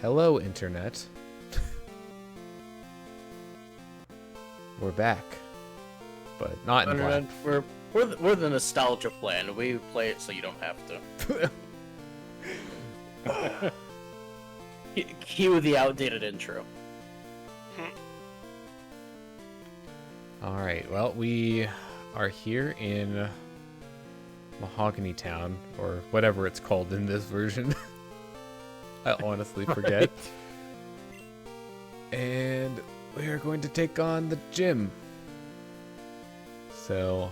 Hello, Internet. We're back. But not in black. We're the nostalgia plan. We play it so you don't have to. Cue the outdated intro. Alright, well, we are here in Mahogany Town, or whatever it's called in this version. I honestly forget. And we are going to take on the gym. So...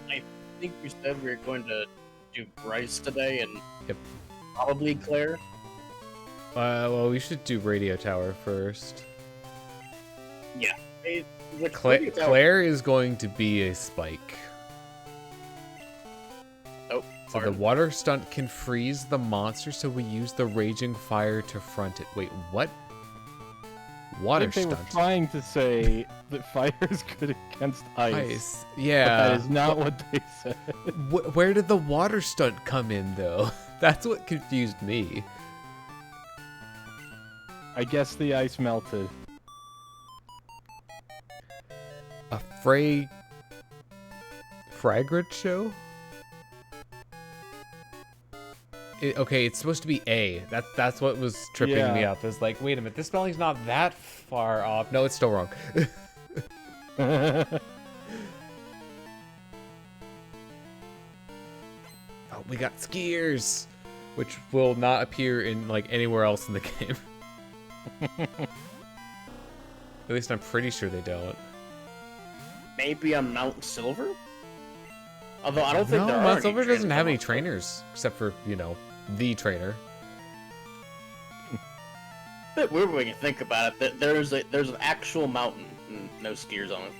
I think we said we were going to do Pryce today, and yep. Probably Claire. Well, we should do Radio Tower first. Yeah. Claire is going to be a spike. Oh, so the water stunt can freeze the monster, so we use the raging fire to front it. Wait, what? Water stunt? They were trying to say that fire is good against ice. Yeah. But that is not what they said. Where did the water stunt come in, though? That's what confused me. I guess the ice melted. A fragrant show? Okay, it's supposed to be A. That's what was tripping me up. It's like, wait a minute, this spelling's not that far off. No, it's still wrong. Oh, we got skiers, which will not appear in like anywhere else in the game. At least I'm pretty sure they don't. Maybe on Mount Silver? Although I don't think there are Mount Silver doesn't have any Silver. trainers, except for, you know, the trainer. A bit weird when you think about it. That there's an actual mountain and no skiers on it.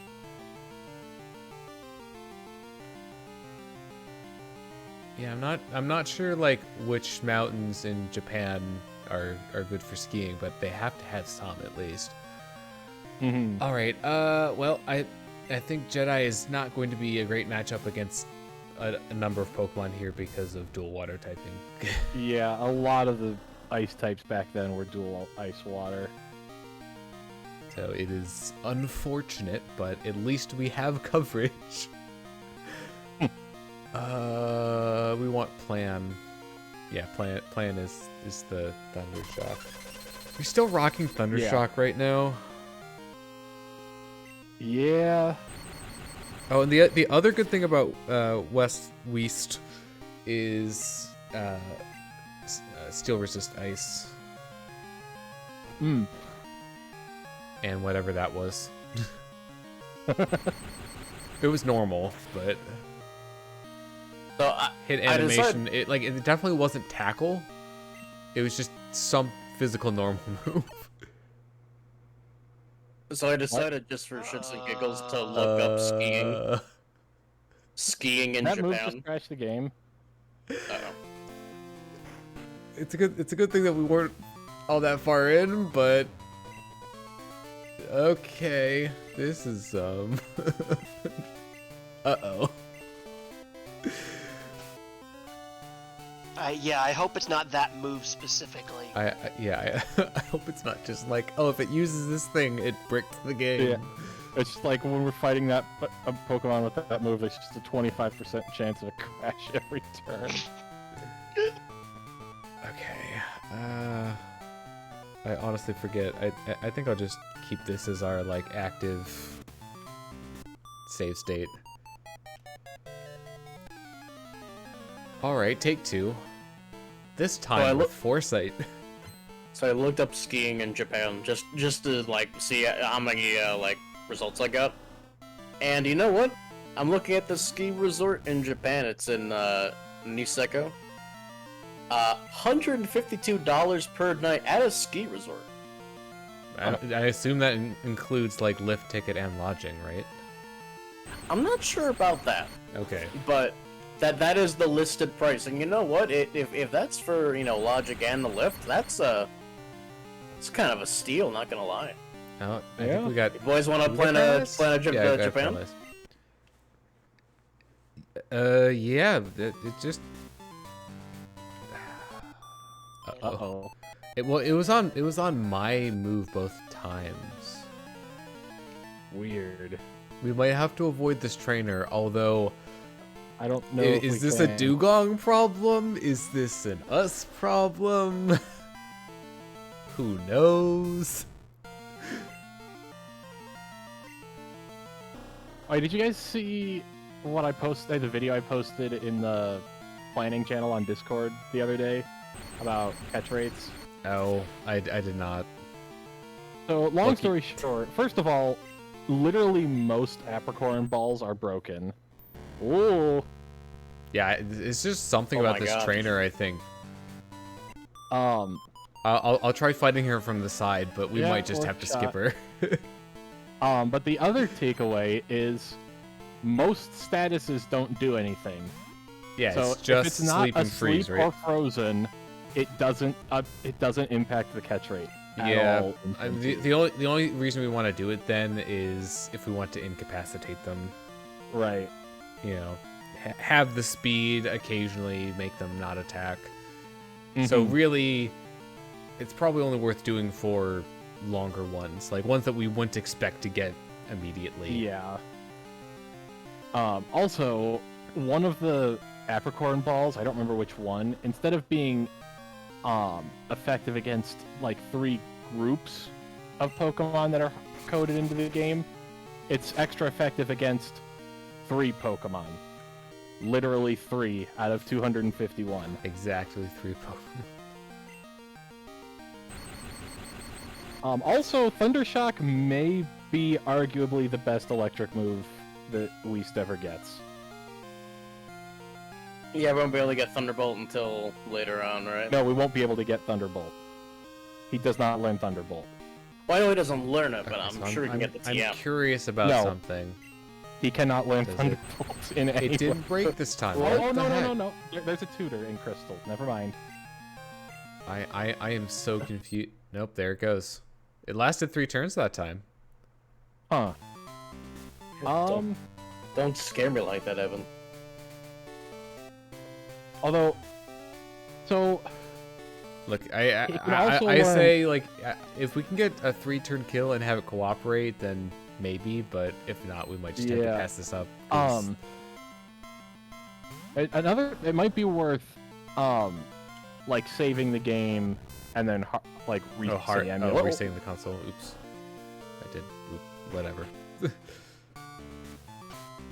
Yeah, I'm not sure like which mountains in Japan are good for skiing, but they have to have some at least. Mm-hmm. All right. Well, I think Jedi is not going to be a great matchup against a number of Pokemon here because of dual water typing. Yeah, a lot of the ice types back then were dual ice water. So it is unfortunate, but at least we have coverage. We want Plan. Yeah, Plan is the Thundershock. We're still rocking Thundershock right now. Yeah. Oh, and the other good thing about West is steel resist ice. Mm. And whatever that was. It was normal, but So hit animation. It definitely wasn't tackle. It was just some physical normal move. So I decided just for shits and giggles to look up skiing. Skiing in that move Japan. just crashed the game. It's a good thing that we weren't all that far in, but okay. This is uh-oh. Yeah, I hope it's not that move specifically. I hope it's not just like, oh, if it uses this thing, it bricks the game. Yeah. It's just like when we're fighting that Pokemon with that move, it's just a 25% chance of a crash every turn. Okay. I honestly forget. I think I'll just keep this as our like active save state. All right, take two. This time with foresight. So I looked up skiing in Japan just to like see how many like results I got. And you know what? I'm looking at the ski resort in Japan. It's in Niseko. $152 per night at a ski resort. I assume that includes like lift ticket and lodging, right? I'm not sure about that. Okay. But that is the listed price. And you know what? If that's for, you know, logic and the lift, it's kind of a steal, not gonna lie. Oh, I think we got. You boys want to plan a trip to Japan? Yeah, it just. Uh-oh. It was on my move both times. Weird. We might have to avoid this trainer, although I don't know. is this a dugong problem? Is this an us problem? Who knows? Oh, did you guys see what I posted? The video I posted in the planning channel on Discord the other day about catch rates? Oh, I did not. So, long story short, first of all, literally most apricorn balls are broken. Ooh. Yeah, it's just something Oh about my this God. trainer, I think. Um, I'll try fighting her from the side, but we Yeah, might just worth have to a skip shot. her. but the other takeaway is most statuses don't do anything. Yeah, So it's just if it's not sleep and freeze, asleep right? or frozen, it doesn't impact the catch rate at Yeah, all. in the only reason we want to do it then is if we want to incapacitate them. Right. You know, have the speed occasionally, make them not attack. So Mhm. really, it's probably only worth doing for longer ones, like ones that we wouldn't expect to get immediately. Yeah. Also, one of the apricorn balls, I don't remember which one, instead of being effective against like 3 groups of Pokemon that are coded into the game, it's extra effective against 3 Pokemon. Literally 3 out of 251. Exactly 3 Pokemon. Also, Thundershock may be arguably the best electric move that Weast ever gets. Yeah, we won't be able to get Thunderbolt until later on, right? No, we won't be able to get Thunderbolt. He does not learn Thunderbolt. Well, I know he doesn't learn it, but Okay, I'm so sure we can get the TM. I'm curious about No. something. He cannot learn Does it? Thunderbolt in any It way. didn't break this time. Oh, What oh the no, no, heck? no, no. There's a tutor in Crystal. Never mind. I am so confused. Nope, there it goes. It lasted 3 turns that time. Huh. Don't scare me like that, Evan. Although, so Look, It can also I learn- say, like, if we can get a 3-turn kill and have it cooperate, then maybe, but if not, we might just have to Yeah. pass this up. 'cause- another, it might be worth, like saving the game and then like Oh, hard. resetting. Oh, resetting the console. Oops. I did. Whatever.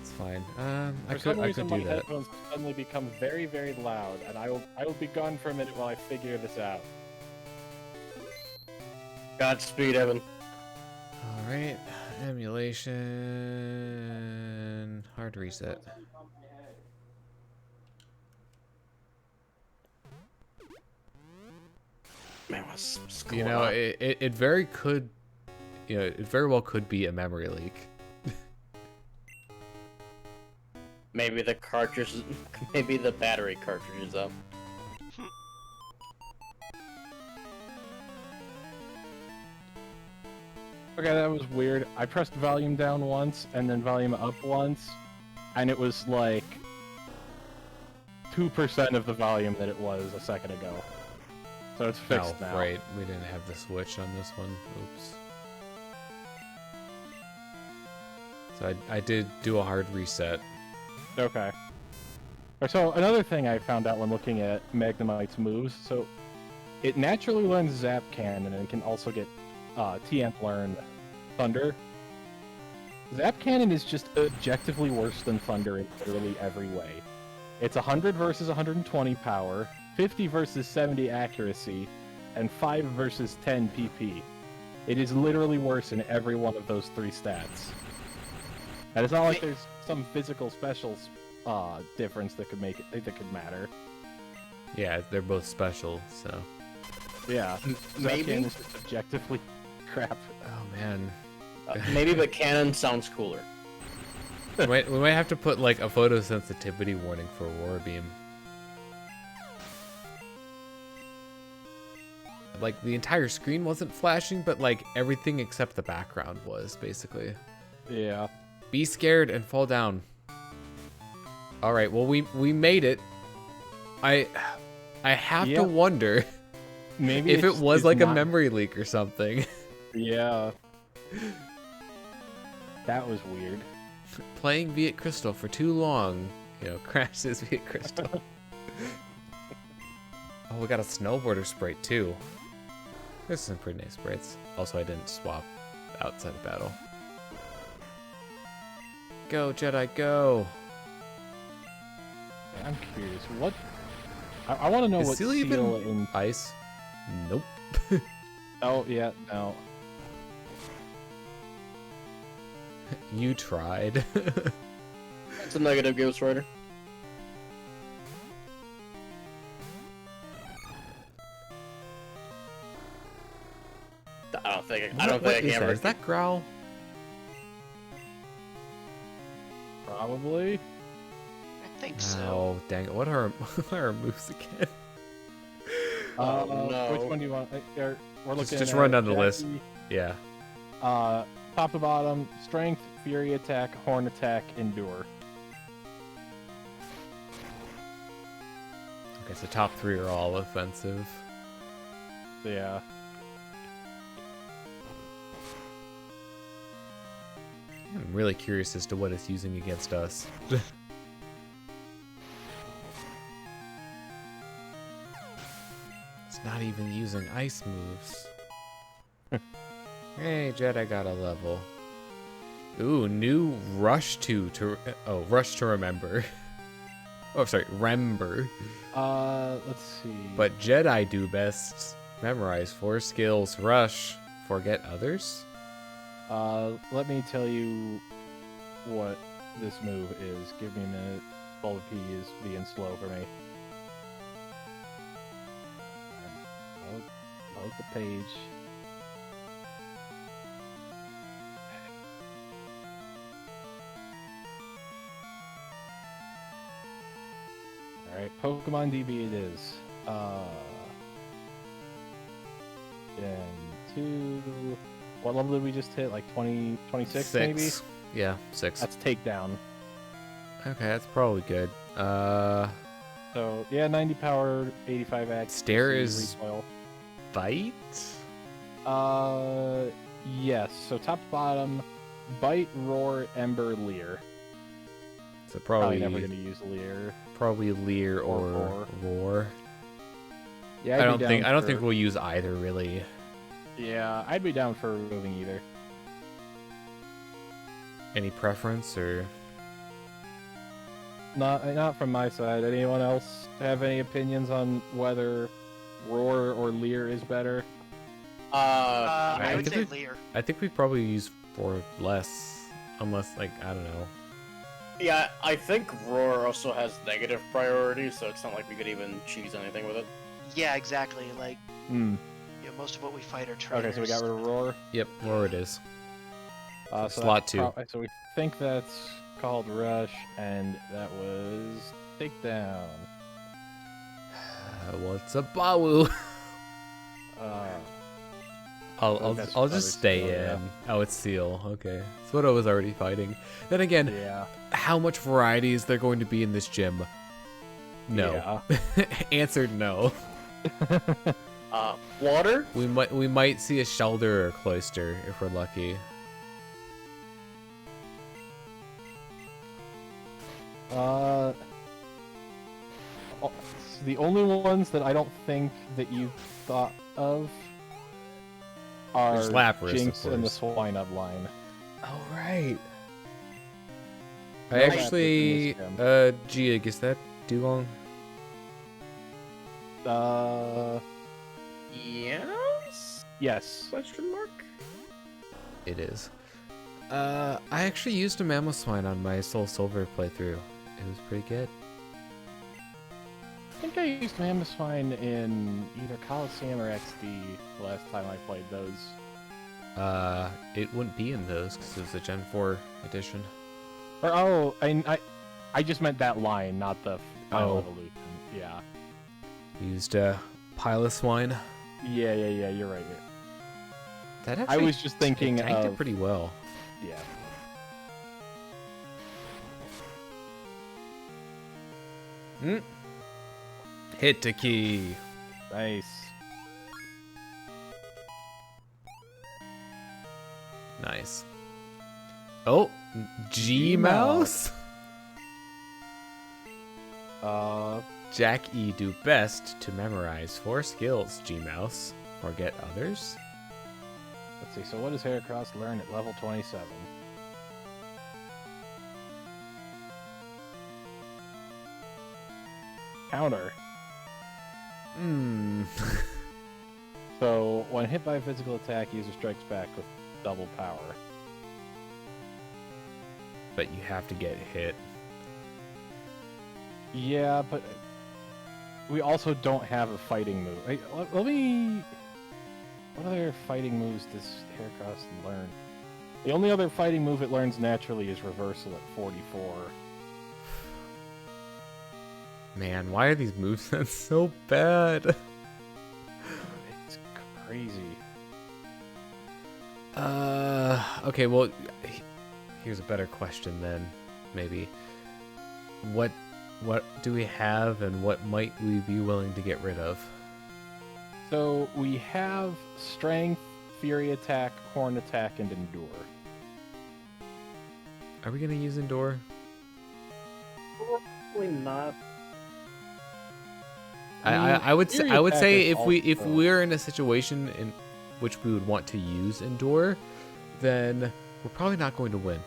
It's fine. I For some could reason, do my that. headphones suddenly become very, very loud, and I will be gone for a minute while I figure this out. Godspeed, Evan. All right. Emulation. Hard reset. Man, what's You going know, on? it very could, you know, it very well could be a memory leak. Maybe the cartridge, maybe the battery cartridge is up. Okay, that was weird. I pressed volume down once and then volume up once, and it was like 2% of the volume that it was a second ago. So it's fixed now. Right. We didn't have the switch on this one. Oops. So I did do a hard reset. Okay. So another thing I found out when looking at Magnemite's moves, so it naturally learns Zap Cannon and can also get TM learn Thunder. Zap Cannon is just objectively worse than Thunder in literally every way. It's 100 versus 120 power, 50 versus 70 accuracy, and 5 versus 10 PP. It is literally worse in every one of those 3 stats. And it's not like there's some physical specials difference that could make it that could matter. Yeah, they're both special, so. Yeah. Maybe? Zap is just objectively crap. Oh man. Maybe the cannon sounds cooler. we might have to put like a photosensitivity warning for Aurora Beam. Like the entire screen wasn't flashing, but like everything except the background was basically. Yeah. Be scared and fall down. All right, well we made it. I have Yeah. to wonder Maybe if it was it's like a not- memory leak or something. Yeah. That was weird. Playing Viet Crystal for too long, crashes Viet Crystal. Oh, we got a snowboarder sprite too. There's some pretty nice sprites. Also, I didn't swap outside of battle. Go, Jedi, go! I'm curious. What? I want to know Is what Seal seal even in. ice? Nope. Oh yeah, no. You tried. It's a negative, Ghost Rider. I don't think I What can is that? ever. Is that Growl? Probably. I think so. Oh, dang it. What are our moves again? Oh, no. Which one do you want? We're looking Just at run down the list. Jackie, Yeah. Top to bottom: strength, fury attack, horn attack, endure. Okay, so top 3 are all offensive. Yeah. I'm really curious as to what it's using against us. It's not even using ice moves. Hey, Jedi got a level. Ooh, new rush to remember. Oh, sorry, remember. Let's see. But Jedi do best. Memorize 4 skills. Rush. Forget others. Let me tell you what this move is. Give me a minute. Bullet P is being slow for me. Load the page. Alright, Pokemon DB it is. Gen 2... What level did we just hit? Like 20, 26 maybe? Yeah, 6. That's takedown. Okay, that's probably good. So, yeah, 90 power, 85 X. Stare is bite? Yes. So top to bottom, bite, roar, ember, leer. So Probably probably never gonna use leer. probably leer Or or roar. Yeah, I don't think we'll use either really. Yeah, I'd be down for removing either. Any preference or Not from my side. Anyone else have any opinions on whether roar or leer is better? I I would think say we- Lear. I think we probably use for less, unless like I don't know. Yeah, I think Roar also has negative priority, so it's not like we could even choose anything with it. Yeah, exactly. Like, Hmm. most of what we fight are trainers. Okay, so we got rid of roar. Yep, roar it is. So slot that's 2. So we think that's called rush, and that was takedown. What's a Bawu? Uh, I'll that's just other stay skill, yeah. in. Oh, it's Seal. Okay, that's what I was already fighting. Then again, yeah. how much variety is there going to be in this gym? No. Yeah. Answered no. Water? We might see a Shelder or a Cloister if we're lucky. The only ones that I don't think that you thought of are There's Lapras, Jinx of and the course. Swinub line. Oh right. No I Lapras in actually this gym. Giga, is that Dugong? Yes? Yes. Question mark? It is. I actually used a Mamoswine on my Soul Silver playthrough. It was pretty good. I think I used Mamoswine in either Coliseum or XD the last time I played those. It wouldn't be in those because it was a Gen 4 edition. Or I just meant that line, not the final Oh. evolution. Yeah. Used Piloswine. Yeah, you're right. That I actually was just thinking it tanked of it pretty well. yeah. Hit to key. Nice. Nice. Oh, G-Mouse? Jack E do best to memorize 4 skills, G-Mouse. Forget others? Let's see, so what does Heracross learn at level 27? Counter. So, when hit by a physical attack, user strikes back with double power. But you have to get hit. Yeah, but we also don't have a fighting move. Hey, let me... What other fighting moves does Heracross learn? The only other fighting move it learns naturally is Reversal at 44. Man, why are these movesets so bad? It's crazy. Okay, well, here's a better question then, maybe. What do we have and what might we be willing to get rid of? So we have Strength, Fury Attack, Horn Attack, and Endure. Are we gonna use Endure? Probably not. I would Fury say Attack is if also- we're in a situation in which we would want to use Endure, then we're probably not going to win.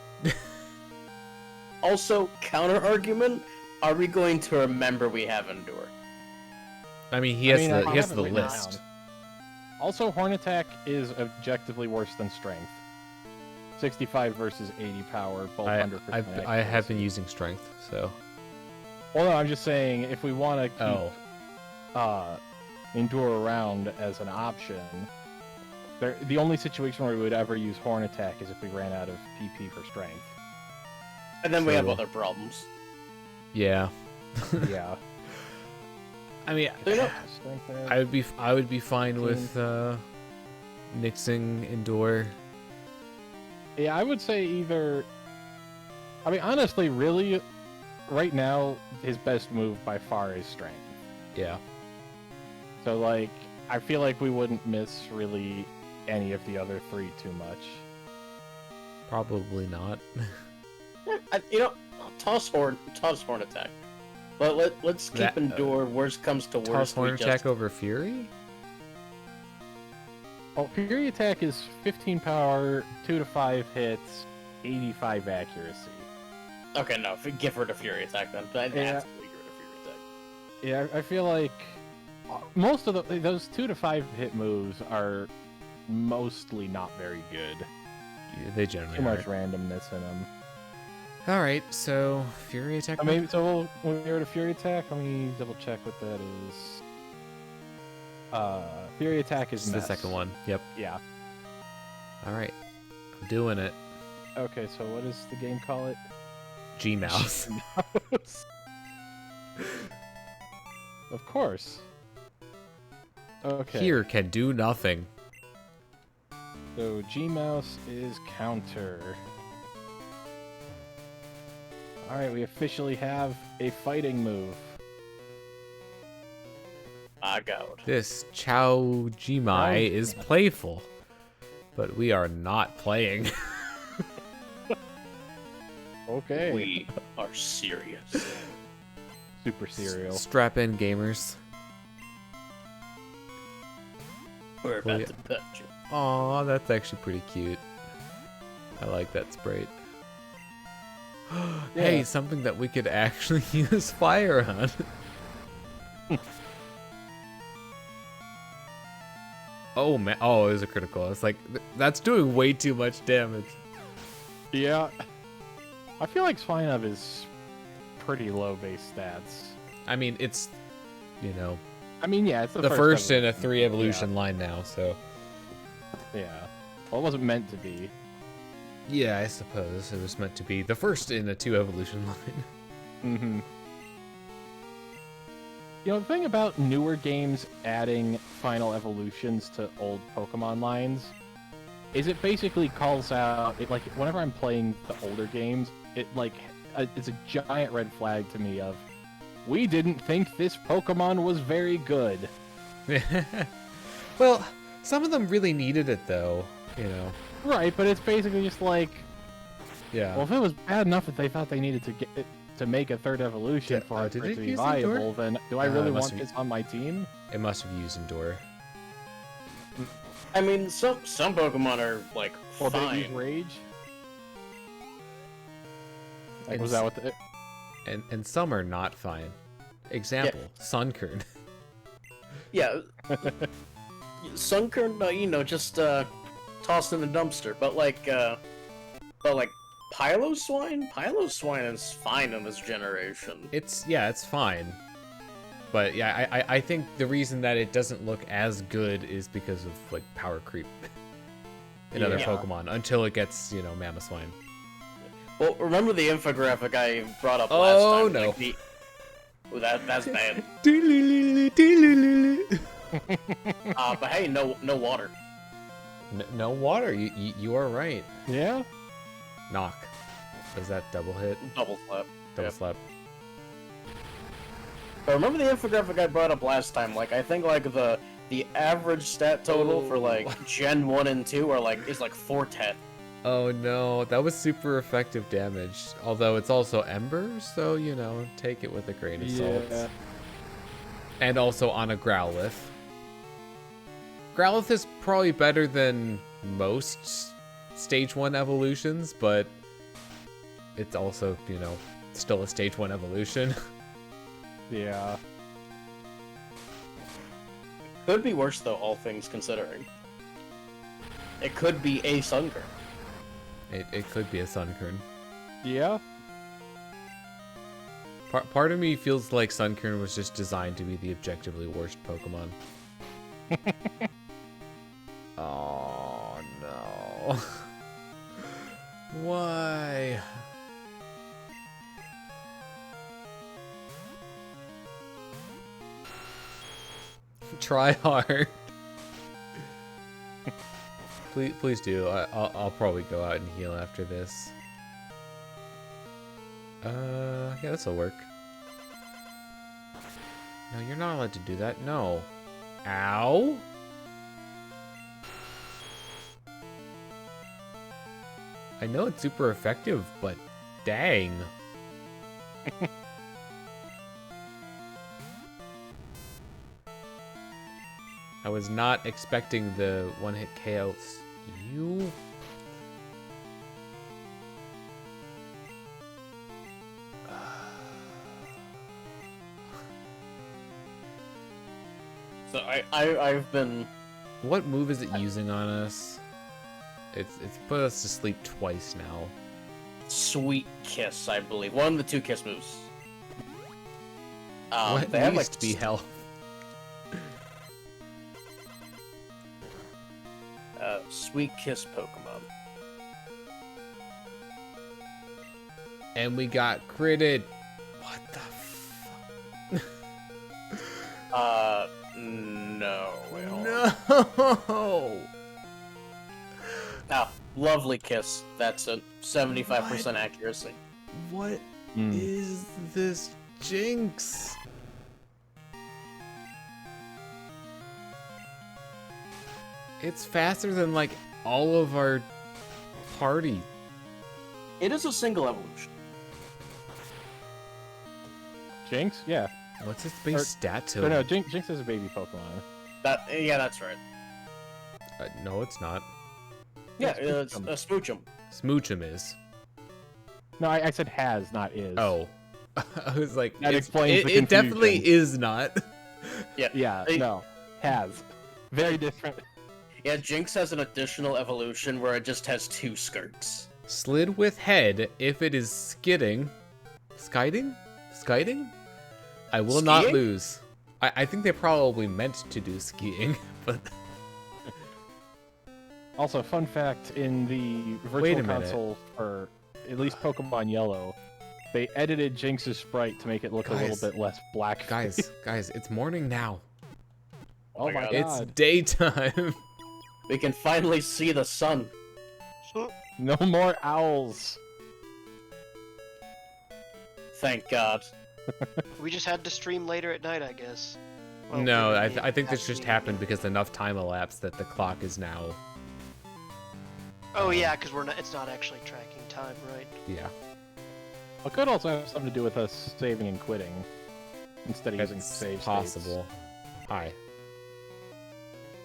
Also, counter argument: are we going to remember we have Endure? I mean, he has I the have it written list. down. Also, Horn Attack is objectively worse than Strength. 65 versus 80 power, both 100%. I have been using Strength, so. Well, no, I'm just saying if we want to keep Oh, Endure around as an option, the only situation where we would ever use Horn Attack is if we ran out of PP for Strength. And then we have True. other problems. yeah. Yeah. I mean, You know, Strength I would be fine with nixing Endure. Yeah, I would say either... I mean, honestly, really, right now, his best move by far is Strength. Yeah. So, like, I feel like we wouldn't miss really any of the other 3 too much. Probably not. toss horn attack. But let's keep That, Endure. Worst comes to Toss worst. Horn Attack over Fury? Well, Fury Attack is 15 power, 2 to 5 hits, 85 accuracy. Okay, no, give her the Fury Attack then. I'd Yeah. absolutely give her the Fury Attack. Yeah, I feel like most of those 2 to 5 hit moves are mostly not very good. Yeah, they generally Too much are. randomness in them. All right, so Fury Attack. I mean, so when we were to Fury Attack, let me double check what that is. Fury Attack is It's the mess. second one. Yep. Yeah. All right, I'm doing it. Okay, so what does the game call it? G-Mouse. Of course. Okay. Here can do nothing. So G-Mouse is counter. Alright, we officially have a fighting move. My God. This Chow Jimai Chow- is playful, but we are not playing. Okay. We are serious. Super serial. Strap in, gamers. We're Well, about yeah. to touch it. Aw, that's actually pretty cute. I like that sprite. Hey, Yeah. something that we could actually use fire on. Oh man! Oh, it was a critical. It's like that's doing way too much damage. Yeah. I feel like Swinub is pretty low base stats. I mean, it's I mean, yeah, it's the first in a evolution. 3 evolution line now. So Yeah. Well, it wasn't meant to be. yeah, I suppose it was meant to be the first in a 2 evolution line. Mm-hmm. You know, the thing about newer games adding final evolutions to old Pokemon lines is it basically calls out, like, whenever I'm playing the older games, it's a giant red flag to me of, we didn't think this Pokemon was very good. Well, some of them really needed it though. Right, but it's basically just like, Yeah. well, if it was bad enough that they thought they needed to get it, to make a third evolution for it did to it be use Endure? viable, then do I it really must want be- this on my team? It must have used Endure. I mean, some Pokemon are like Well, they use fine. Rage. Like, It's- was that what the? And some are not fine. Example, Sunkern. Yeah, Sunkern, just tossed in the dumpster. But like Piloswine? Piloswine is fine in this generation. It's fine. But yeah, I think the reason that it doesn't look as good is because of like power creep in other Yeah. Pokemon until it gets, Mamoswine. Well, remember the infographic I brought up Oh, last time? no. Like Ooh, that's bad. But hey, no water. No water. You are right. Yeah. Knock. Was that double hit? Double slap. Double Yeah. slap. But remember the infographic I brought up last time? Like I think like the average stat total for like Gen 1 and 2 is like 410. Oh no, that was super effective damage. Although it's also Ember, so take it with a grain of salt. Yeah. And also on a Growlithe. Growlithe is probably better than most Stage 1 evolutions, but it's also, still a Stage 1 evolution. Yeah. Could be worse though, all things considering. It could be a Sunkern. It could be a Sunkern. Yeah. Part of me feels like Sunkern was just designed to be the objectively worst Pokemon. Oh no. Why? Try hard. Please do. I'll probably go out and heal after this. Yeah, this'll work. No, you're not allowed to do that. No. Ow. I know it's super effective, but dang. I was not expecting the one-hit KOs. You... So I've been What move is it using on us? It's put us to sleep twice now. Sweet Kiss, I believe. One of the two Kiss moves. What They have needs like to be health? Sweet Kiss Pokemon. And we got critted. What the fuck? No. Wait, hold on. No! Ah, lovely Kiss. That's a 75% accuracy. What Mm. is this jinx? It's faster than like all of our party. It is a single evolution. Jinx? Yeah. What's its base stat to No, it? no, Jinx is a baby Pokemon. Yeah, that's right. No, it's not. Yeah, It's it's a Smoochum. Smoochum is. No, I said has, not is. Oh. I was like, That explains the it definitely confusion. is not. Yeah, Hey. no. Has. Very different. Yeah, Jinx has an additional evolution where it just has two skirts. Slid with head if it is skidding. Skiting? Skiting? I will not Skiing? lose. I think they probably meant to do skiing, but Also, fun fact, in the Wait a virtual minute. console for at least Pokemon Yellow, they edited Jinx's sprite to make it look a little Guys. bit less black. guys, it's morning now. Oh my God. It's god. daytime. We can finally see the sun. No more owls. Thank God. We just had to stream later at night, I guess. Well, No, we I didn't think this actually- just happened because enough time elapsed that the clock is now Oh yeah, because it's not actually tracking time, right? Yeah. It could also have something to do with us saving and quitting instead of using It's save possible. Hi.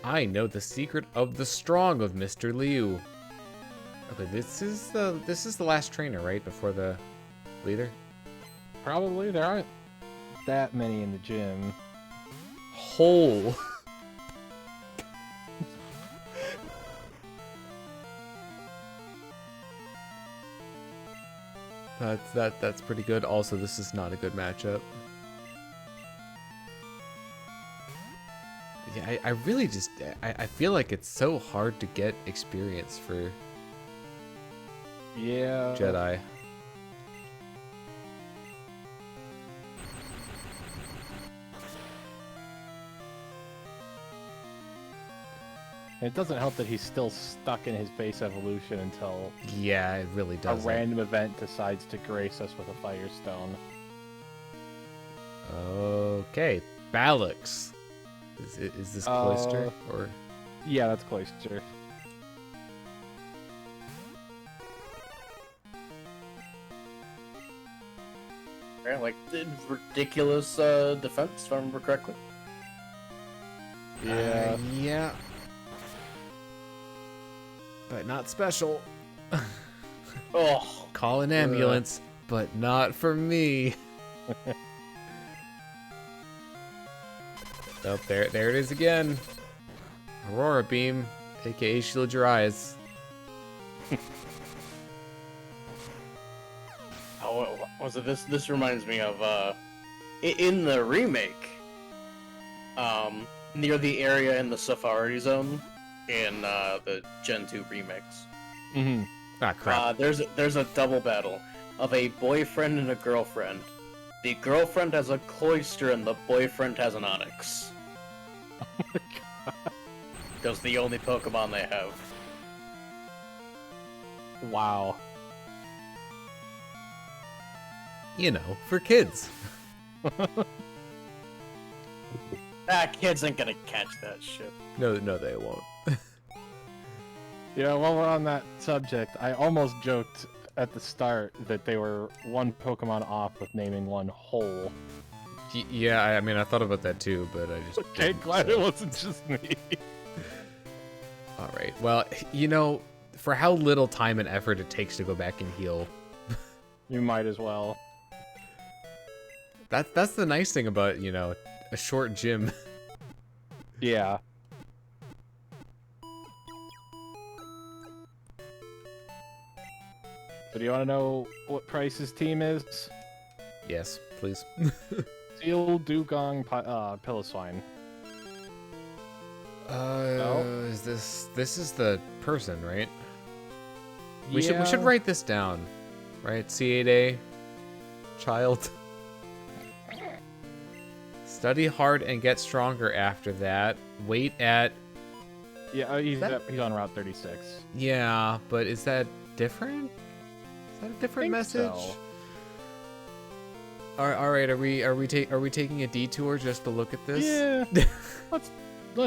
I know the secret of the strong of Mr. Liu. Okay, this is the last trainer, right? Before the leader? States. Probably. There aren't that many in the gym. Hole. That's pretty good. Also, this is not a good matchup. Yeah, I really just I feel like it's so hard to get experience for Yeah. Jedi. It doesn't help that he's still stuck in his base evolution until Yeah, it really a does. random event decides to grace us with a Firestone. Okay, Ballix. Is this Cloister or? Yeah, that's Cloister. Right, like ridiculous defense, if I remember correctly. Yeah. Yeah. But not special. Oh, Call an ambulance, but not for me. Oh, there it is again. Aurora Beam, aka Shield Your Eyes. oh, what was it? This reminds me of in the remake, near the area in the Safari Zone in the Gen 2 remakes. Mm-hmm. Ah, crap. There's a double battle of a boyfriend and a girlfriend. The girlfriend has a Cloister and the boyfriend has an Onyx. Oh my god. Those are the only Pokemon they have. Wow. You know, for kids. Kids ain't gonna catch that shit. No, they won't. You know, while we're on that subject, I almost joked at the start that they were one Pokemon off with naming one Hole. Yeah, I mean, I thought about that too, but I just. Okay, didn't, glad so. it wasn't just me. All right. Well, you know, for how little time and effort it takes to go back and heal, You might as well. that's the nice thing about, you know, a short gym. Yeah. So do you want to know what Pryce's team is? Yes, please. Seal, Dugong, Piloswine. No? Is this is the person, right? We should write this down, right? C8A, child. Study hard and get stronger after that. Wait at. Yeah, he's on Route 36. Yeah, but is that different? Is that a different message? So. All right, are we taking a detour just to look at this? Yeah. let's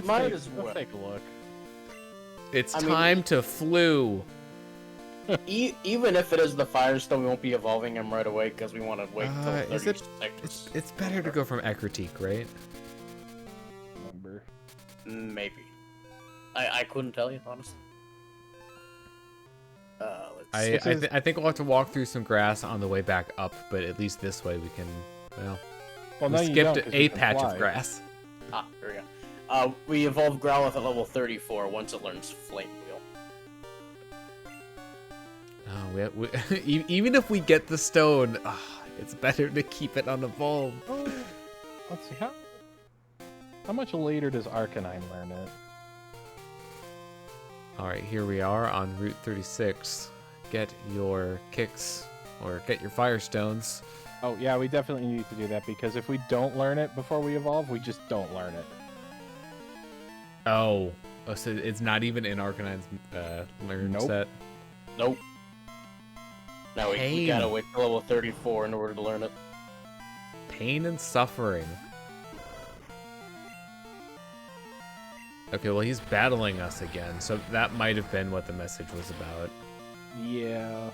Might take, as well. let's take a look. It's I mean, time to flew. Even if it is the Firestone, we won't be evolving him right away because we want to wait until Is 30 it- seconds. It's better to go from Ekritique, right? Remember. Maybe. I couldn't tell you, honestly. Let's see. I think we'll have to walk through some grass on the way back up, but at least this way we can. Well, no, we you don't, skipped 'cause a you can patch fly. of grass. There we go. We evolve Growlithe at level 34 once it learns Flame Wheel. Oh, even if we get the stone, it's better to keep it unevolved. Oh, let's see how much later does Arcanine learn it? All right, here we are on Route 36. Get your kicks or get your Firestones. Oh yeah, we definitely need to do that because if we don't learn it before we evolve, we just don't learn it. Oh, so it's not even in Arcanine's learn Nope. set. Nope. No, we Pain. gotta wait till level 34 in order to learn it. Pain and suffering. Okay, well, he's battling us again, so that might have been what the message was about. Yeah.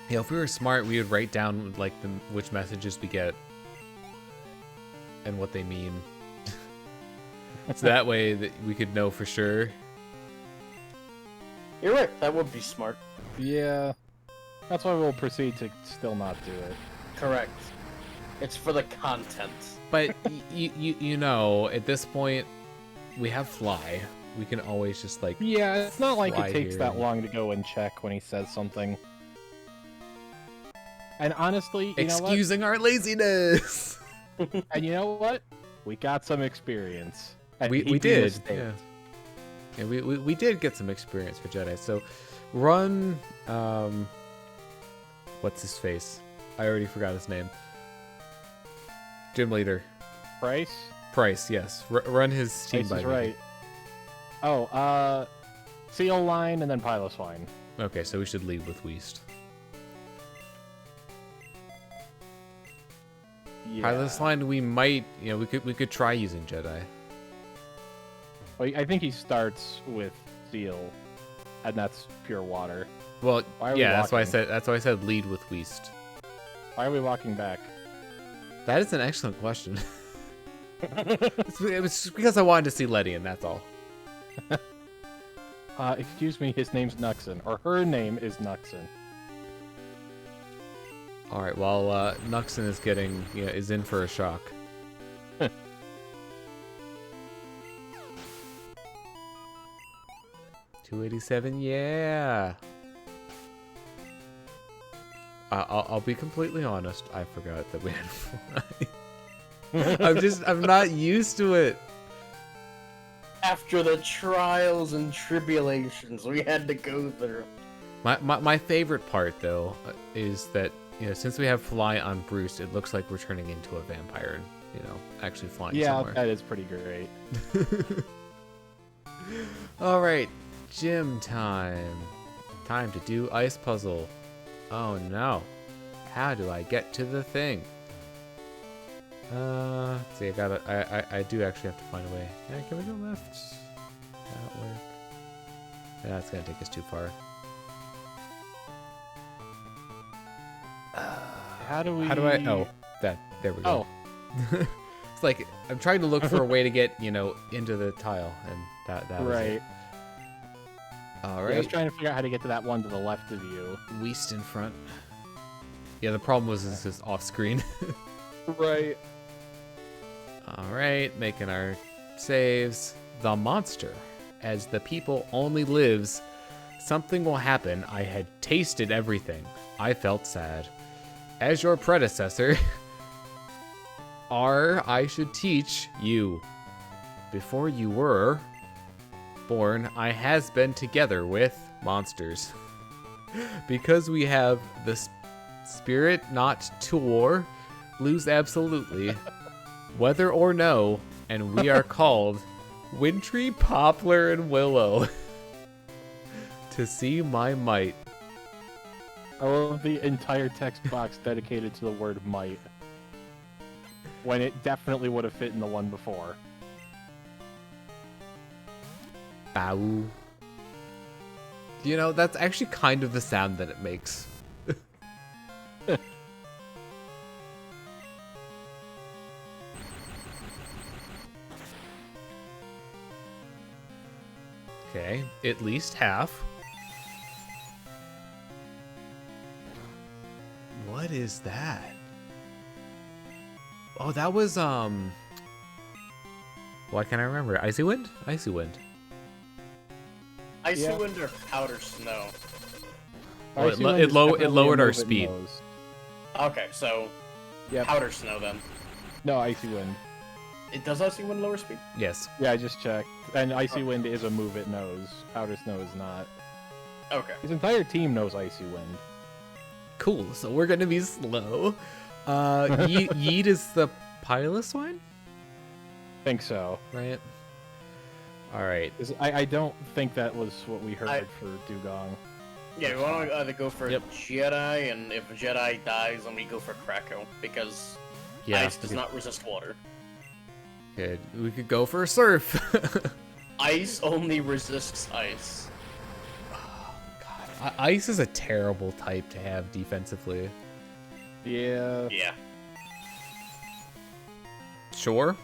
Yeah, if we were smart, we would write down, like, which messages we get and what they mean. So that way that we could know for sure. You're right. That would be smart. Yeah. That's why we'll proceed to still not do it. Correct. It's for the content. But, you know, at this point, we have Fly. We can always just, like... Yeah, it's not like fly it takes here that and- long to go and check when he says something. And honestly, you know what? Excusing our laziness! And you know what? We got some experience. And We he did, mistakes. yeah. Yeah, we did get some experience for Jedi. So, run, what's his face? I already forgot his name. Gym leader. Pryce? Pryce, yes. run his team Pryce by is me. right. Oh, Seal line and then Pilot's line. Okay, so we should lead with Weast. Yeah. Pilot's line, we might, you know, we could try using Jedi. Well, I think he starts with Seal, and that's pure water. Well, Why are we yeah, walking? that's why I said lead with Weast. Why are we walking back? That is an excellent question. It was just because I wanted to see Letty, and that's all. Excuse me, his name's Nuxon, or her name is Nuxon. All right, while Nuxon is is in for a shock. 287, yeah. I'll be completely honest. I forgot that we had Fly. I'm not used to it. After the trials and tribulations we had to go through. My favorite part though is that since we have Fly on Bruce, it looks like we're turning into a vampire and actually flying somewhere. Yeah, that is pretty great. All right, gym time. Time to do ice puzzle. Oh no. How do I get to the thing? Let's see, I do actually have to find a way. Yeah, can we go left? That'll work. Yeah, it's gonna take us too far. How do I... Oh, there we go. Oh, It's like, I'm trying to look for a way to get, into the tile, and that was right. it. All Yeah, I was right. trying to figure out how to get to that one to the left of you. Weast in front. Yeah, the problem was this is off screen. Right. All right, making our saves. The monster. As the people only lives, something will happen. I had tasted everything. I felt sad. As your predecessor, I should teach you. Before you were born, I has been together with monsters. Because we have the spirit not to war, lose absolutely, whether or no, and we are called Wintry, Poplar, and Willow. To see my might. I love the entire text box dedicated to the word might. When it definitely would have fit in the one before. Bow. That's actually kind of the sound that it makes. Okay, at least half. What is that? Oh, that was, why can't I remember? Icy Wind? Icy Wind. Icy Yeah. wind or powder snow? Well, Icy it Wind is lowered definitely a our move it speed. knows. Okay, so Yep. powder snow then. No, Icy Wind. It does icy wind lower speed? Yes. Yeah, I just checked. And Icy Wind is a move it knows. Powder Snow is not. Okay. His entire team knows Icy Wind. Cool, so we're gonna be slow. Yeet is the pilot one, Think so. right? Alright. I don't think that was what we heard I- for Dugong. Yeah, we want to either go for Yep. Jedi, and if Jedi dies, then we go for Krakow, because Yeah. ice does not resist water. We could go for a surf. Ice only resists ice. Ice is a terrible type to have defensively. Yeah. Yeah. Sure.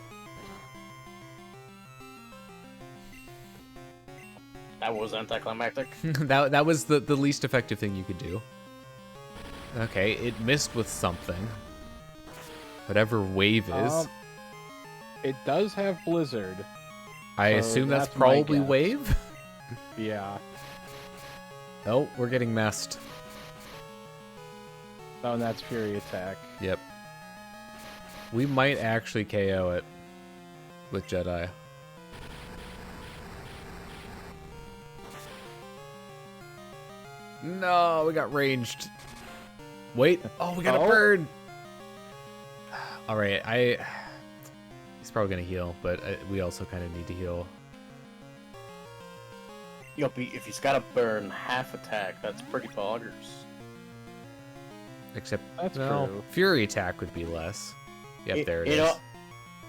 That was anticlimactic. that was the least effective thing you could do. Okay, it missed with something. Whatever wave is. It does have Blizzard. I so assume that's that's my probably guess. wave. Yeah. Oh, we're getting messed. Oh, and that's Fury Attack. Yep. We might actually KO it with Jedi. No, we got ranged. Wait. Oh, we got a bird. All right, he's probably gonna heal, but we also kind of need to heal. If he's got to burn half attack, that's pretty boggers. Except, That's no, true. Fury attack would be less. Yep, there it is. You know,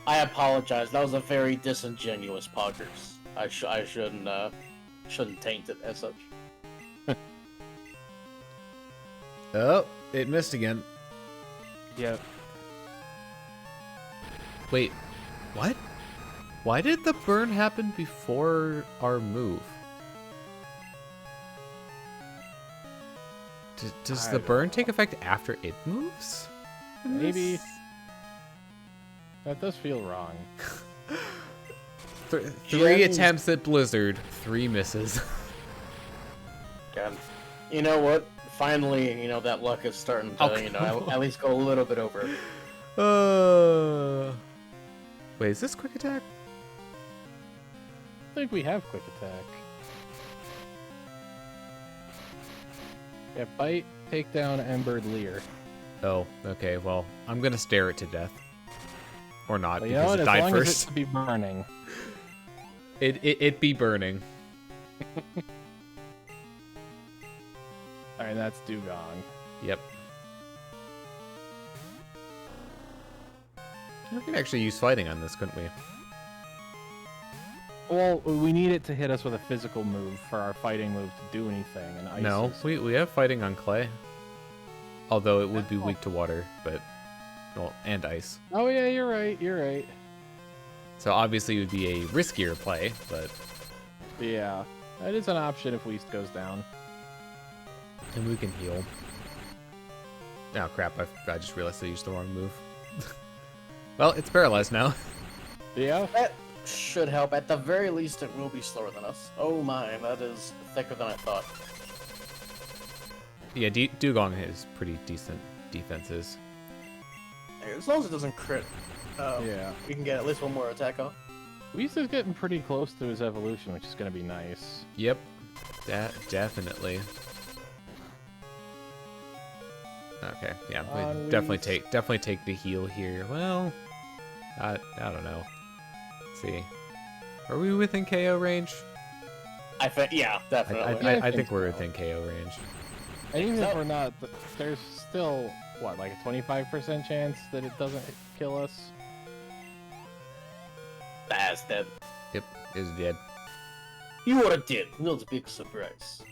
I apologize. That was a very disingenuous poggers. I shouldn't taint it as such. Oh, it missed again. Yep. Wait, what? Why did the burn happen before our move? Does the burn take effect after it moves? Maybe. That does feel wrong. Three attempts at Blizzard, 3 misses. God. You know what? Finally, that luck is starting to, at least go a little bit over. Wait, is this quick attack? I think we have Quick Attack. Yeah, Bite, Takedown, Embered Leer. Oh, okay, well, I'm gonna stare it to death. Or not, But you know because what? it As died long as first. it be burning. It be burning. Alright, that's Dugong. Yep. We could actually use fighting on this, couldn't we? Well, we need it to hit us with a physical move for our fighting move to do anything, and ice No, is... we have fighting on clay. Although it would be weak to water, but... Well, and ice. Oh yeah, you're right. So obviously it would be a riskier play, but... Yeah, that is an option if Weast goes down. And we can heal. Oh crap, I just realized I used the wrong move. Well, it's paralyzed now. Yeah? That should help. At the very least, it will be slower than us. Oh my, that is thicker than I thought. Yeah, Dugong has pretty decent defenses. As long as it doesn't crit, Yeah. we can get at least one more attack off. Weast is getting pretty close to his evolution, which is going to be nice. Yep, that definitely. Okay, yeah, we definitely take the heal here. Well, I don't know. Let's see, are we within KO range? I think, yeah, definitely. I think think we're so. within KO range. And even if we're not, there's still, what, like a 25% chance that it doesn't kill us? That's dead. Yep, is dead. You would have did. No big surprise.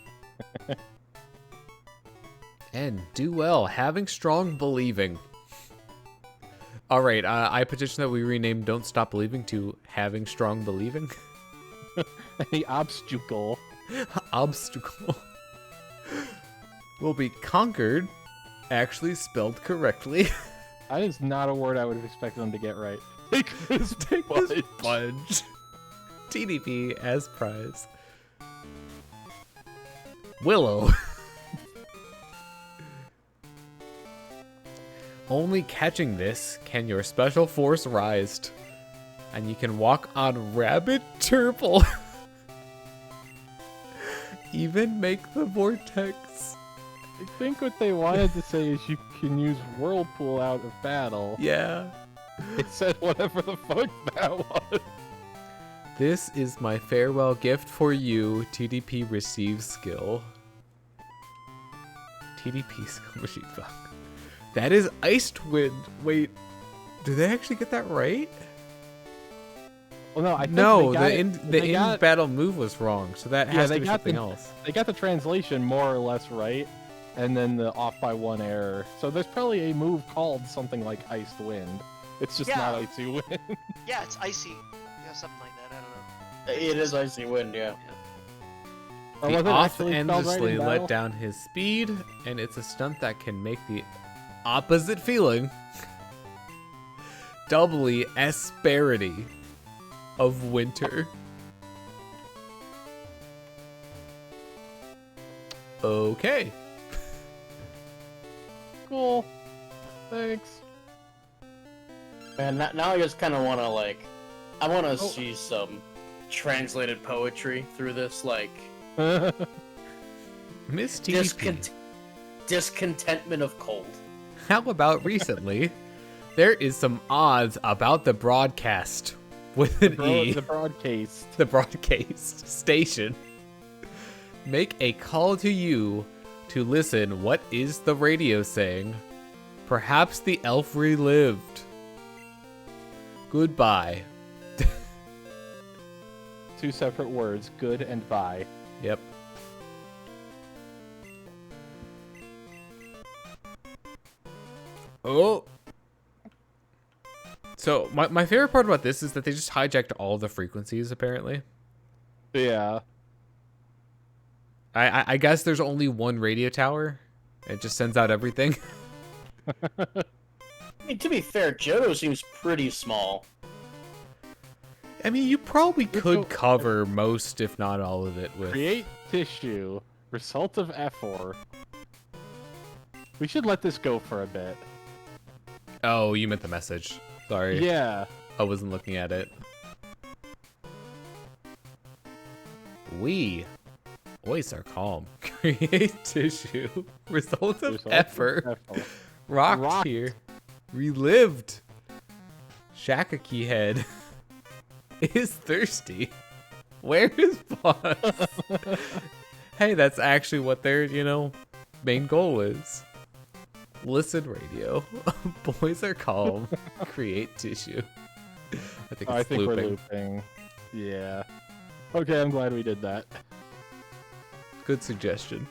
And do well, having strong believing. All right, I petition that we rename "Don't Stop Believing" to "Having Strong Believing." The obstacle. Obstacle will be conquered, actually spelled correctly. That is not a word I would have expected them to get right. Take this Take this fudge. TDP as prize. Willow. Only catching this can your special force rise, and you can walk on rabid turple. Even make the vortex. I think what they wanted to say is you can use Whirlpool out of battle. Yeah. They said whatever the fuck that was. This is my farewell gift for you. TDP receives skill. TDP skill machine fuck. That is Iced Wind. Wait, did they actually get that right? Well, no, I think No, they got the in battle move was wrong, so that has to be something else. They got the translation more or less right, and then the off by 1 error. So there's probably a move called something like Iced Wind. It's just not Icy Wind. Yeah, it's icy. Yeah, something like that. I don't know. It is Icy Wind, yeah. Or The was it off actually spelled right endlessly in let battle? down his speed, and it's a stunt that can make the opposite feeling doubly asperity of winter. Okay. Cool. Thanks. Man, now I just kind of want to, like, I want to see some translated poetry through this, like, Miss TP. discontentment of cold. How about recently? There is some odds about the broadcast with an E. The broadcast. The broadcast station. Make a call to you to listen. What is the radio saying? Perhaps the elf relived. Goodbye. 2 separate words, good and bye. Yep. Oh. So my favorite part about this is that they just hijacked all the frequencies, apparently. Yeah. I guess there's only one radio tower. It just sends out everything. I mean, to be fair, Johto seems pretty small. I mean, you probably could cover most, if not all of it with... Create tissue. Result of F4. We should let this go for a bit. Oh, you meant the message. Sorry. Yeah. I wasn't looking at it. We. Voice are calm. Create tissue. Result of effort. Rocked here. Relived. Shakaki head. Is thirsty. Where is boss? Hey, that's actually what their, main goal is. Listen radio. Boys are calm. Create tissue. I think we're looping. Yeah. Okay, I'm glad we did that. Good suggestion.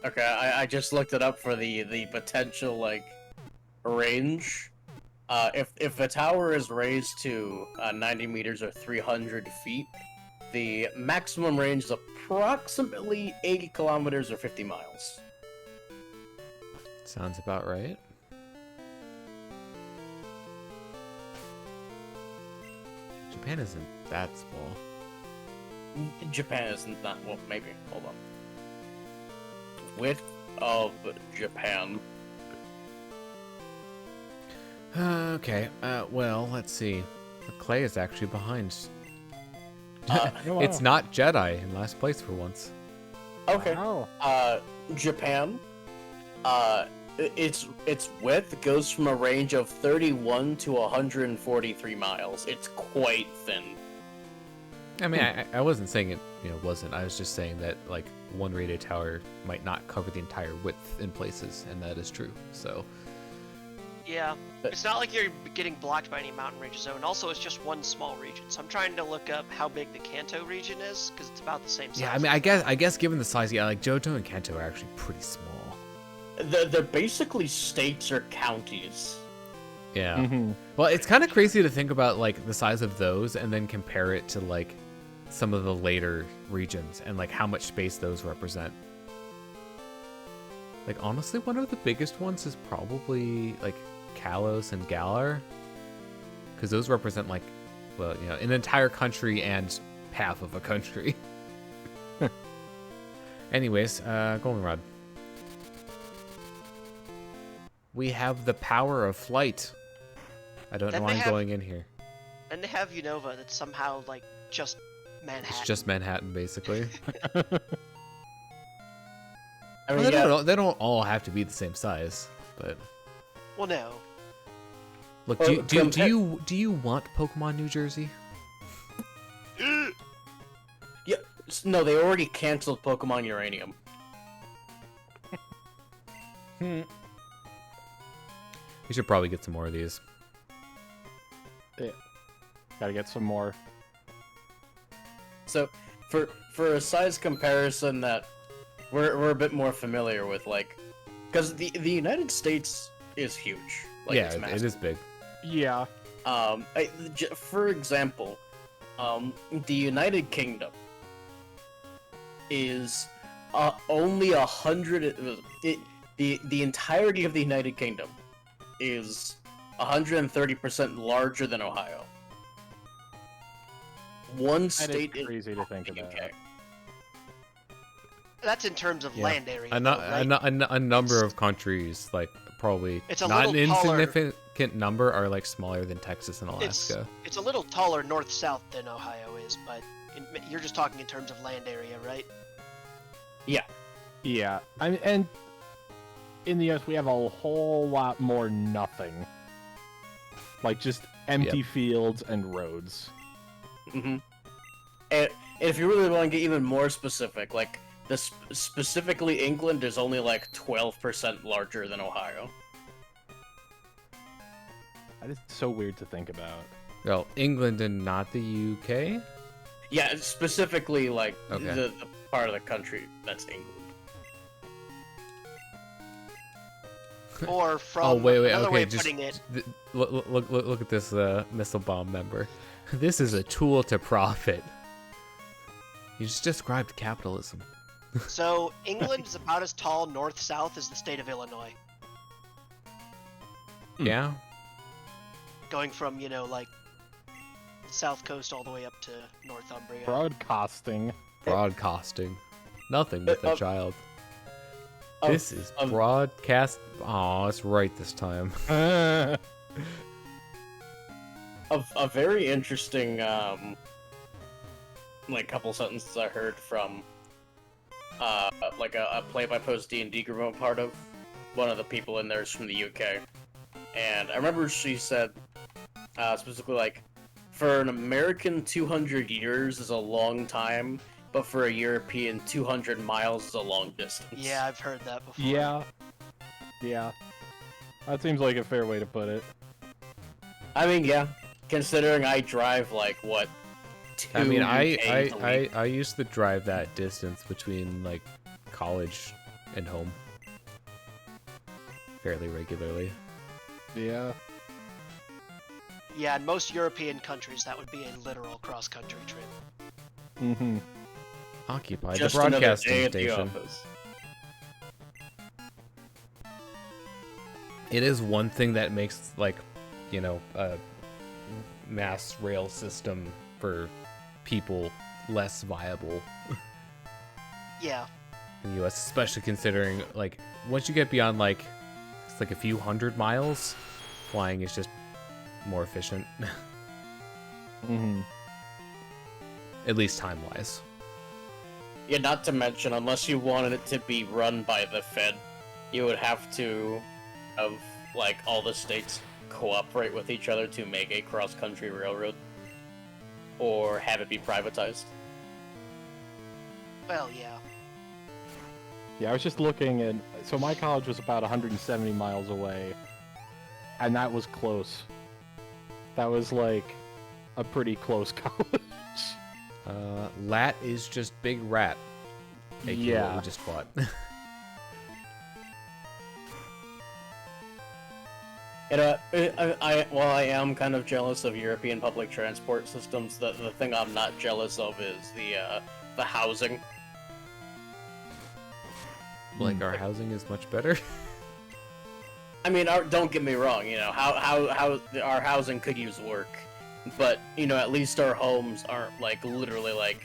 Okay, I just looked it up for the potential, like, range. If a tower is raised to 90 meters or 300 feet, the maximum range is approximately 80 kilometers or 50 miles. Sounds about right. Japan isn't that small. Japan isn't that, well, maybe. Hold on. Width of Japan. Okay, well, let's see. The clay is actually behind. It's not Jedi in last place for once. Okay. Wow. Japan. Its width goes from a range of 31 to 143 miles. It's quite thin. I mean, I wasn't saying it, wasn't. I was just saying that, like, one radio tower might not cover the entire width in places, and that is true, so... Yeah, it's not like you're getting blocked by any mountain ranges, though, and also it's just one small region. So I'm trying to look up how big the Kanto region is, because it's about the same size. Yeah, I mean, I guess given the size, yeah, like, Johto and Kanto are actually pretty small. They're basically states or counties. Yeah. Mm-hmm. Well, it's kind of crazy to think about, like, the size of those and then compare it to, like, some of the later regions and, like, how much space those represent. Like, honestly, one of the biggest ones is probably, like, Kalos and Galar. Because those represent, like, well, an entire country and half of a country. Anyways, Goldenrod. We have the power of flight. I don't know why I'm going in here. And they have Unova that's somehow, like, just Manhattan. It's just Manhattan, basically. I mean, they don't all have to be the same size, but... Well, no. Look, Well, do you want Pokemon New Jersey? Yeah, no, they already canceled Pokemon Uranium. We should probably get some more of these. Gotta get some more. So, for a size comparison that we're a bit more familiar with, like, because the United States is huge. Like, yeah, it's it massive. is big. Yeah. For example, the United Kingdom is only 100. The entirety of the United Kingdom is 130% larger than Ohio. One That state is crazy to think the about. UK. That's in terms of Yeah. land area. A, though, nu- right? a number of countries, like probably It's a not an little taller. insignificant number, are like smaller than Texas and It's Alaska. it's a little taller north-south than Ohio is, but you're just talking in terms of land area, right? Yeah. And in the US, we have a whole lot more nothing. Like, just empty fields and roads. Mm-hmm. And if you really want to get even more specific, like specifically England is only like 12% larger than Ohio. That is so weird to think about. Well, England and not the UK. Yeah, specifically like Okay. the part of the country that's England. Or from Oh wait, another way okay. of Just putting it, look at this missile bomb member. This is a tool to profit. You just described capitalism. so England is about as tall north-south as the state of Illinois, Yeah. going from like south coast all the way up to Northumbria. Broadcasting. Broadcasting. Nothing with a child. This is broadcast. Oh, it's right this time. A very interesting like couple sentences I heard from like a play-by-post D&D group I'm part of. One of the people in there is from the UK, and I remember she said specifically like, for an American 200 years is a long time, but for a European 200 miles is a long distance. Yeah, I've heard that before. Yeah. Yeah. That seems like a fair way to put it. I mean, yeah, considering I drive like what, I mean, 2 days a week. I used to drive that distance between like college and home fairly regularly. Yeah. Yeah, in most European countries, that would be a literal cross-country trip. Mm-hmm. Occupy Just the another broadcasting day at the station. office. It is one thing that makes like, a mass rail system for people less viable Yeah, in the US, especially considering like once you get beyond like it's like a few hundred miles, flying is just more efficient. Mm-hmm. At least time-wise. Yeah, not to mention, unless you wanted it to be run by the Fed, you would have to have, like, all the states cooperate with each other to make a cross-country railroad. Or have it be privatized. well, yeah. Yeah, I was just looking, and so my college was about 170 miles away, and that was close. That was like a pretty close college. Lat is just big rat. aka what Yeah. we just fought. While I am kind of jealous of European public transport systems, the thing I'm not jealous of is the housing. Like our housing is much better. I mean, don't get me wrong, how our housing could use work, but, at least our homes aren't, like, literally, like,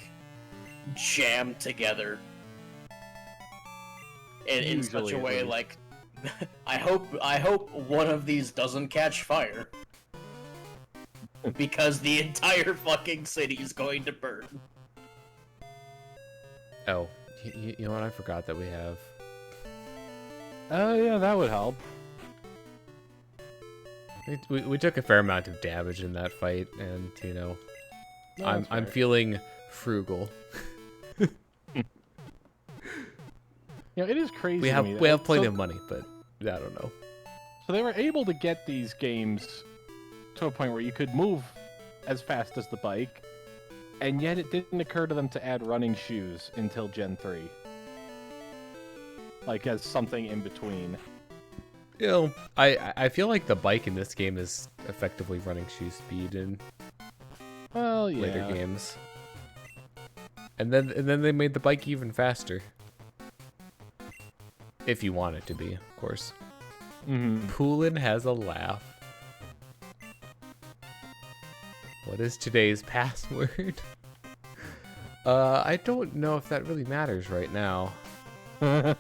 jammed together in such Usually, a at way, least. like, I hope one of these doesn't catch fire. Because the entire fucking city is going to burn. Oh, you know what? I forgot that we have. Oh, yeah, that would help. We took a fair amount of damage in that fight, and No, I'm that's fair. feeling frugal. It is crazy. We to have me we have that- plenty so, of money, but I don't know. So they were able to get these games to a point where you could move as fast as the bike, and yet it didn't occur to them to add running shoes until Gen 3. Like, as something in between. You know, I feel like the bike in this game is effectively running shoe speed in Well, yeah. later games. And then they made the bike even faster. If you want it to be, of course. Mm-hmm. Poolin has a laugh. What is today's password? I don't know if that really matters right now. I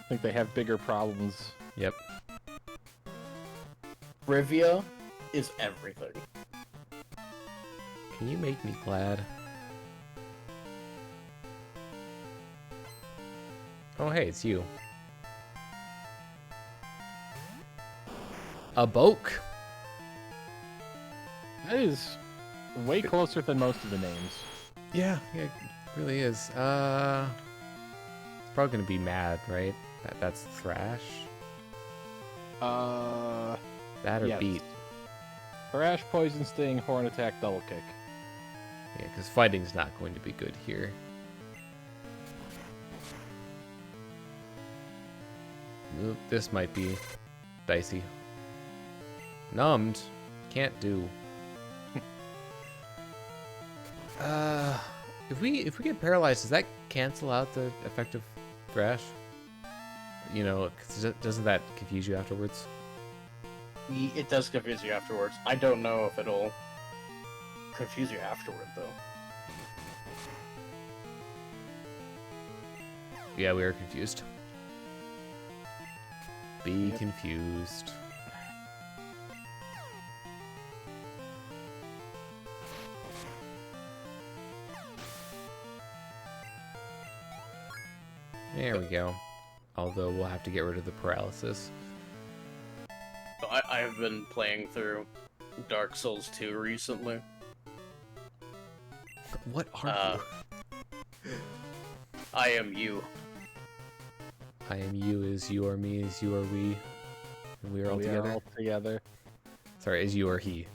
think they have bigger problems. Yep. Trivia is everything. Can you make me glad? Oh, hey, it's you. A Boke. That is way closer than most of the names. Yeah, it really is. It's probably gonna be Mad, right? That's Thrash. That or yes. Beat. Thrash, Poison Sting, Horn Attack, Double Kick. Yeah, because fighting's not going to be good here. Oop, this might be dicey. Numbed. Can't do. If we get paralyzed, does that cancel out the effective thrash? You know, 'cause doesn't that confuse you afterwards? It does confuse you afterwards. I don't know if it'll confuse you afterward, though. Yeah, we are confused. Be confused. There we go. Although we'll have to get rid of the paralysis. So I have been playing through Dark Souls 2 recently. What are you? I am you. I am you is you are me is you are we. And we are all together. Are all together. Sorry, is you or he.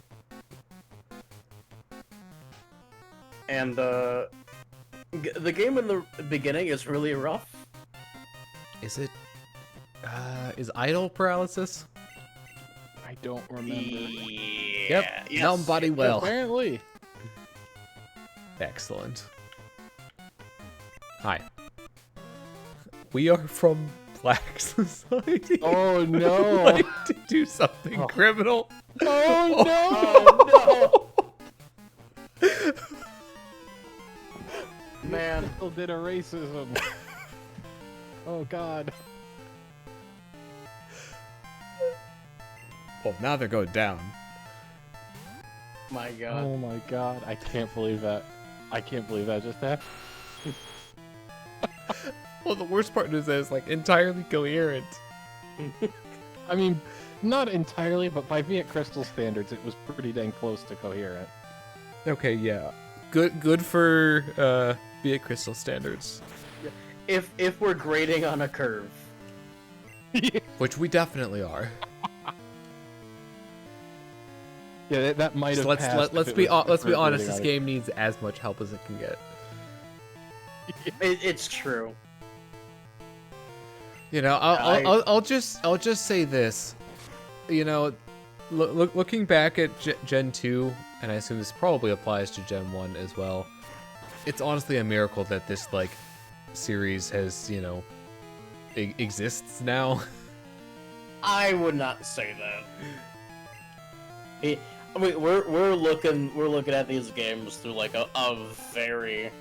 And the game in the beginning is really rough. Is it is idle paralysis? I don't remember. Yeah. Yep. Yes. Numb body well. Apparently. Excellent. Hi. We are from Black Society. Oh no! Like to do something criminal. Oh no! Man. Crystal did a racism. Oh god. Well, now they're going down. My god. Oh my god. I can't believe that. I can't believe that just happened. Well, the worst part is that it's like entirely coherent. I mean, not entirely, but by Viet Crystal standards, it was pretty dang close to coherent. Okay, yeah. Good for Viet Crystal standards. If we're grading on a curve. Which we definitely are. Yeah, that might have. Let's be honest. This game needs as much help as it can get. It's true. You know, I'll just say this. You know, looking back at Gen 2, and I assume this probably applies to Gen 1 as well. It's honestly a miracle that this like series has, you know, exists now. I would not say that. I mean, we're looking at these games through like a very,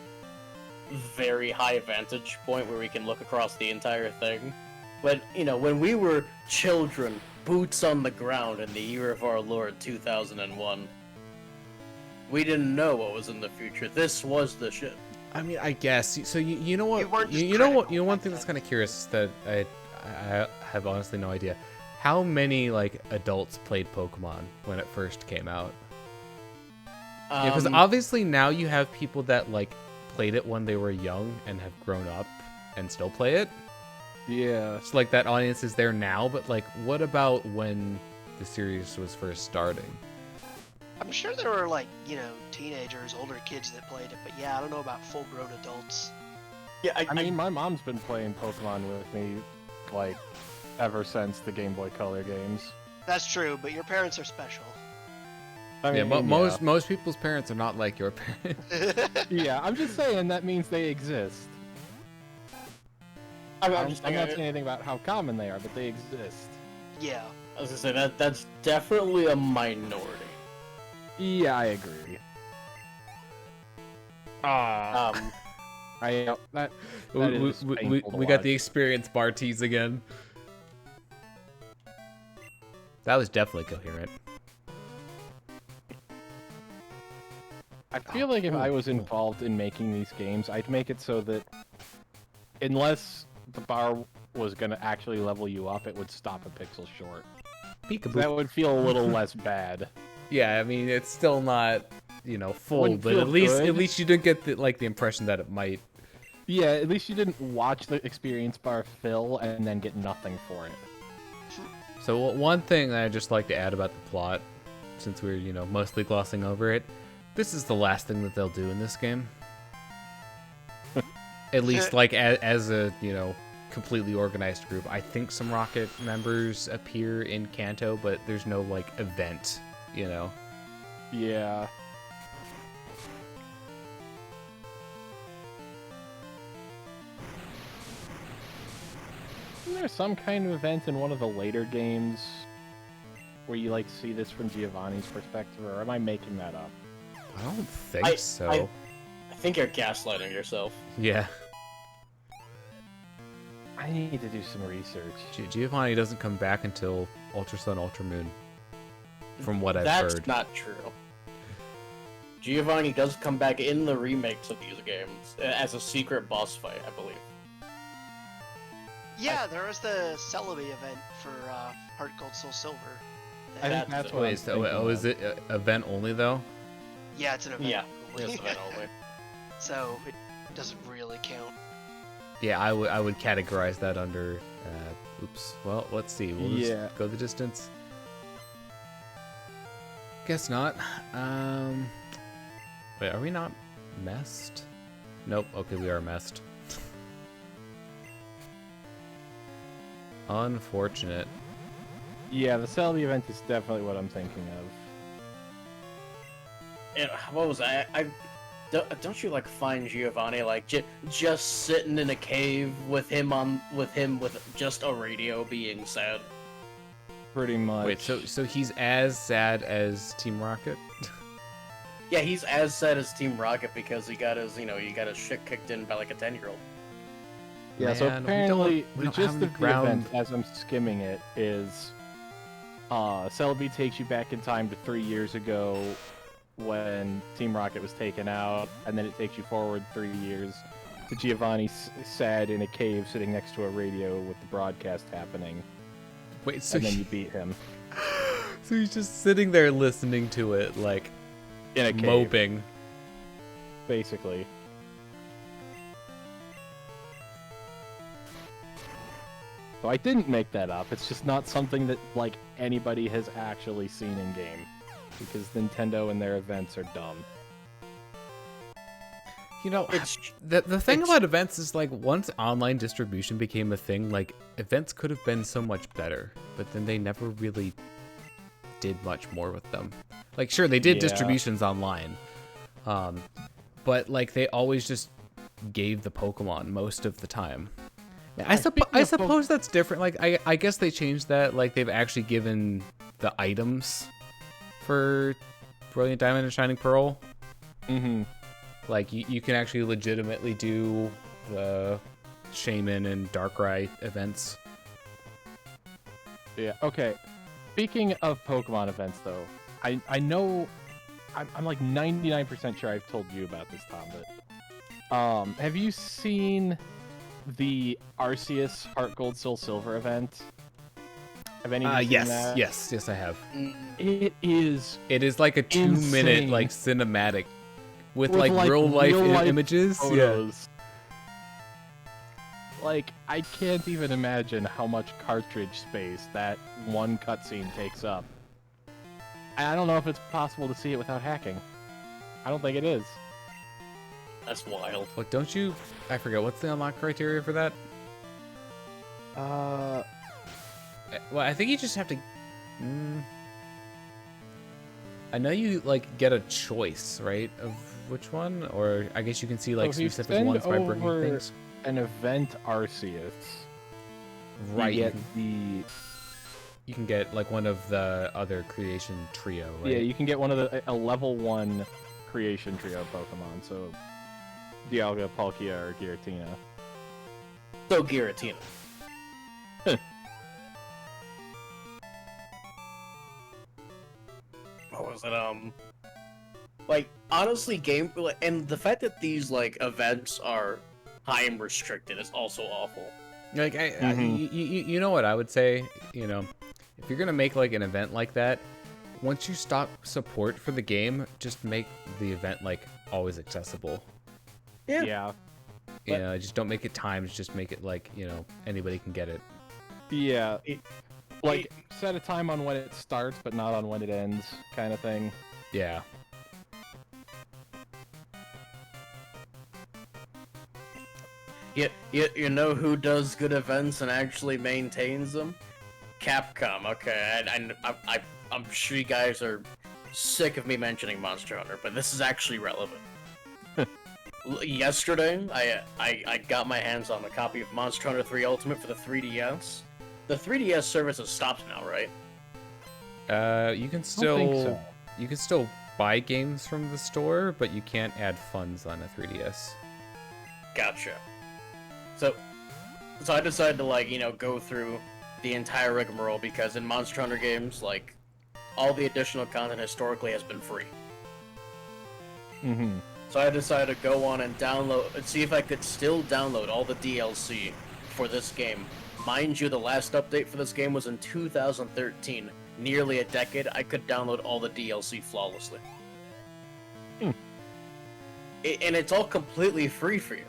very high vantage point where we can look across the entire thing. But you know, when we were children, boots on the ground in the year of our Lord 2001, we didn't know what was in the future. This was the shit. I mean, I guess. So you know what? You weren't just You know what? critical You know one back thing that's then. kind of curious that I have honestly no idea. How many like adults played Pokemon when it first came out? Because obviously now you have people that like played it when they were young and have grown up and still play it. Yeah. So like that audience is there now, but like what about when the series was first starting. I'm sure there were like, teenagers, older kids that played it, but yeah, I don't know about full-grown adults. Yeah, I mean, my mom's been playing Pokemon with me, like, ever since the Game Boy Color games. That's true, but your parents are special. I mean, Yeah, most people's parents are not like your parents. Yeah, I'm just saying that means they exist. I'm not saying anything about how common they are, but they exist. Yeah. I was gonna say that's definitely minority. Yeah, I agree. That is painful to we got watch. the experience bar tease again. That was definitely coherent. I feel like if I was involved in making these games, I'd make it so that unless the bar was gonna actually level you up, it would stop a pixel short. Peekaboo. That would feel a little less bad. Yeah, I mean it's still not, full, Wouldn't but feel at least good. you didn't get the impression that it might. Yeah, at least you didn't watch the experience bar fill and then get nothing for it. So one thing that I'd just like to add about the plot, since we're mostly glossing over it, this is the last thing that they'll do in this game. At least like as a completely organized group. I think some Rocket members appear in Kanto, but there's no like event, Yeah. Isn't there some kind of event in one of the later games where you like see this from Giovanni's perspective, or am I making that up? I don't think so. I think you're gaslighting yourself. Yeah. I need to do some research. Giovanni doesn't come back until Ultra Sun, Ultra Moon. From what I've That's heard. not true. Giovanni does come back in the remakes of these games as a secret boss fight, I believe. Yeah, there was the Celebi event for Heart Gold Soul Silver. I think that's what Wait, is it event only though? Yeah, it's an event. Yeah, only. it's that only. So it doesn't really count. Yeah, I would categorize that under. Oops. Well, let's see. We'll just go the distance. Guess not. Wait, are we not messed? Nope. Okay, we are messed. Unfortunate. Yeah, the Celebi event is definitely what I'm thinking of. And what was don't you like find Giovanni like just sitting in a cave with him with just a radio being sad? Pretty much. Wait, so he's as sad as Team Rocket? Yeah, he's as sad as Team Rocket because he got his shit kicked in by like a 10-year-old. Yeah, so Man, apparently we the don't gist have of any the ground. event, as I'm skimming it, is Celebi takes you back in time to 3 years ago when Team Rocket was taken out, and then it takes you forward 3 years to Giovanni sad in a cave sitting next to a radio with the broadcast happening, Wait, so and then you beat him so he's just sitting there listening to it, like in a cave, moping. basically. So I didn't make that up. It's just not something that like anybody has actually seen in game, because Nintendo and their events are dumb. The thing about events is like once online distribution became a thing, like events could have been so much better, but then they never really did much more with them. Like sure, they did Yeah. distributions online, but like they always just gave the Pokemon most of the time. I suppose that's different. Like I guess they changed that. Like they've actually given the items for Brilliant Diamond and Shining Pearl. Mm-hmm. Like you can actually legitimately do the Shaman and Darkrai events. Yeah. Okay. Speaking of Pokemon events, though, I know I'm like 99% sure I've told you about this, Tom. But have you seen the Arceus Heart Gold Soul Silver event? Have any of you seen that? yes, I have. It is It is like a 2-minute insane. like cinematic with With, like like, real life real-life images. photos. Like, I can't even imagine how much cartridge space that one cutscene takes up. And I don't know if it's possible to see it without hacking. I don't think it is. That's wild. What, don't you... I forget, what's the unlock criteria for that? Well, I think you just have to... I know you, like, get a choice, right, of which one? Or I guess you can see, like, So if you specific send ones by bringing over things. an event Arceus, Right. you get the... You can get, like, one of the other creation trio, right? Yeah, you can get one of a level 1 creation trio Pokemon, so Dialga, Palkia, or Giratina. So Giratina. What was it? Like, honestly, and the fact that these, like, events are time restricted is also awful. Like, you know what I would say? You know, if you're gonna make, like, an event like that, once you stop support for the game, just make the event, like, always accessible. Yeah. You know, just don't make it timed, just make it, like, you know, anybody can get it. Yeah. Like, set a time on when it starts, but not on when it ends, kind of thing. Yeah. You know who does good events and actually maintains them? Capcom. Okay, I'm sure you guys are sick of me mentioning Monster Hunter, but this is actually relevant. Yesterday, I got my hands on a copy of Monster Hunter 3 Ultimate for the 3DS. The 3DS service has stopped now, right? You can I still don't think so. you can still buy games from the store, but you can't add funds on a 3DS. Gotcha. So I decided to, like, you know, go through the entire rigmarole because in Monster Hunter games, like, all the additional content historically has been free. Mm-hmm. So I decided to go on and download and see if I could still download all the DLC for this game. Mind you, the last update for this game was in 2013. Nearly a decade, I could download all the DLC flawlessly. Hmm. And it's all completely free for you.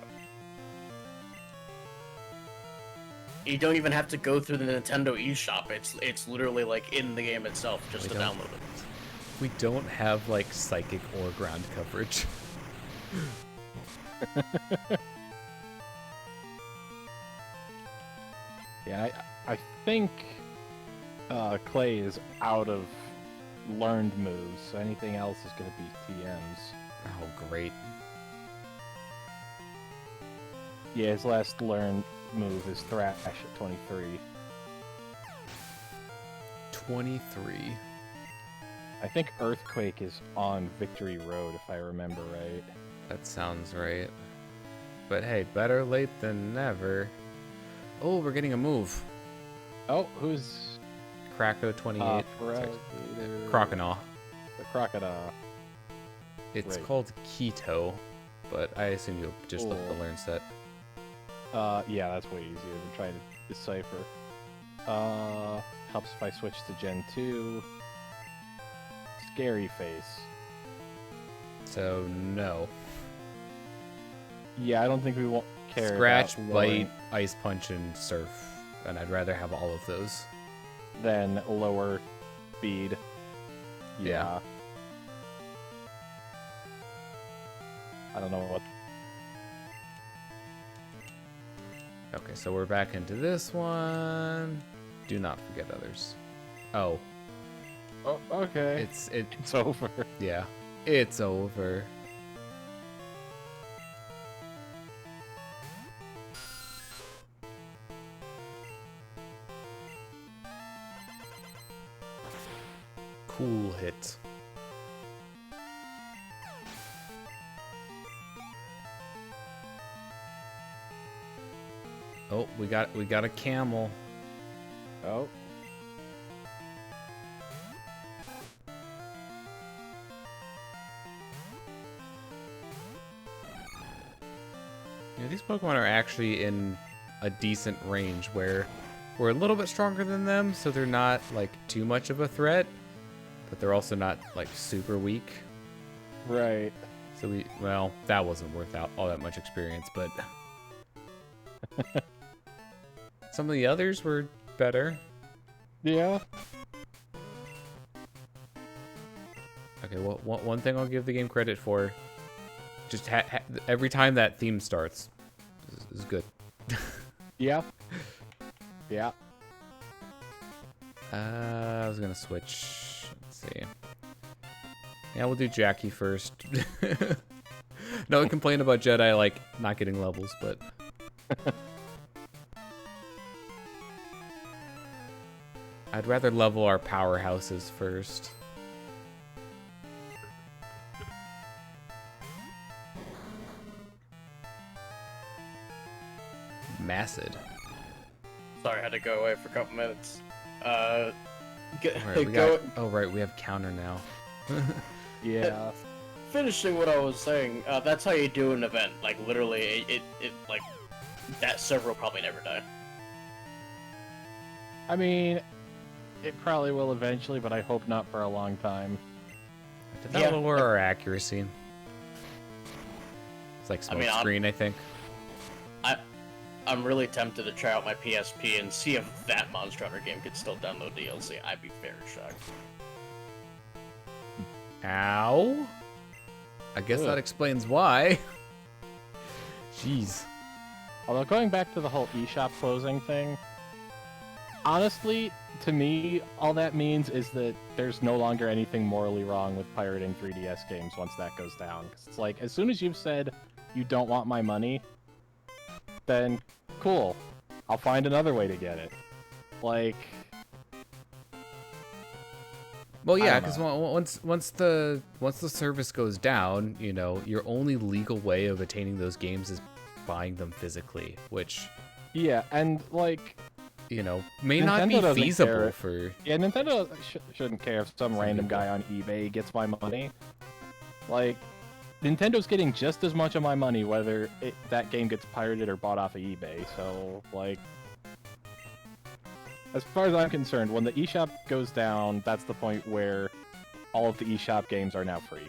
You don't even have to go through the Nintendo eShop. It's literally, like, in the game itself just to download it. We don't have, like, psychic or ground coverage. Yeah, I think Clay is out of learned moves, so anything else is going to be TMs. Oh, great. Yeah, his last learned move is Thrash at 23. 23. I think Earthquake is on Victory Road, if I remember right. That sounds right. But hey, better late than never. Oh, we're getting a move. Oh, who's... Krakow 28. Croconaw. The Crocodile. It's Right. called Keto, but I assume you'll just look at the Cool. learn set. Yeah, that's way easier than trying to decipher. Helps if I switch to Gen 2. Scary Face. So, no. Yeah, I don't think we won't care Scratch, about Bite, Ice Punch, and Surf. And I'd rather have all of those. than lower speed. Yeah. I don't know what... Okay, so we're back into this one. Do not forget others. Oh, Oh, okay. it's over. yeah, it's over. Cool hit. Oh, we got a camel. Oh. Yeah, these Pokemon are actually in a decent range where we're a little bit stronger than them, so they're not like too much of a threat, but they're also not like super weak. Right. So well, that wasn't worth all that much experience, but Some of the others were better. Yeah. Okay, well, one thing I'll give the game credit for, just every time that theme starts, is good. Yeah. Yeah. I was gonna switch. Let's see. Yeah, we'll do Jackie first. No complaint about Jedi, like, not getting levels, but... I'd rather level our powerhouses first. Macid. Sorry, I had to go away for a couple minutes. Right, we have counter now. Yeah. Finishing what I was saying, that's how you do an event. Like, literally, it like, that server will probably never die. I mean, it probably will eventually, but I hope not for a long time. Did that lower our accuracy? It's like smoke screen, I think. I'm really tempted to try out my PSP and see if that Monster Hunter game could still download DLC. I'd be very shocked. Ow. I guess that explains why. Jeez. Although going back to the whole eShop closing thing, honestly, to me, all that means is that there's no longer anything morally wrong with pirating 3DS games once that goes down. 'Cause it's like, as soon as you've said you don't want my money, then cool, I'll find another way to get it. Like... Well, yeah, because once the service goes down, you know, your only legal way of attaining those games is buying them physically, which... Yeah, and, like... You know, may Nintendo not be doesn't feasible care. for... Yeah, Nintendo shouldn't care if some random people. guy on eBay gets my money. Like, Nintendo's getting just as much of my money whether that game gets pirated or bought off of eBay, so, like... As far as I'm concerned, when the eShop goes down, that's the point where all of the eShop games are now free.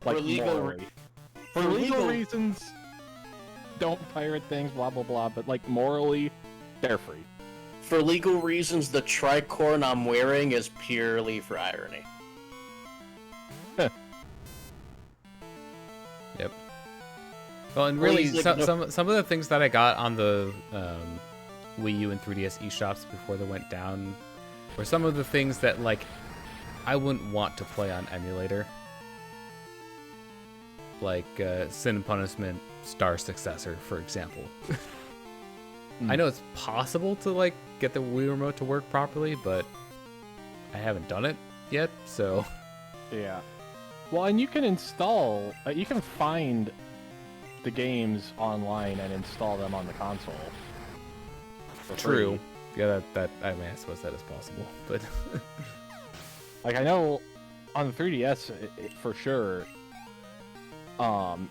Like, for legal reasons, don't pirate things, blah blah blah, but, like, morally, they're free. For legal reasons, the tricorn I'm wearing is purely for irony. Yep. Well, and really, some of the things that I got on the Wii U and 3DS eShops before they went down were some of the things that, like, I wouldn't want to play on emulator. Like Sin and Punishment Star Successor, for example. I know it's possible to, like, get the Wii Remote to work properly, but I haven't done it yet, so... Yeah. Well, and you can install... you can find the games online and install them on the console. True. Yeah, I mean, I suppose that is possible, but... Like, I know on the 3DS, for sure,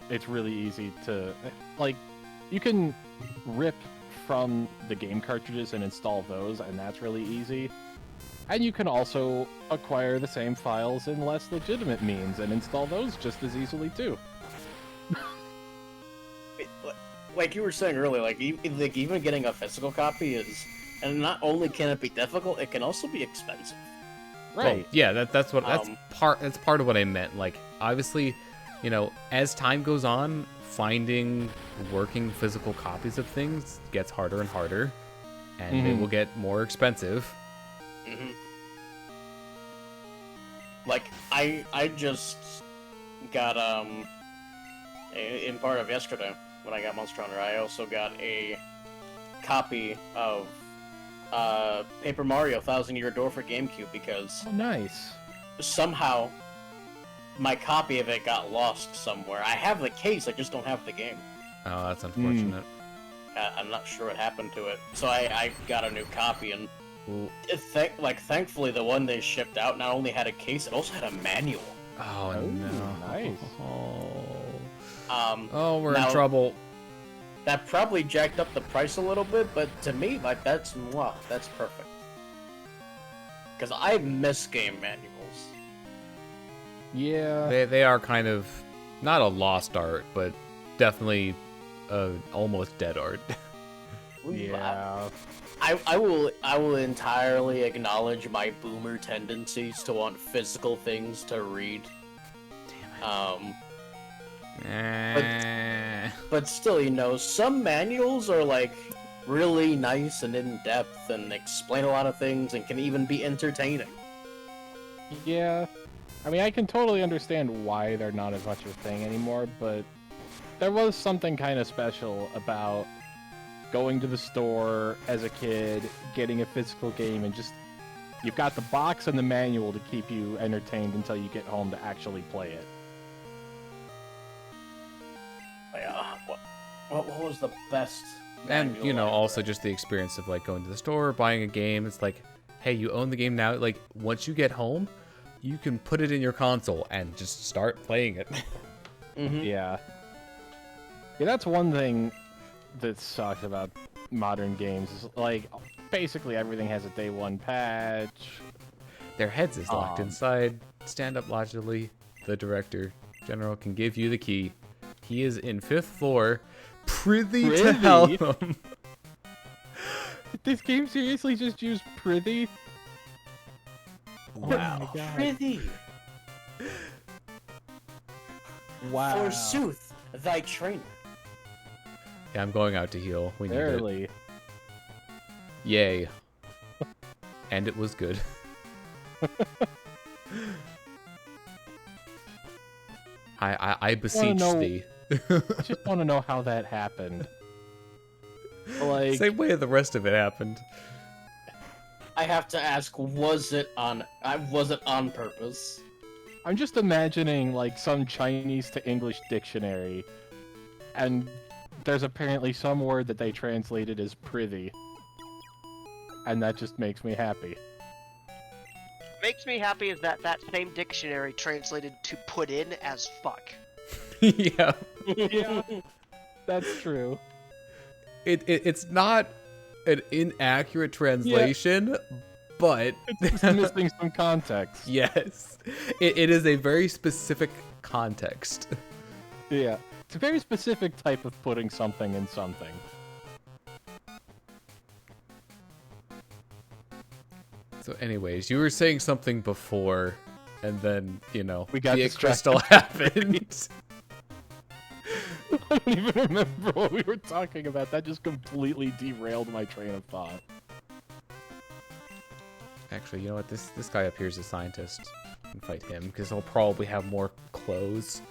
it's really easy to... Like, you can rip from the game cartridges and install those, and that's really easy. And you can also acquire the same files in less legitimate means and install those just as easily, too. Like you were saying earlier, like even getting a physical copy is... And not only can it be difficult, it can also be expensive. Right. Well, yeah, that's part of what I meant. Like, obviously, you know, as time goes on, finding working physical copies of things gets harder and harder, and it will get more expensive. Like, I just got in part of yesterday when I got Monster Hunter, I also got a copy of Paper Mario 1000 Year Door for GameCube because Nice. somehow my copy of it got lost somewhere. I have the case, I just don't have the game. Oh, that's unfortunate. I'm not sure what happened to it. So I got a new copy, and thankfully the one they shipped out not only had a case, it also had a manual. Oh, no. Nice. Oh, we're in trouble. That probably jacked up the price a little bit, but to me, like, that's perfect. Because I miss game manuals. Yeah. They are kind of not a lost art, but definitely almost dead art. Yeah. I will entirely acknowledge my boomer tendencies to want physical things to read. But still, you know, some manuals are like really nice and in depth and explain a lot of things and can even be entertaining. Yeah. I mean, I can totally understand why they're not as much of a thing anymore, but there was something kind of special about going to the store as a kid, getting a physical game, and just you've got the box and the manual to keep you entertained until you get home to actually play it. Yeah, what was the best? And, you know, manual I also read? just the experience of, like, going to the store, buying a game. It's like, hey, you own the game now. Like, once you get home, you can put it in your console and just start playing it. Mhm. Yeah. Yeah, that's one thing that sucks about modern games. Is, like, basically everything has a day one patch. Their heads is locked Um. inside. Stand up logically. The director general can give you the key. He is in 5th floor, prithy to Prithy? help him. Did this game seriously just use prithy? Wow. Oh my god. Prithee, Wow. forsooth thy trainer. Yeah, I'm going out to heal. We need it. Barely. Yay. And it was good. I beseech know- thee. I just want to know how that happened. Like, Same way the rest of it happened. I have to ask, was it on purpose? I'm just imagining like some Chinese to English dictionary, and there's apparently some word that they translated as prithy, and that just makes me happy. Makes me happy is that that same dictionary translated to put in as fuck. Yeah. Yeah, that's true. It's not an inaccurate translation, but It's just missing some context. yes, it is a very specific context. Yeah, it's a very specific type of putting something in something. So anyways, you were saying something before, and then, you know, We got the distracted. crystal happened. I don't even remember what we were talking about. That just completely derailed my train of thought. Actually, you know what? This guy up here is a scientist. You can fight him, because he'll probably have more clothes.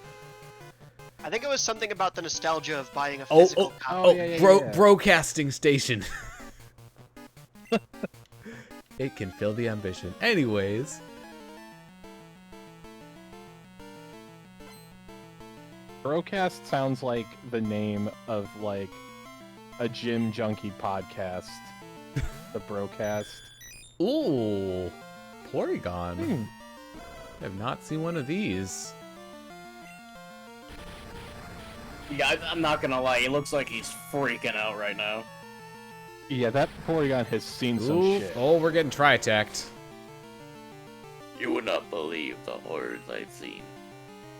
I think it was something about the nostalgia of buying a physical copy. Oh, yeah. Broadcasting station. It can fill the ambition. Anyways. Broadcast sounds like the name of like a gym junkie podcast. The Broadcast. Ooh. Porygon. Hmm. I have not seen one of these. Yeah, I'm not gonna lie, he looks like he's freaking out right now. Yeah, that Porygon has seen some Ooh. shit. Oh, we're getting tri-attacked. You would not believe the horrors I've seen.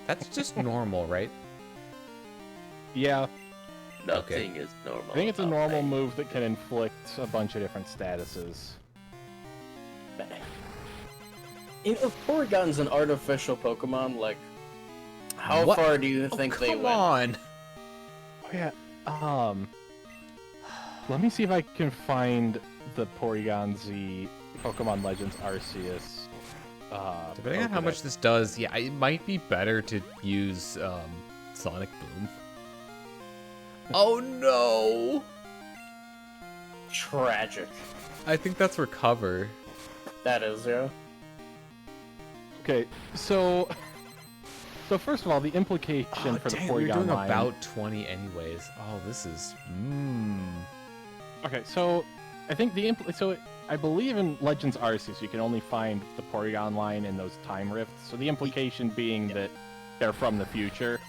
That's just normal, right? Yeah, Nothing is normal. I think it's a about normal me. move that can inflict a bunch of different statuses. You know, if Porygon's an artificial Pokemon, like, how What? far do you Oh, think they come went? on. Oh yeah, let me see if I can find the Porygon Z Pokemon Legends Arceus. Depending on how Pokédex. much this does, yeah, it might be better to use Sonic Boom. Oh no! Tragic. I think that's Recover. That is, yeah. Okay, so first of all, the implication for the dang, we were Porygon doing line. about 20 anyways. Oh, this is... Okay, so I think I believe in Legends Arceus you can only find the Porygon line in those time rifts. So the implication being that they're from the future.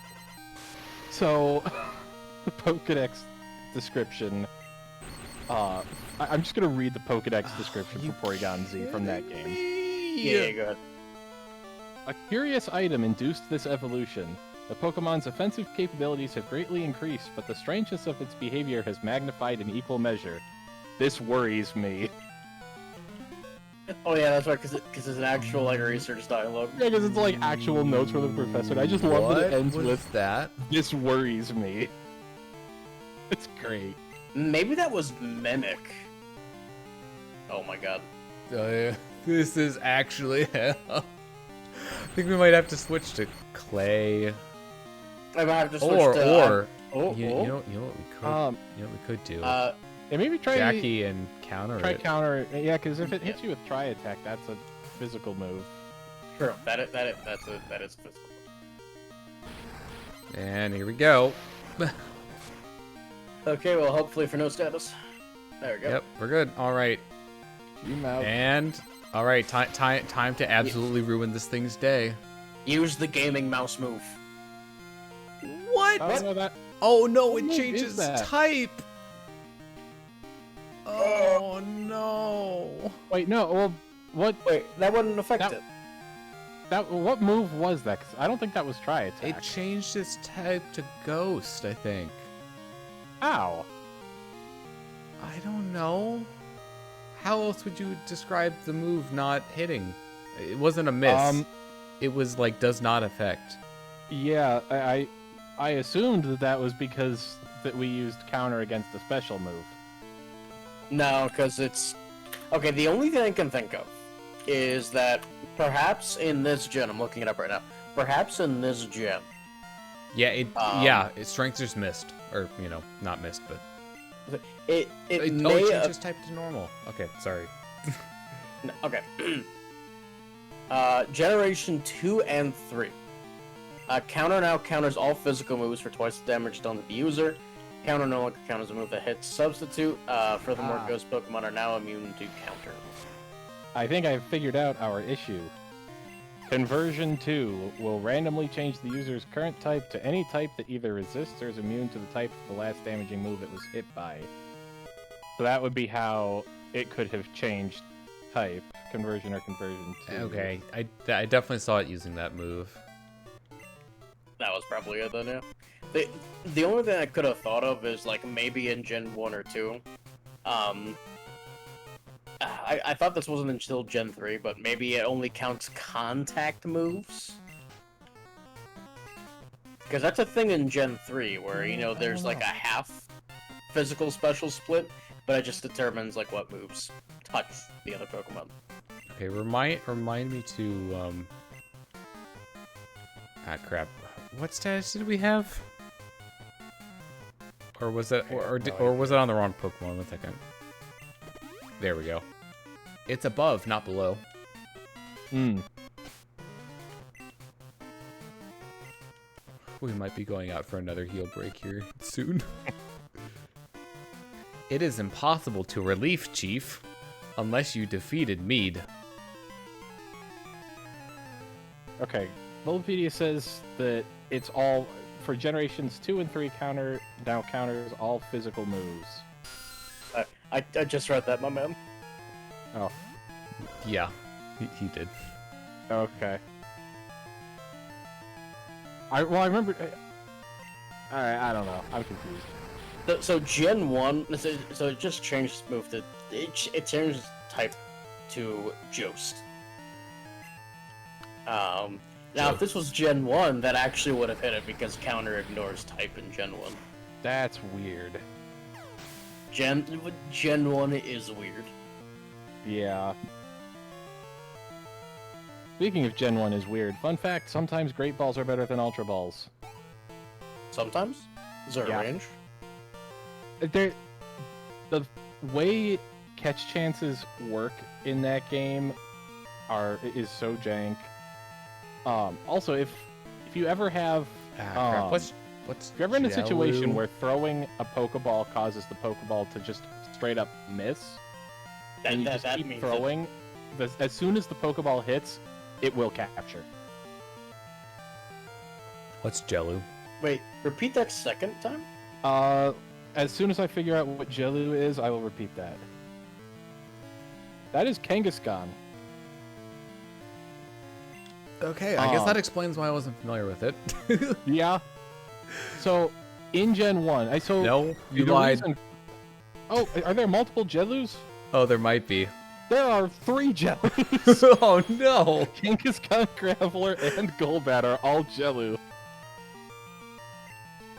So the Pokédex description. I'm just gonna read the Pokédex description you for Porygon Z from that kidding game. me? Yeah, good. A curious item induced this evolution. The Pokemon's offensive capabilities have greatly increased, but the strangeness of its behavior has magnified in equal measure. This worries me. Oh yeah, that's right, because it's an actual like research dialogue. Yeah, because it's like actual notes from the professor. And I just love that it ends was with that? "This worries me." It's great. Maybe that was Mimic. Oh my god. This is actually hell. I think we might have to switch to Clay. I might have to switch to... You know what we could do. Yeah, maybe try Jackie and counter try it. counter. Yeah, because if it hits you with Tri Attack, that's a physical move. True. That is physical. And here we go. Okay, well, hopefully for no status. There we go. Yep, we're good. All right. Team out. And all right, time to absolutely ruin this thing's day. Use the gaming mouse move. What? I don't know that. Oh no, What it move changes is that? type. Oh no. Wait, no. Well, what? Wait, that wouldn't affect That- it. What move was that? 'Cause I don't think that was Tri Attack. It changed its type to ghost, I think. Ow. I don't know. How else would you describe the move not hitting? It wasn't a miss. It was like does not affect. Yeah, I assumed that was because that we used counter against a special move. No, because it's... Okay, the only thing I can think of is that perhaps in this gen, I'm looking it up right now, perhaps in this gen, Yeah, its strength just missed, or not missed, but it it may changed its type to normal. Okay, sorry. No, okay. Generation 2 and 3. Counter now counters all physical moves for twice the damage done to the user. Counter no longer counters a move that hits substitute. Furthermore, ghost Pokemon are now immune to counter. I think I've figured out our issue. Conversion 2 will randomly change the user's current type to any type that either resists or is immune to the type of the last damaging move it was hit by. So that would be how it could have changed type, conversion or conversion 2. Okay, I definitely saw it using that move. That was probably it then, yeah. The only thing I could have thought of is, like, maybe in Gen 1 or 2. I thought this wasn't until Gen 3, but maybe it only counts contact moves? Because that's a thing in Gen 3, where, there's, like, a half physical special split, but it just determines, like, what moves touch the other Pokemon. Okay, remind me to crap. What status did we have? Or was that or was it on the wrong Pokemon? 1 second. There we go. It's above, not below. We might be going out for another heal break here soon. It is impossible to relief, Chief, unless you defeated Mead. Okay, Bulbapedia says that it's all, for generations 2 and 3 now counters all physical moves. I just read that, my man. Oh, Yeah, he did. okay. I remember... Alright, I don't know. I'm confused. So Gen 1, so it just changed its move to... It changed its type to Joust. Now, if this was Gen 1, that actually would have hit it because counter ignores type in Gen 1. That's weird. Gen 1 is weird. Yeah. Speaking of Gen 1 is weird, fun fact, sometimes Great Balls are better than Ultra Balls. Sometimes? Is there Yeah. a range? The way catch chances work in that game is so jank. Also, if you ever have Crap. What's if you're ever in a situation Jello? where throwing a Pokeball causes the Pokeball to just straight up miss, and you just keep means throwing, as soon as the Pokeball hits, it will capture. What's Jello? Wait, repeat that second time? As soon as I figure out what Jellu is, I will repeat that. That is Kangaskhan. Okay, I guess that explains why I wasn't familiar with it. Yeah. So, in Gen 1, No, you the lied. Oh, are there multiple Jelus? Oh, there might be. There are 3 Jelus. Oh no! Kangaskhan, Graveler, and Golbat are all Jelu.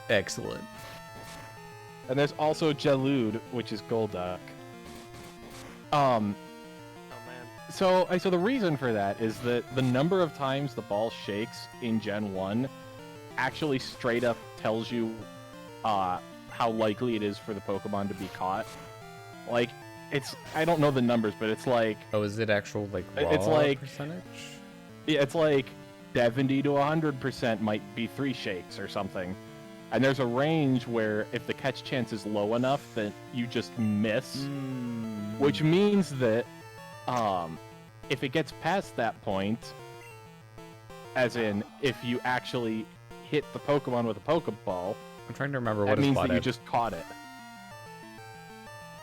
Excellent. And there's also Gelude, which is Golduck. Oh man. So the reason for that is that the number of times the ball shakes in Gen 1 actually straight up tells you how likely it is for the Pokemon to be caught. Like, I don't know the numbers, but it's like... Oh, is it actual, like, raw it's like, percentage? Yeah, it's like 70 to 100% might be 3 shakes or something. And there's a range where if the catch chance is low enough that you just miss, which means that if it gets past that point, as in if you actually hit the Pokemon with a Pokeball, I'm trying to remember what that is means that Bot you Ebb. just caught it.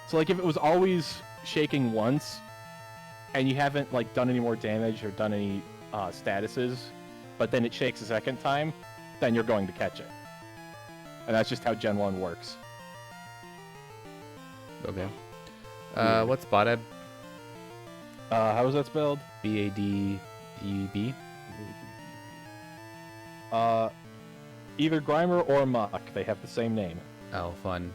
So like if it was always shaking once, and you haven't like done any more damage or done any statuses, but then it shakes a second time, then you're going to catch it. And that's just how Gen 1 works. Okay. Weird. What's Bot Ebb? How was that spelled? B-A-D-E-B? Either Grimer or Mach. They have the same name. Oh, fun.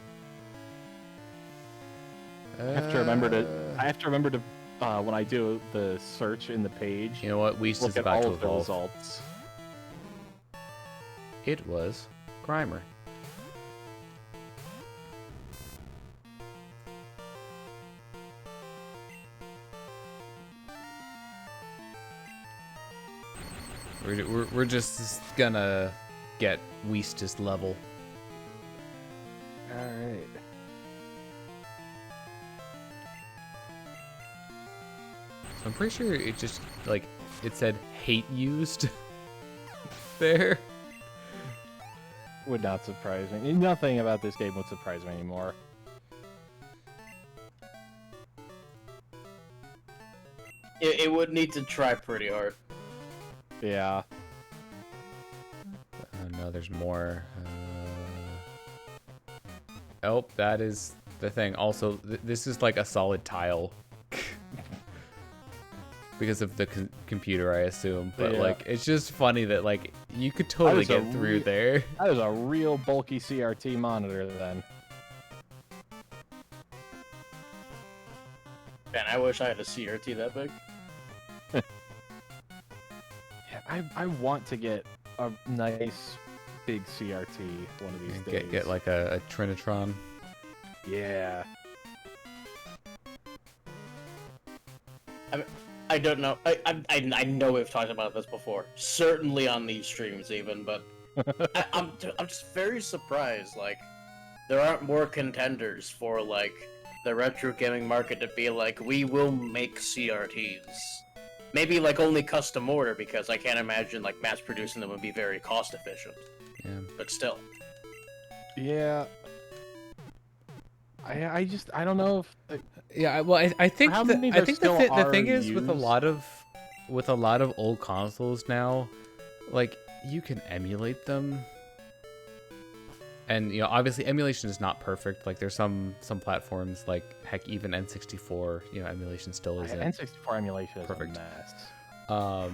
I have to remember to when I do the search in the page, You know what? Weast look is at about all to of the evolve. results. It was Grimer. We're just gonna get Weast's level. Alright. So I'm pretty sure it just, like, it said hate used there. Would not surprise me. Nothing about this game would surprise me anymore. It would need to try pretty hard. Yeah. Oh no, there's more. Oh, that is the thing. Also, this is like a solid tile. Because of the computer, I assume. But, Yeah. like, it's just funny that, like, you could totally That is get a through there. That is a real bulky CRT monitor then. Man, I wish I had a CRT that big. Yeah, I want to get a nice big CRT one of these days. Get like a Trinitron. Yeah. I don't know. I know we've talked about this before. Certainly on these streams, even. But I'm just very surprised. Like, there aren't more contenders for like the retro gaming market to be like, we will make CRTs. Maybe like only custom order, because I can't imagine like mass producing them would be very cost efficient. Yeah. But still. Yeah. I don't know if Yeah, well, I think How the, many I there think still the thing are is with a used? lot of old consoles now, like, you can emulate them. And, you know, obviously emulation is not perfect. Like, there's some platforms, like, heck, even N64, you know, emulation still isn't N64 emulation is perfect. a mess.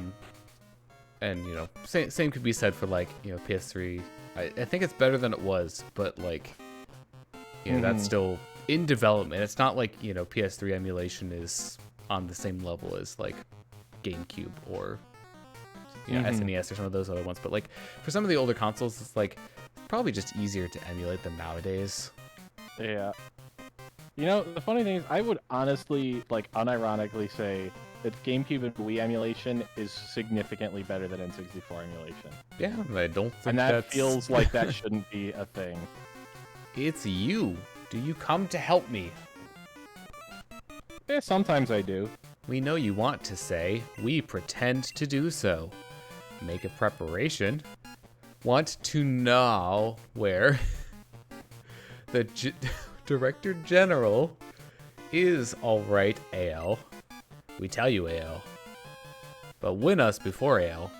And, you know, same could be said for, like, you know, PS3. I think it's better than it was, but, like, you know, that's still in development. It's not like, you know, PS3 emulation is on the same level as, like, GameCube or, you know, SNES or some of those other ones. But, like, for some of the older consoles, it's, like, probably just easier to emulate them nowadays. Yeah. You know, the funny thing is, I would honestly, like, unironically say that GameCube and Wii emulation is significantly better than N64 emulation. Yeah, I don't think And that that's... feels like that shouldn't be a thing. It's you. Do you come to help me? Yeah, sometimes I do. We know you want to say. We pretend to do so. Make a preparation. Want to know where the Director General is. All right, AL. We tell you, AL. but win us before ale.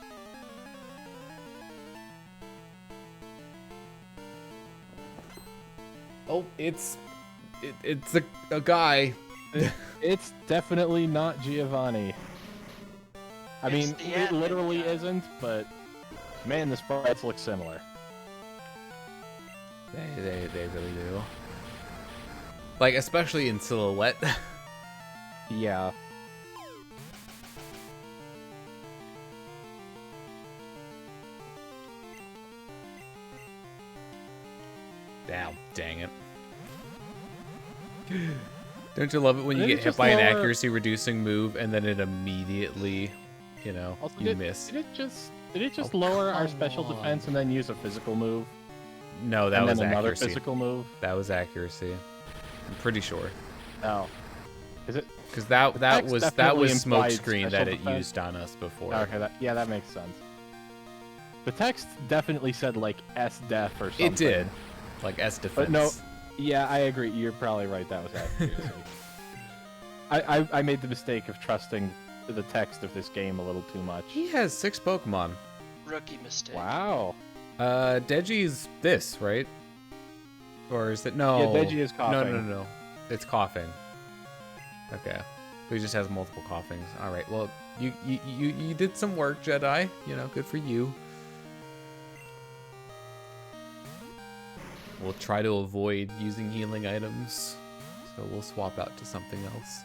Oh, it's a guy. It's definitely not Giovanni. I It's mean, the it admin literally guy. isn't, but man, the sprites look similar. They really do. Like, especially in silhouette. Yeah. Damn, dang it. Don't you love it when you Did it get hit just by an lower- accuracy reducing move and then it immediately, you know, Also, you miss? Did it just Oh, lower our come special on. defense and then use a physical move? No, that and was then another accuracy. physical move? That was accuracy. I'm pretty sure. No. Is it? Because that text was definitely implied smokescreen that special it defense. used on us before. Okay, that makes sense. The text definitely said like S death or something. It did. Like S defense. But no, yeah, I agree. You're probably right. That was accuracy. I made the mistake of trusting the text of this game a little too much. He has 6 Pokemon. Rookie mistake. Wow. Deji's this, right? Or is it no? Yeah, Deji is coughing. No. It's coughing. Okay. He just has multiple coughings. All right. Well, you did some work, Jedi. You know, good for you. We'll try to avoid using healing items, so we'll swap out to something else.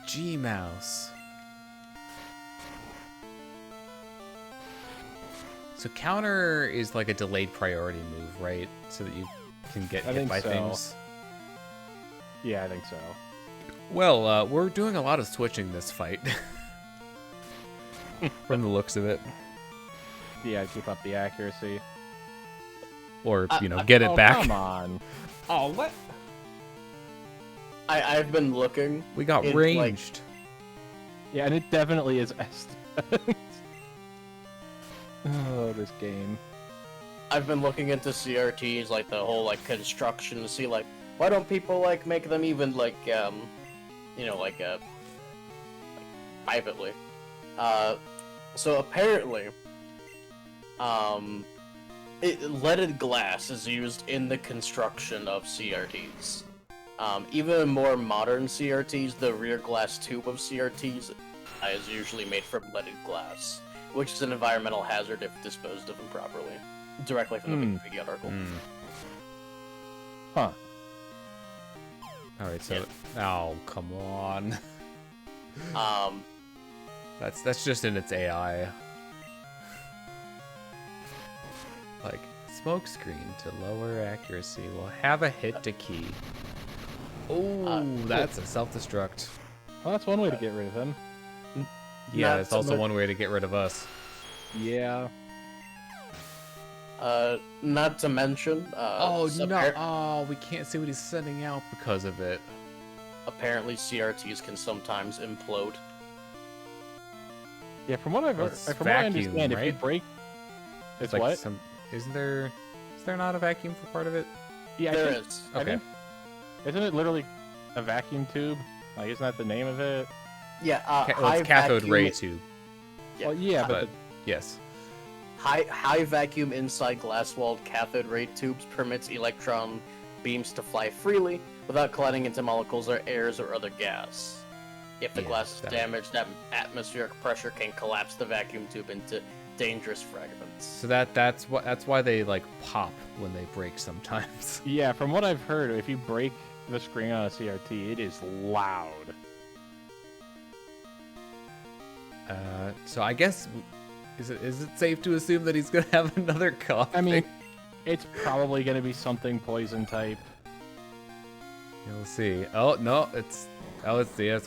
G-Mouse. So counter is like a delayed priority move, right? So that you can get I hit think by so. things. Yeah, I think so. Well, we're doing a lot of switching this fight. From the looks of it. Yeah, keep up the accuracy. Or, you know, get it Oh, back. Come on. Oh, what? I've been looking. We got It's ranged. Yeah, and it definitely is S. Oh, this game. I've been looking into CRTs, like the whole like construction, to see like why don't people like make them even like you know like privately. So apparently, leaded glass is used in the construction of CRTs. Even in more modern CRTs, the rear glass tube of CRTs is usually made from leaded glass, which is an environmental hazard if disposed of improperly. Directly from the Wikipedia article. Huh. Alright, so... Oh, come on. Um, That's just in its AI. Like, smokescreen to lower accuracy will have a hit to key. Oh, that's a self-destruct. Well, that's one way to get rid of him. Yeah, Not that's so also much- one way to get rid of us. Yeah. not to mention, Oh, no. Oh, we can't see what he's sending out because of it. apparently CRTs can sometimes implode. Yeah, from what I've Well, heard, it's from what I vacuum, understand, if you right? break, it's like what? some... Is there not a vacuum for part of it? Yeah, There I think, is. I Okay. think- isn't it literally a vacuum tube? Like, isn't that the name of it? Yeah, Well, it's cathode vacuum- ray tube, Yeah, Well, yeah, but but yes. high vacuum inside glass-walled cathode ray tubes permits electron beams to fly freely without colliding into molecules or airs or other gas. If the Yeah, glass is that- damaged, that atmospheric pressure can collapse the vacuum tube into dangerous fragments. So that's why they like pop when they break sometimes. yeah, from what I've heard, if you break the screen on a CRT, it is loud. So I guess is it safe to assume that he's gonna have another cough? I mean, it's probably going to be something poison type. You'll see. Oh no, it's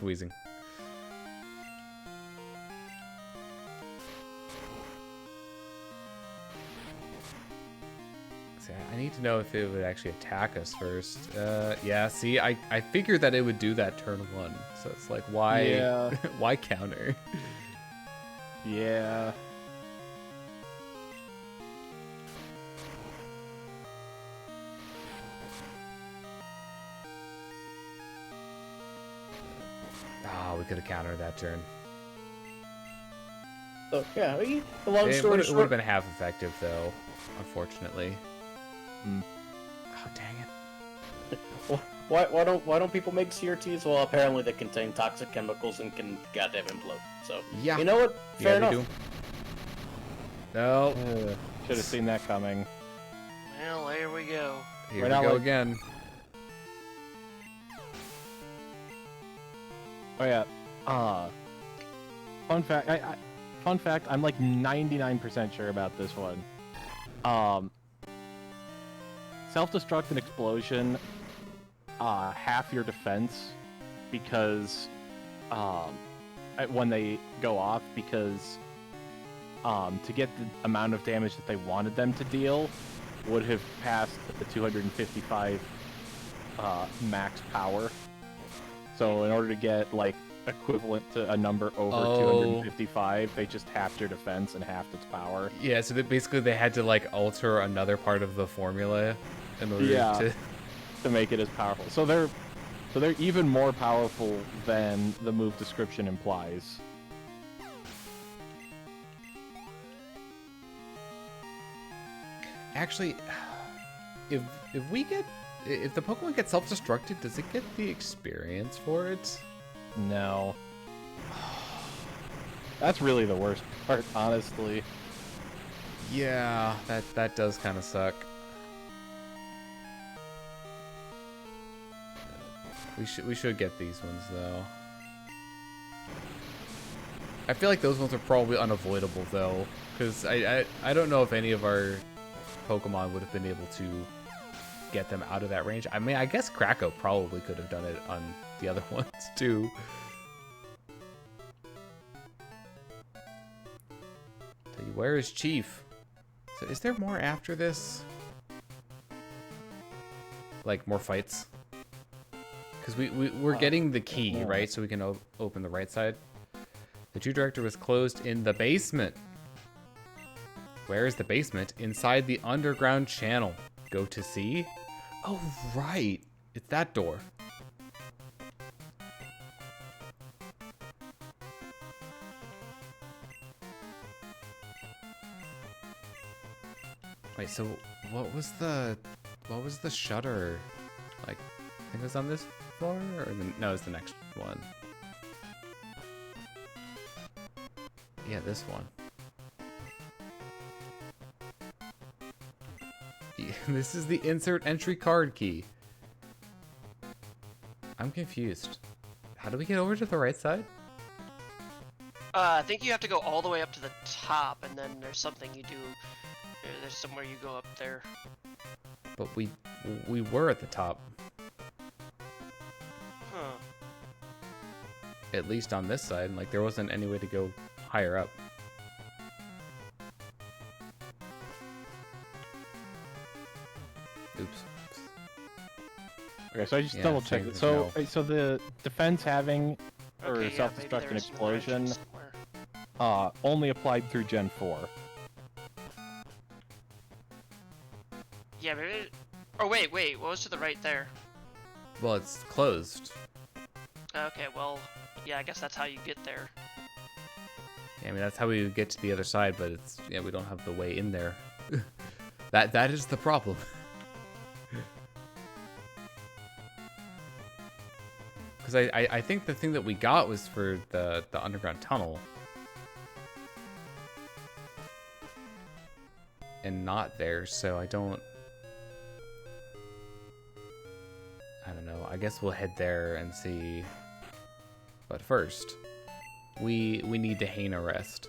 wheezing. See, I need to know if it would actually attack us first. Yeah. See, I figured that it would do that turn 1. So it's like, why? Yeah. Why counter? Yeah. Ah, we could have countered that turn. So yeah, the long It story would have short. been half effective, though, unfortunately. Mm. Oh, dang it. Why don't people make CRTs? Well, apparently they contain toxic chemicals and can goddamn implode. So Yeah. you know what? Fair Yeah, they enough. do. No. Should have seen that coming. Well, there we go. Here We're we not go like- again. Oh yeah. Fun fact. Fun fact. I'm like 99% sure about this one. Self-destruct and explosion. Half your defense, because when they go off, because to get the amount of damage that they wanted them to deal would have passed the 255 max power. So in order to get like equivalent to a number over Oh. 255, they just halved your defense and halved its power. Yeah, so basically they had to, like, alter another part of the formula in order Yeah. to... to make it as powerful. So they're even more powerful than the move description implies. Actually, if the Pokemon gets self-destructed, does it get the experience for it? No. That's really the worst part, honestly. Yeah, that does kind of suck. We should get these ones though. I feel like those ones are probably unavoidable though, because I don't know if any of our Pokemon would have been able to get them out of that range. I mean, I guess Krako probably could have done it on the other ones too. Tell you, where is Chief? So is there more after this? Like more fights? Because we're getting the key, right? So we can open the right side. The True Director was closed in the basement. Where is the basement? Inside the underground channel. Go to see? Oh, right. It's that door. Wait, so what was the shutter? Like, I think it was on this floor? Or no, it's the next one. Yeah, this one. This is the insert entry card key. I'm confused. How do we get over to the right side? I think you have to go all the way up to the top, and then there's something you do. There's somewhere you go up there. But we were at the top. Huh. At least on this side. Like, there wasn't any way to go higher up. Oops. Okay, so I just Yeah, double checked same it. as So, no. so the defense having or Okay, yeah, self-destruct maybe and there's more explosion entries somewhere. only applied through Gen 4. Yeah, maybe. Oh wait, what was to the right there? Well, it's closed. Okay, well, yeah, I guess that's how you get there. Yeah, I mean, that's how we would get to the other side, but it's, yeah, we don't have the way in there. That is the problem. Because I think the thing that we got was for the underground tunnel. And not there, so I don't know. I guess we'll head there and see. But first, we need to Hana rest.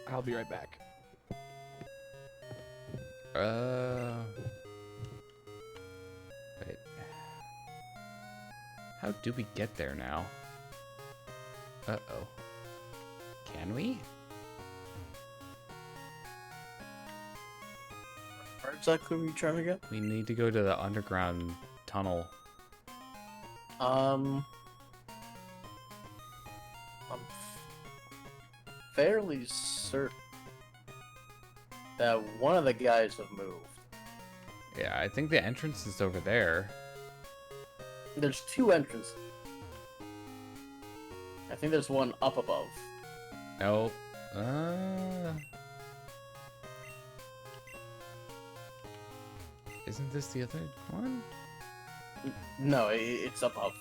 I'll be right back. Wait. How do we get there now? Uh-oh. Can we? Where exactly were you trying to get? We need to go to the underground tunnel. I'm fairly certain that one of the guys have moved. Yeah, I think the entrance is over there. There's two entrances. I think there's one up above. No. Isn't this the other one? No, it's above.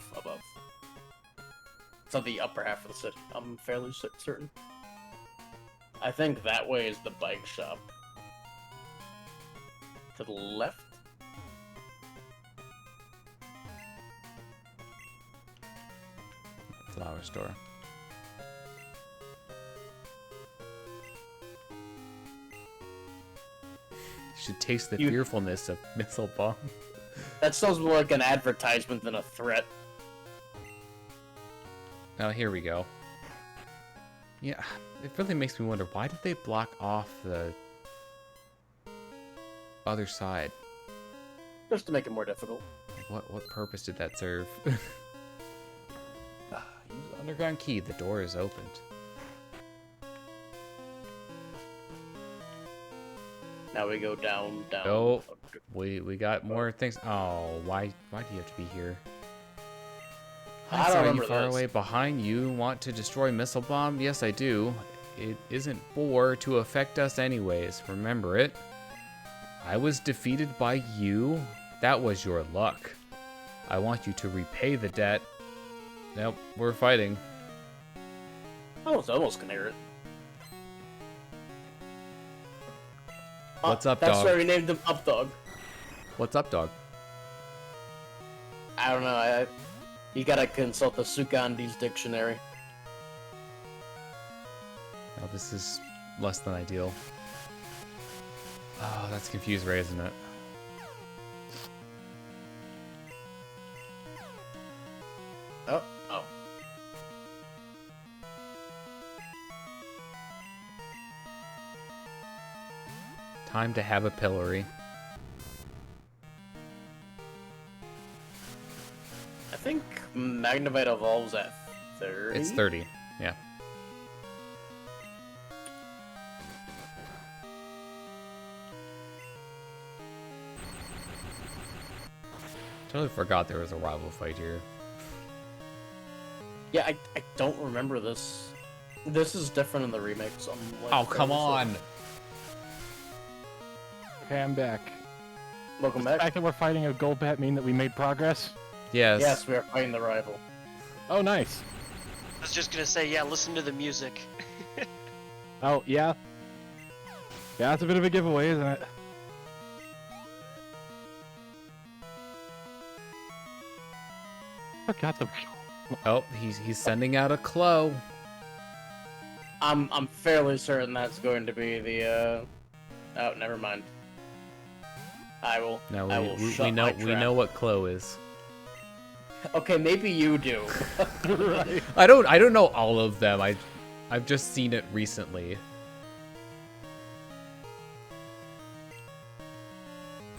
It's on the upper half of the city. I'm fairly certain. I think that way is the bike shop. To the left? Flower store. You should taste the fearfulness of missile bomb. That sounds more like an advertisement than a threat. Oh, here we go. Yeah, it really makes me wonder, why did they block off the other side? Just to make it more difficult. What purpose did that serve? Use the underground key. The door is opened. Now we go down. Oh, we got more things. Oh, why do you have to be here? I don't remember you far this. away behind you want to destroy missile bomb? Yes, I do. It isn't for to affect us anyways. Remember it. I was defeated by you. That was your luck. I want you to repay the debt. Nope, we're fighting. I was almost gonna hear it. What's up, That's dog? why we named him Up Dog. What's up, dog? I don't know. You gotta consult the Sukandi's dictionary. Oh, this is less than ideal. Oh, that's confused Ray, isn't it? Oh. Time to have a pillory. I think Magnavite evolves at 30. It's 30, yeah. Totally forgot there was a rival fight here. Yeah, I don't remember this. This is different in the remake, so I'm like, Oh, come fairly on! certain. Okay, I'm back. Welcome Does the back. fact that we're fighting a Golbat mean that we made progress? Yes. Yes, we are fighting the rival. Oh, nice. I was just gonna say, yeah, listen to the music. Oh, yeah. Yeah, it's a bit of a giveaway, isn't it? Forgot the... Oh, he's sending out a Clo. I'm fairly certain that's going to be the Oh, never mind. I will. No, I will we shut know my we trap. know what Clo is. Okay, maybe you do. Right. I don't know all of them. I've just seen it recently.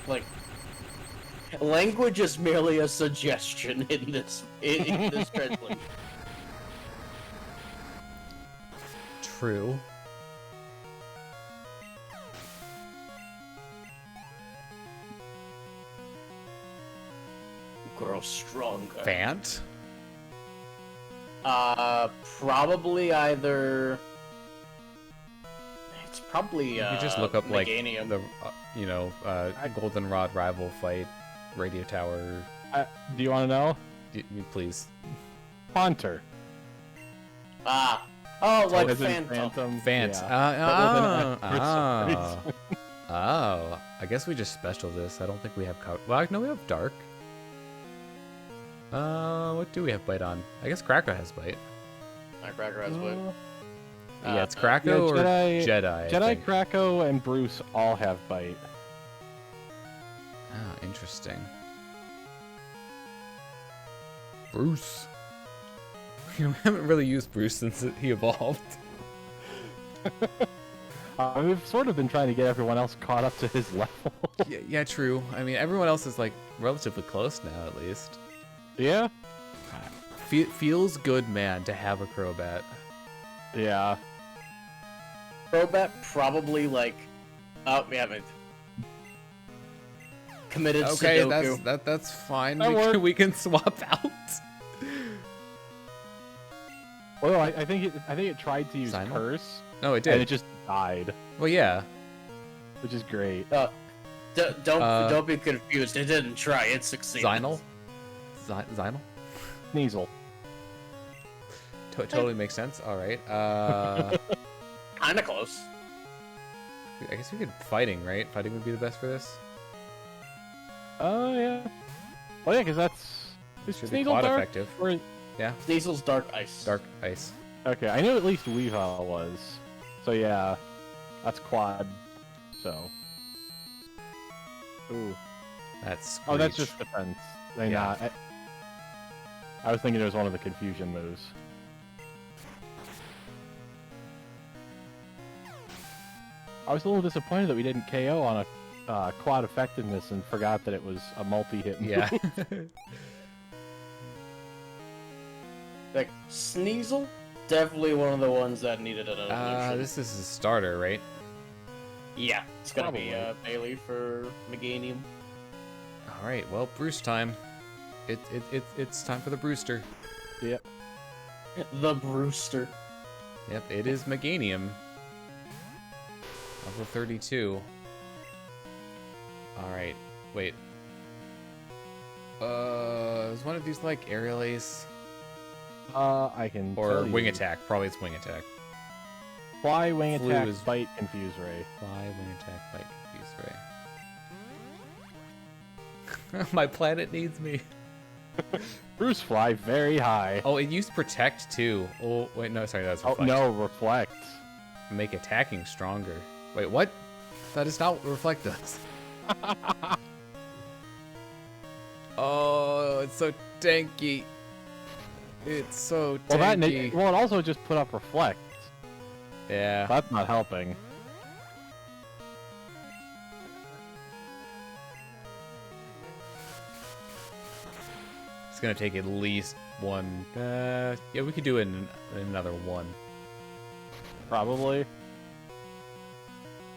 Like, language is merely a suggestion in this translation. True. Grow stronger. Fant? Probably either. It's probably You could just look up like Meganium. the Goldenrod rival fight, Radio Tower. Do you want to know? Please. Haunter. Oh, like As in Phantom. Fant. Yeah. But with an F for some reason. Oh, I guess we just special this. I don't think we have well, no, we have dark. What do we have bite on? I guess Krako has bite. My cracker has wood. Yeah, it's Krako yeah, or Jedi- Jedi. I Jedi, think. Krako, and Bruce all have bite. Ah, interesting. Bruce. We haven't really used Bruce since he evolved. We've sort of been trying to get everyone else caught up to his level. Yeah, true. I mean, everyone else is like relatively close now, at least. Yeah? Feels good, man, to have a Crobat. Yeah. Crobat probably like. Oh, we haven't. Committed Okay, Sudoku. that's fine. That We can swap out. Well, I think it tried to use Simon? Curse, No, it and did. it just died, Well, yeah. which is great. Don't be confused. It didn't try. It succeeded. Zynel? Zynel? Sneasel. Totally makes sense. All right. Kinda close. I guess we could fighting, right? Fighting would be the best for this. Oh yeah. Well, yeah, because that's is Should be Sneasel quad dark? effective. Or... Yeah. Sneasel's Dark Ice. Dark ice. Okay, I knew at least Weavile was. So yeah, that's quad. So. Ooh. That's. Oh, that's Screech. just defense. They Yeah. not. I was thinking it was one of the confusion moves. I was a little disappointed that we didn't KO on a quad effectiveness and forgot that it was a multi-hit move. Yeah. Like Sneasel, definitely one of the ones that needed an evolution. This is a starter, right? Yeah, it's gonna be Probably. Bailey for Meganium. All right. Well, Bruce time. It's time for the Brewster. Yep. The Brewster. Yep, it is Meganium. Level 32. Alright, wait. Is one of these like Aerial Ace? I can Or tell Wing you. Attack? Probably it's Wing Attack. Fly, Wing Flu Attack, is- Bite, Confuse Ray. Fly, Wing Attack, Bite, Confuse Ray. My planet needs me. Bruce Fly very high. Oh, it used Protect too. Oh, wait, no, sorry, that's Oh, Reflect. no, Reflect. Make attacking stronger. Wait, what? That is not what Reflect does. Oh, it's so tanky. It's so Well, tanky. it also just put up Reflect. Yeah. That's not helping. It's gonna take at least one. Yeah, we could do it in another one. Probably.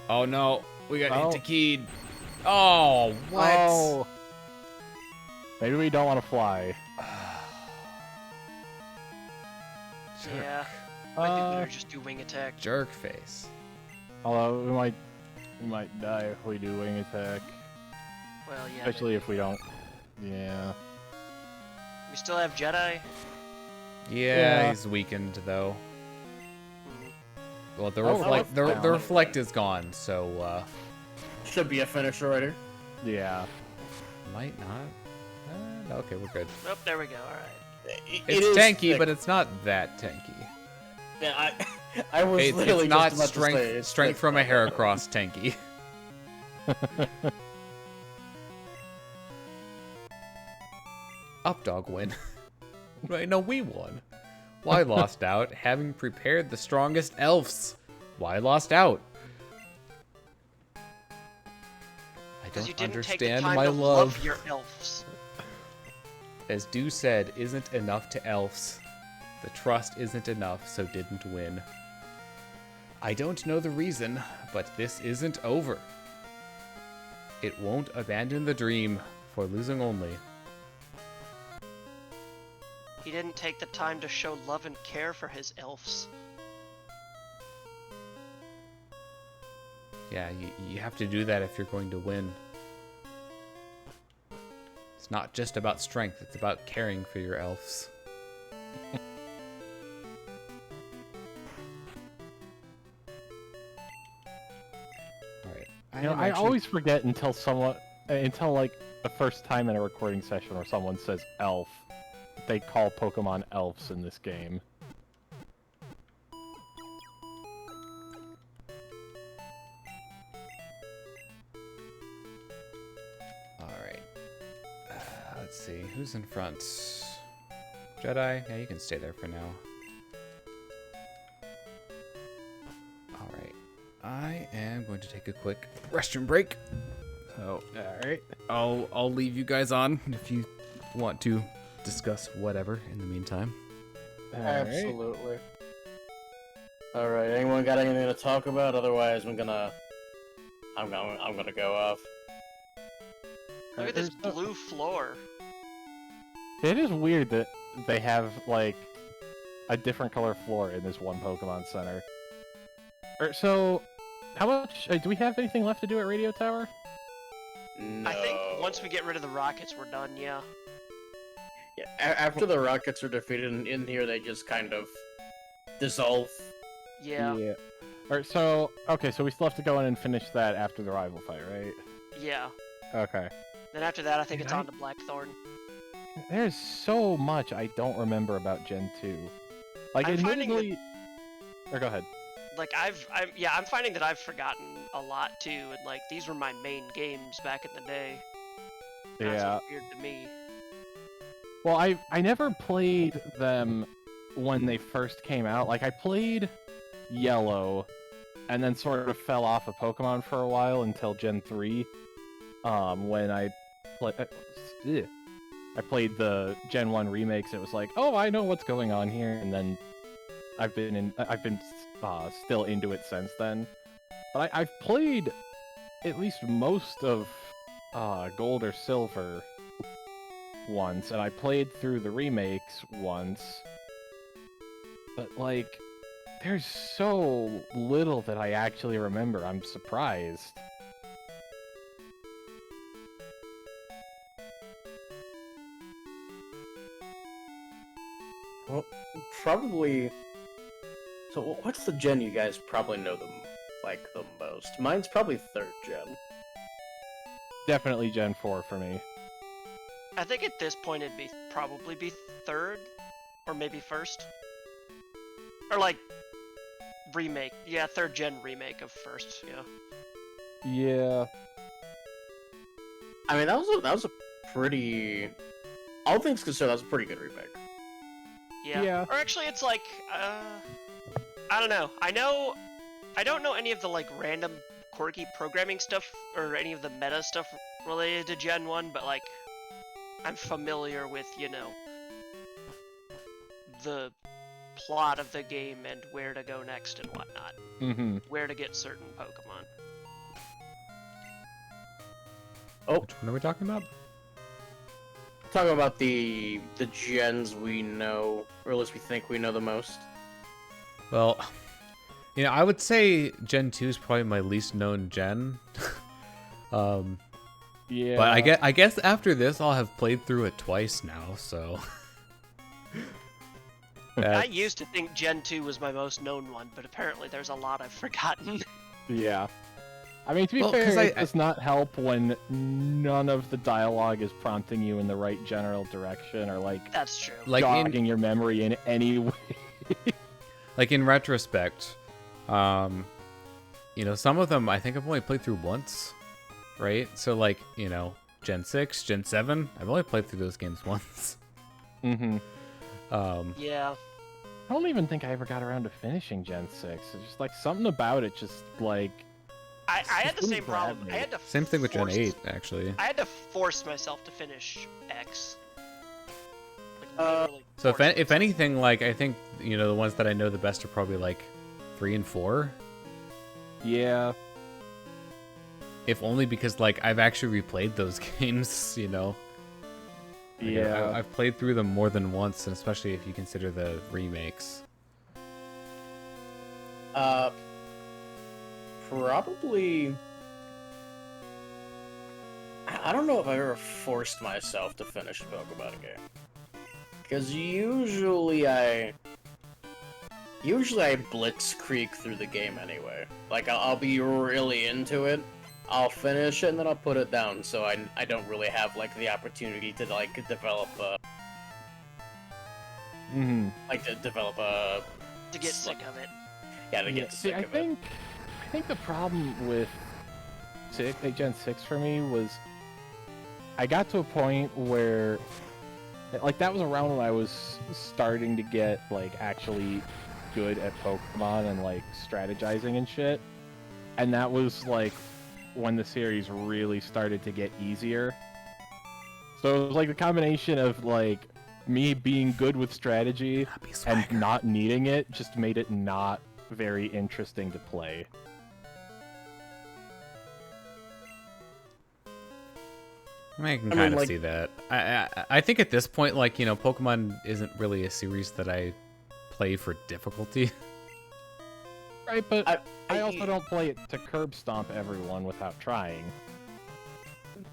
Oh no, we got Oh. hit to keyed. Oh, what? Oh. Maybe we don't want to fly. Jerk. Yeah. I think we better just do wing attack. Jerk face. Although we might die if we do Wing Attack. Well, yeah. Especially if we don't. Yeah. We still have Jedi. Yeah, Yeah. he's weakened though. Mhm. Well, the Oh, reflect, Reflect's the down. reflect is gone, so Should be a finisher right here. Yeah. might not. No, okay, we're good. Oh, there we go. All right. It It's is tanky, thick. but it's not that tanky. Yeah, I was It's literally not just about to say, strength it's strength thick, from a but- Heracross tanky. Updog win. Right, no, we won. Why lost out? Having prepared the strongest elves. Why lost out? I Because you don't didn't take the understand time my to love. your elves. As Dew said, isn't enough to elves. The trust isn't enough, so didn't win. I don't know the reason, but this isn't over. It won't abandon the dream for losing only. He didn't take the time to show love and care for his elves. Yeah, you have to do that if you're going to win. It's not just about strength, it's about caring for your elves. Alright. I always forget until like the first time in a recording session where someone says elf. They call Pokemon elves in this game. Alright. Let's see. Who's in front? Jedi? Yeah, you can stay there for now. Alright. I am going to take a quick restroom break. So, Alright. I'll leave you guys on if you want to discuss whatever in the meantime. Alright. Absolutely. Alright, anyone got anything to talk about? Otherwise, I'm gonna go off. Look at this blue floor. It is weird that they have, like, a different color floor in this one Pokemon Center. So, how much... do we have anything left to do at Radio Tower? No. I think once we get rid of the rockets, we're done, yeah. Yeah, after the rockets are defeated in here, they just kind of dissolve. Yeah. Alright, so... Okay, so we still have to go in and finish that after the rival fight, right? Yeah. Okay. Then after that, I think it's on to Blackthorn. There's so much I don't remember about Gen 2. Like, I'm finding admittedly... Or go ahead. Like, I'm finding that I've forgotten a lot, too, and, like, these were my main games back in the day. That's Yeah. weird to me. Well, I never played them when they first came out. Like, I played Yellow, and then sort of fell off of Pokemon for a while until Gen 3. When I played the Gen 1 remakes, it was like, oh, I know what's going on here, and then I've been still into it since then. But I've played at least most of Gold or Silver once, and I played through the remakes once. But, like, there's so little that I actually remember. I'm surprised. Well, probably... So what's the gen you guys probably know the most? Mine's probably 3rd gen. Definitely Gen 4 for me. I think at this point it'd probably be 3rd, or maybe 1st. Or, like, remake. Yeah, 3rd gen remake of 1st, yeah. Yeah. I mean, that was a pretty... All things considered, that was a pretty good remake. Yeah. Or actually, it's like, I don't know. I don't know any of the, like, random quirky programming stuff, or any of the meta stuff related to Gen 1, but, like, I'm familiar with, you know, the plot of the game and where to go next and whatnot. Mm-hmm. Where to get certain Pokemon. Oh, Which one are we talking about? talking about the gens we know, or at least we think we know the most. Well, you know, I would say Gen 2 is probably my least known gen. Yeah. But I guess after this, I'll have played through it twice now, so... I used to think Gen 2 was my most known one, but apparently there's a lot I've forgotten. Yeah. I mean, to be Well, fair, 'cause it does not help when none of the dialogue is prompting you in the right general direction, or, like, That's true. like jogging your memory in any way. like in retrospect, you know, some of them I think I've only played through once, right? So, like, you know, Gen 6, Gen 7, I've only played through those games once. Mm-hmm. Yeah. I don't even think I ever got around to finishing Gen 6. It's just, like, something about it just, like... I had the didn't same grab problem. me. I had to Same thing with Gen force- 8, actually. I had to force myself to finish X. Like, literally So force if anything, like, I think, you know, the ones that I know the best are probably, like, 3 and 4. Yeah. If only because, like, I've actually replayed those games, you know? Like, Yeah. I've played through them more than once, and especially if you consider the remakes. Probably... I don't know if I've ever forced myself to finish a Pokemon game. Because usually I blitzkrieg through the game anyway. Like, I'll be really into it, I'll finish it, and then I'll put it down, so I don't really have, like, the opportunity to, like, develop a... Mm-hmm. to get sick of it. Yeah, to get sick of it. I think the problem with Gen 6 for me was I got to a point where, like, that was around when I was starting to get, like, actually good at Pokemon and, like, strategizing and shit. And that was, like, when the series really started to get easier. So it was, like, the combination of, like, me being good with strategy and not needing it just made it not very interesting to play. I can kind of see that. I think at this point, like, you know, Pokemon isn't really a series that I play for difficulty. Right, but I also don't play it to curb stomp everyone without trying.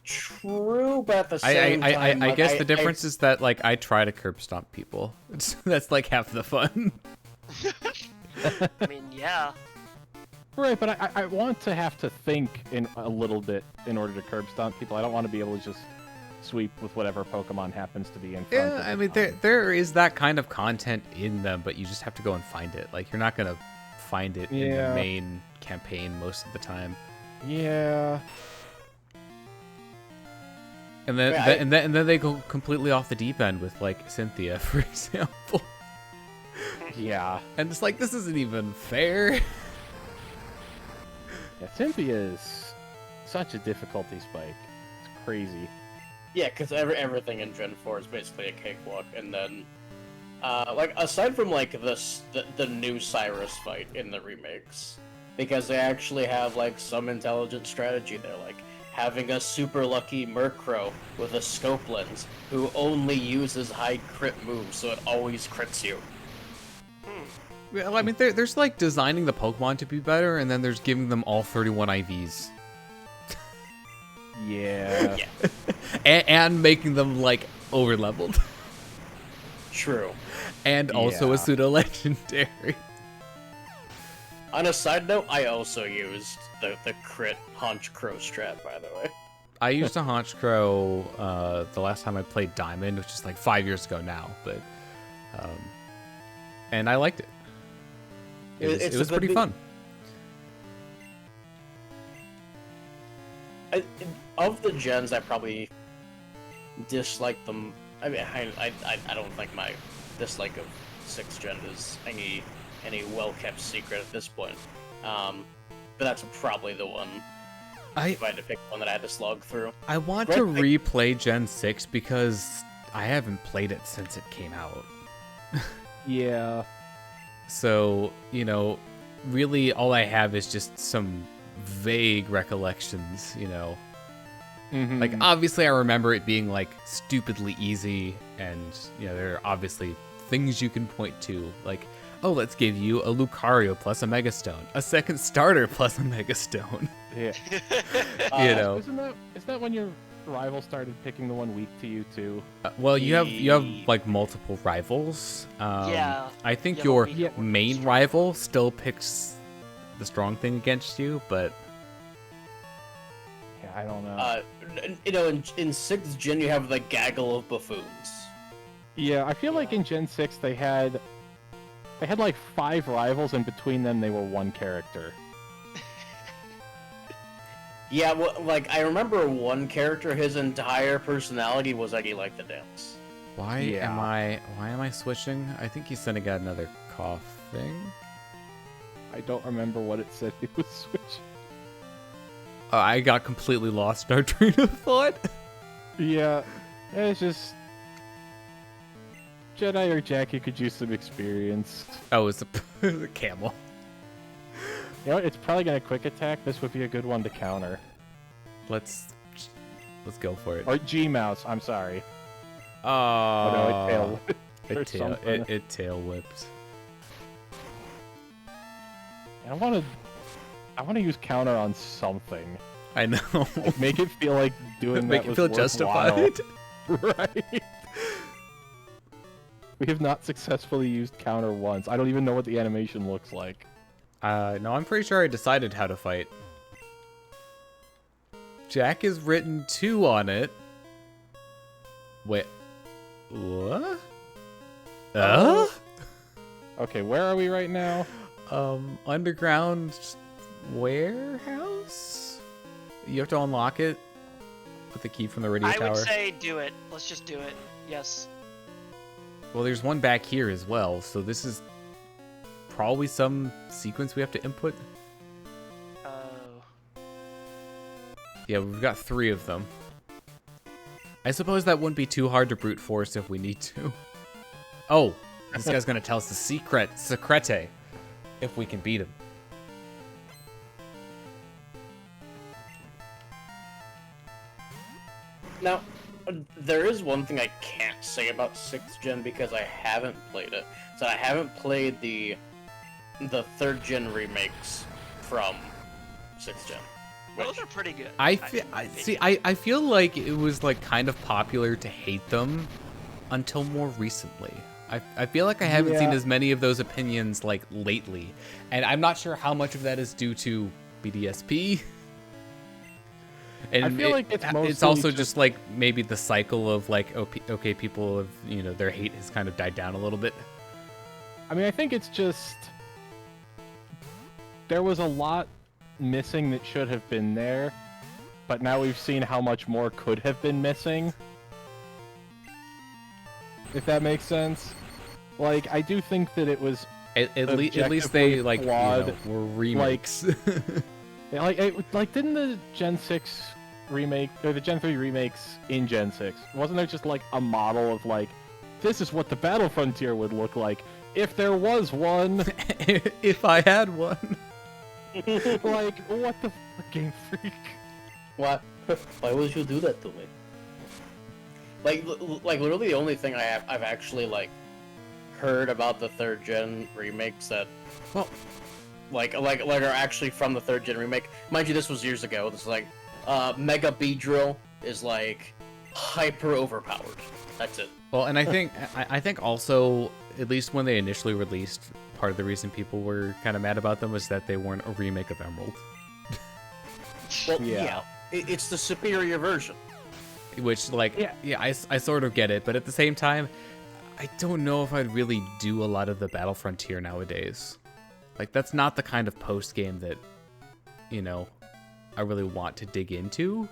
True, but at the same time, I guess the difference is that, like, I try to curb stomp people. That's like half the fun. I mean, yeah. Right, but I want to have to think in a little bit in order to curb stomp people. I don't want to be able to just sweep with whatever Pokemon happens to be in front of Yeah, I mean, there is that kind of content in them, but you just have to go and find it. Like, you're not gonna find it in the main campaign most of the time. Yeah. And then and then they go completely off the deep end with, like, Cynthia, for example. Yeah. And it's like, this isn't even fair. Yeah, Cynthia is such a difficulty spike. It's crazy. Yeah, because everything in Gen 4 is basically a cakewalk, and then, like, aside from, like, the new Cyrus fight in the remakes, because they actually have, like, some intelligent strategy there, like, having a super lucky Murkrow with a scope lens who only uses high crit moves, so it always crits you. Well, I mean, there's like designing the Pokemon to be better, and then there's giving them all 31 IVs. Yeah. and making them, like, over-leveled. True. And also a pseudo-legendary. On a side note, I also used the crit Haunch Crow strat, by the way. I used a Haunch Crow the last time I played Diamond, which is like 5 years ago now, but and I liked it. It was pretty fun. Of the gens, I probably dislike them. I mean, I don't think my dislike of 6th gen is any well-kept secret at this point. But that's probably the one. If I had to pick one that I had to slog through. I want to replay Gen 6 because I haven't played it since it came out. Yeah. So, you know, really all I have is just some vague recollections, you know. Mm-hmm. Like, obviously I remember it being, like, stupidly easy, and, you know, there are obviously things you can point to, like, oh, let's give you a Lucario plus a Megastone, a second starter plus a Megastone. Yeah. You know. Isn't that when your rival started picking the one weak to you too? Well, you have like multiple rivals. Yeah. I think Yeah, your but we main strong. rival still picks the strong thing against you, but Yeah, I don't know. You know, in 6th gen, you have the gaggle of buffoons. Yeah, I feel like in Gen 6 they had like 5 rivals, and between them they were one character. Yeah, well, like, I remember one character, his entire personality was that he liked to dance. why am I switching? I think he's sending out another coughing. I don't remember what it said he was switching. I got completely lost in our train of thought. Yeah, it's just Jedi or Jackie could use some experience. Oh, it's a camel. You know what? It's probably gonna quick attack. This would be a good one to counter. Let's go for it. Or G-Mouse, I'm sorry. Oh, no, it tail whipped. I want to use counter on something. I know. Like, make it feel like doing Make that it feel was worthwhile. justified. Right. We have not successfully used counter once. I don't even know what the animation looks like. No, I'm pretty sure I decided how to fight. Jack has written 2 on it. Wait. What? Okay, where are we right now? Underground warehouse? You have to unlock it with the key from the radio I tower. would say do it. Let's just do it. Yes. Well, there's one back here as well, so this is probably some sequence we have to input. Oh. Yeah, we've got 3 of them. I suppose that wouldn't be too hard to brute force if we need to. Oh, this guy's gonna tell us the secrete, if we can beat him. Now, there is one thing I can't say about 6th gen because I haven't played it. So I haven't played the 3rd gen remakes from 6th gen. Those are pretty good. I feel like it was like kind of popular to hate them until more recently. I feel like I haven't seen as many of those opinions like lately, and I'm not sure how much of that is due to BDSP. And I feel like it's also just like maybe the cycle of like okay, people have, you know, their hate has kind of died down a little bit. I mean, I think it's just there was a lot missing that should have been there, but now we've seen how much more could have been missing. If that makes sense. Like, I do think that it was at least they like flawed, were remakes. Like didn't the Gen 6 remake or the Gen 3 remakes in Gen 6, wasn't there just like a model of like, this is what the Battle Frontier would look like if there was one? If I had one. Like, what the fuck, Game Freak? What? Why would you do that to me? Like literally the only thing I've actually like heard about the 3rd gen remakes that, well, like are actually from the 3rd gen remake. Mind you, this was years ago. This is like, Mega Beedrill is like hyper overpowered. That's it. Well, and I think also, at least when they initially released, part of the reason people were kind of mad about them was that they weren't a remake of Emerald. Well, yeah. It's the superior version. Which, like, I sort of get it, but at the same time, I don't know if I'd really do a lot of the Battle Frontier nowadays. Like, that's not the kind of post-game that, you know, I really want to dig into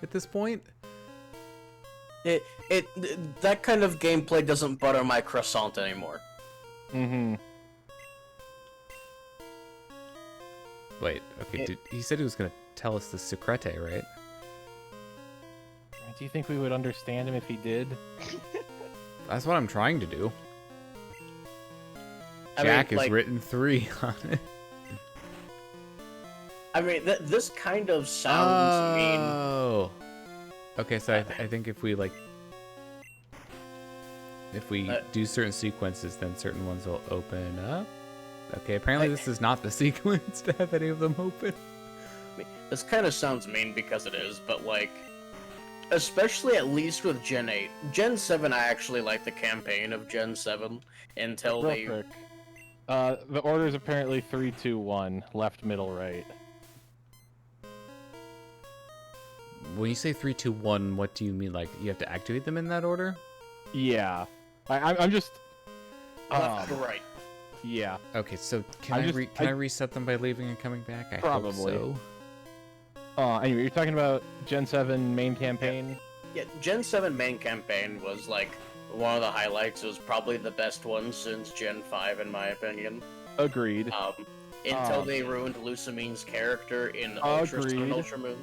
at this point. That kind of gameplay doesn't butter my croissant anymore. Mm-hmm. Wait, okay, he said he was going to tell us the secrete, right? Do you think we would understand him if he did? That's what I'm trying to do. Jack is written 3 on it. I mean, this kind of sounds mean. Oh. Okay, so I think if we do certain sequences, then certain ones will open up. Okay, apparently this is not the sequence to have any of them open. This kind of sounds mean because it is, but like, especially at least with Gen 8. Gen 7, I actually like the campaign of Gen 7 until they... Quick. The order is apparently 3, 2, 1. Left, middle, right. When you say 3, 2, 1, what do you mean? Like, you have to activate them in that order? Yeah. I'm just... left to right. Yeah. Okay, so can I reset them by leaving and coming back? I Probably. hope so. Anyway, you're talking about Gen 7 main campaign? Yeah, Gen 7 main campaign was like one of the highlights. It was probably the best one since Gen 5 in my opinion. Agreed. Until they ruined Lucamine's character in Ultra Sun and Ultra Moon.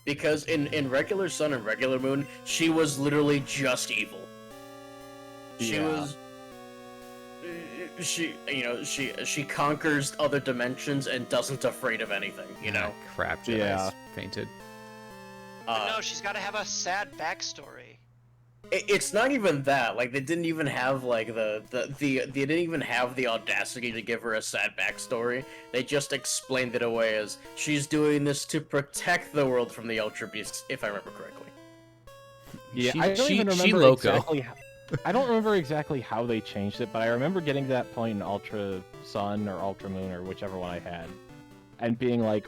Because in Regular Sun and Regular Moon, she was literally just evil. She conquers other dimensions and doesn't afraid of anything, you know? Crap, Jedi's fainted. No, she's got to have a sad backstory. It's not even that. Like, they didn't even have like they didn't even have the audacity to give her a sad backstory. They just explained it away as she's doing this to protect the world from the Ultra Beasts, if I remember correctly. Yeah, I don't even remember exactly. I don't remember exactly how they changed it, but I remember getting to that point in Ultra Sun or Ultra Moon or whichever one I had, and being like,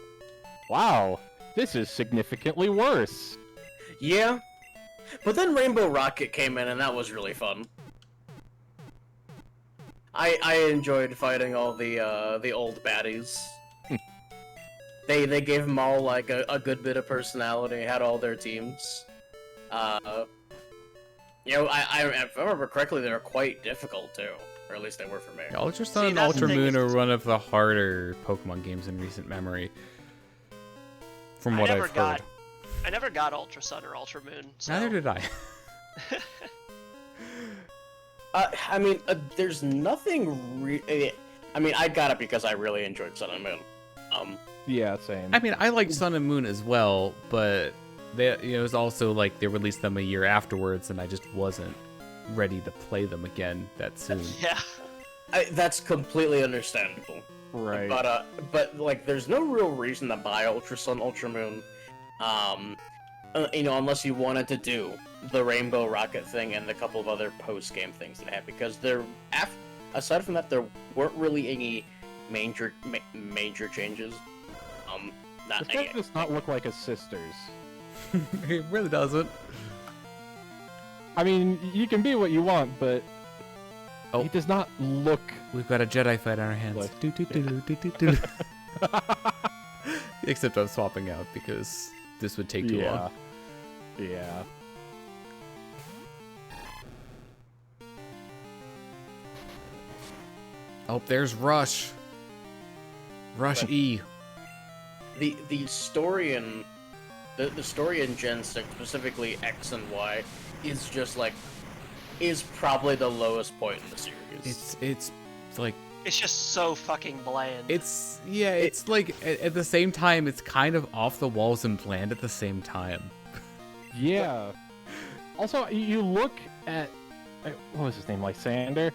"Wow, this is significantly worse." Yeah. But then Rainbow Rocket came in, and that was really fun. I enjoyed fighting all the old baddies. They gave them all like a good bit of personality. Had all their teams. You know, if I remember correctly, they were quite difficult too, or at least they were for me. Ultra Sun and Ultra Moon are one of the harder Pokemon games in recent memory, from what I've heard. I never got Ultra Sun or Ultra Moon. So. Neither did I. I mean, there's nothing I mean, I got it because I really enjoyed Sun and Moon. Yeah, same. I mean, I like Sun and Moon as well, but it was also like they released them a year afterwards, and I just wasn't ready to play them again that soon. Yeah. That's completely understandable. Right. But like, there's no real reason to buy Ultra Sun, Ultra Moon, unless you wanted to do the Rainbow Rocket thing and a couple of other post-game things they have, because aside from that, there weren't really any major changes. This guy does not look like his sisters. It really doesn't. I mean, you can be what you want, but Oh. he does not look. We've got a Jedi fight on our hands. Like- Do, do, do, do, do, do. Except I'm swapping out because this would take too long. Yeah. Oh, there's Rush. Rush E. The story in the story in Gen 6, specifically X and Y, is probably the lowest point in the series. It's like It's just so fucking bland. it's like at the same time it's kind of off the walls and bland at the same time. Yeah. Also, you look at what was his name, Lysander?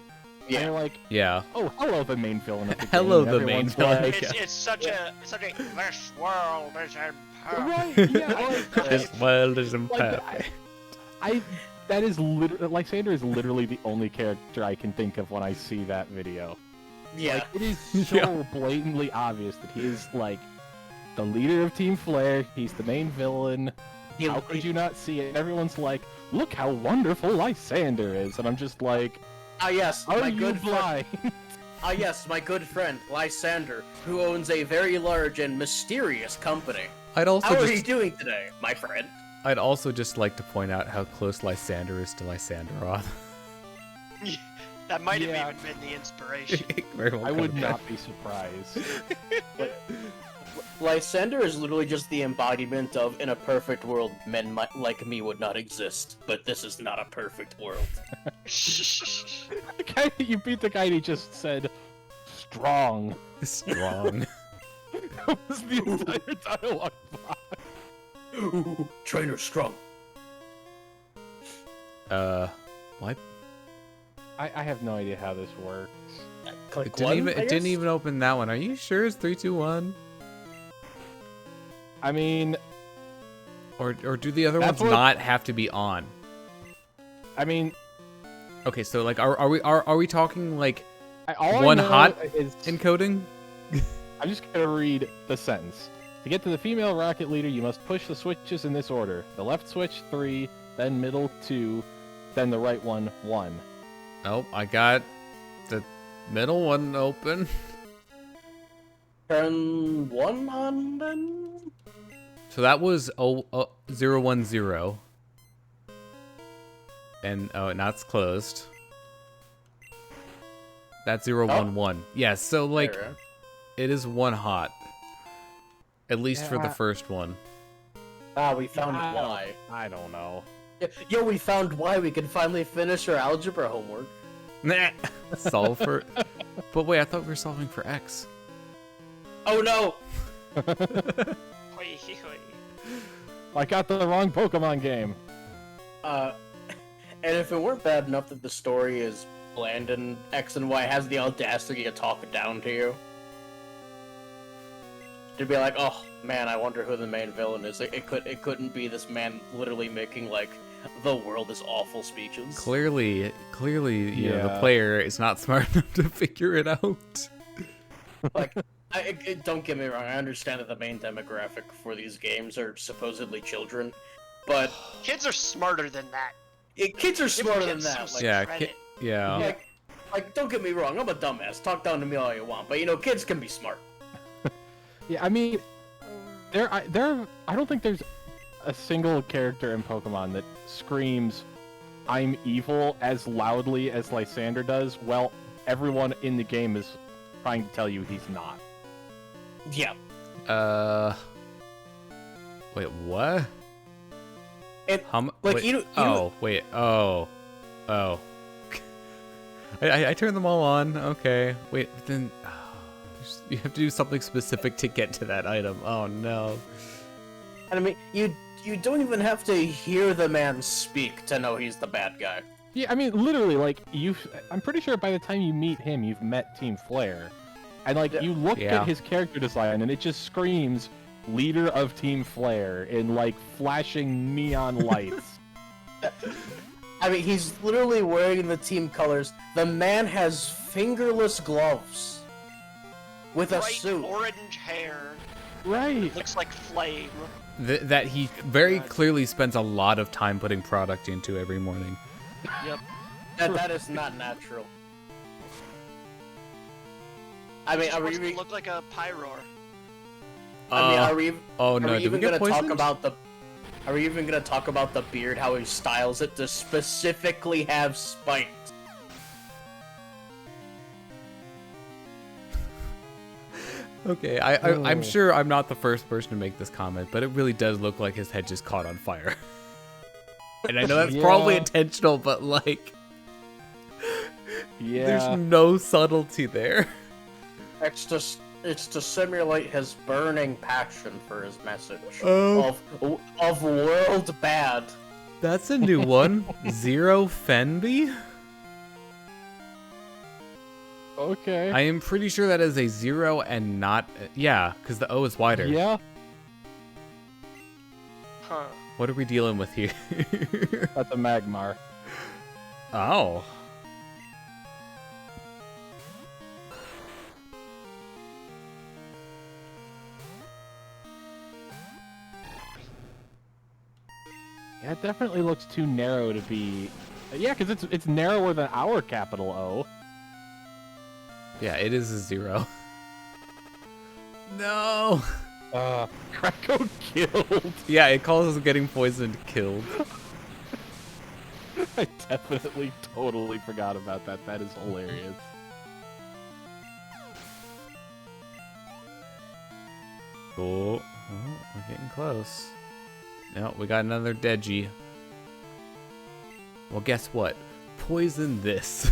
Yeah. And you're like, Yeah. oh, hello, the main villain of the Hello, game. the main Everyone's villain. like- it's such a this world is Right, imperfect. yeah, like, This world is like, imperfect. that is literally, Lysander is literally the only character I can think of when I see that video. Yeah. Like, it is so blatantly obvious that he is, like, the leader of Team Flare, he's the main villain. How could you not see it? Everyone's like, look how wonderful Lysander is, and I'm just like, yes, are my you good blind? yes, my good friend Lysander, who owns a very large and mysterious company. I'd also How are you just doing today, my friend? I'd also just like to point out how close Lysander is to Lysanderoth. That might have Yeah. even been the inspiration. Very well I would could have not be surprised. Lysander is literally just the embodiment of, in a perfect world, men like me would not exist. But this is not a perfect world. The guy that you beat the guy and he just said, strong. been. Strong. That was the entire dialogue box. Trainer strong. What? I have no idea how this works. Click It didn't even open that one. Are you sure it's 3, 2, 1? I mean, Or do the other That's ones what- not have to be on? I mean, Okay, so like are we talking like all I one know hot is encoding? I'm just gonna read the sentence. To get to the female rocket leader, you must push the switches in this order: the left switch 3, then middle 2, then the right one 1. Oh, I got the middle one open. Turn 1 on then? So that was 010. And now it's closed. That's 011. Yeah, so like There. it is one hot. At least for the Yeah. first one. We found why. I don't know. Yo, we found why. We can finally finish our algebra homework. Nah. Solve for. But wait, I thought we were solving for X. Oh no! Hoi, hoi. I got the wrong Pokemon game. And if it weren't bad enough that the story is bland and X and Y has the audacity to talk down to you, to be like, oh man, I wonder who the main villain is. It couldn't be this man literally making like the world is awful speeches. Clearly, you know, the Yeah. player is not smart enough to figure it out. Like, don't get me wrong. I understand that the main demographic for these games are supposedly children, but Kids are smarter than that. kids are Give smarter than kids that. some Like, Yeah, credit. yeah. like, don't get me wrong. I'm a dumbass. Talk down to me all you want, but you know, kids can be smart. Yeah, I mean, I don't think there's a single character in Pokemon that screams, "I'm evil" as loudly as Lysander does. Well, everyone in the game is trying to tell you he's not. Yeah. Wait, what? And Wait, you wait. Oh. I turned them all on. Okay. Wait, but then you have to do something specific to get to that item. Oh no. I mean, you don't even have to hear the man speak to know he's the bad guy. Yeah, I mean, literally, like, I'm pretty sure by the time you meet him, you've met Team Flare. And, like, you look at his character design, and it just screams, leader of Team Flare, in, like, flashing neon lights. I mean, he's literally wearing the team colors. The man has fingerless gloves. With a suit. Orange hair. Right. Looks like flame. That he very clearly spends a lot of time putting product into every morning. Yep. That is not natural. I mean, are we look like a pyroar? I mean, are we? Oh no! Are we even gonna talk about the? Are we even gonna talk about the beard? How he styles it to specifically have spikes? Okay, I'm sure I'm not the first person to make this comment, but it really does look like his head just caught on fire. And I know that's probably intentional, but like, there's no subtlety there. It's to simulate his burning passion for his message of world bad. That's a new one. Zero Fenby? Okay. I am pretty sure that is a 0 and not... Yeah, because the O is wider. Yeah. Huh. What are we dealing with here? That's a Magmar. Oh. Yeah, it definitely looks too narrow to be... Yeah, because it's narrower than our capital O. Yeah, it is a 0. No. Krako killed. Yeah, it calls us getting poisoned killed. I definitely totally forgot about that. That is hilarious. Cool. Oh, we're getting close. No, we got another Deji. Well, guess what? Poison this.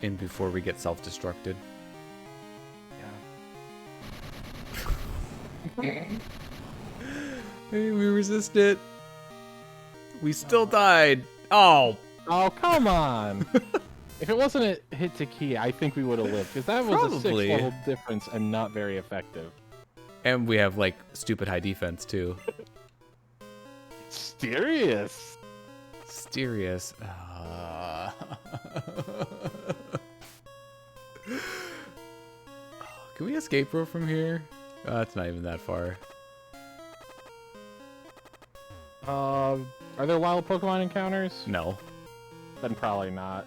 In before we get self-destructed. Yeah. Hey, we resist it. We still died. Oh. Oh, come on. If it wasn't a hit to key, I think we would have lived. Because that was Probably. a 6-level difference and not very effective. And we have, like, stupid high defense, too. Mysterious. Mysterious. Can we escape row from here? It's not even that far. Are there wild Pokemon encounters? No. Then probably not.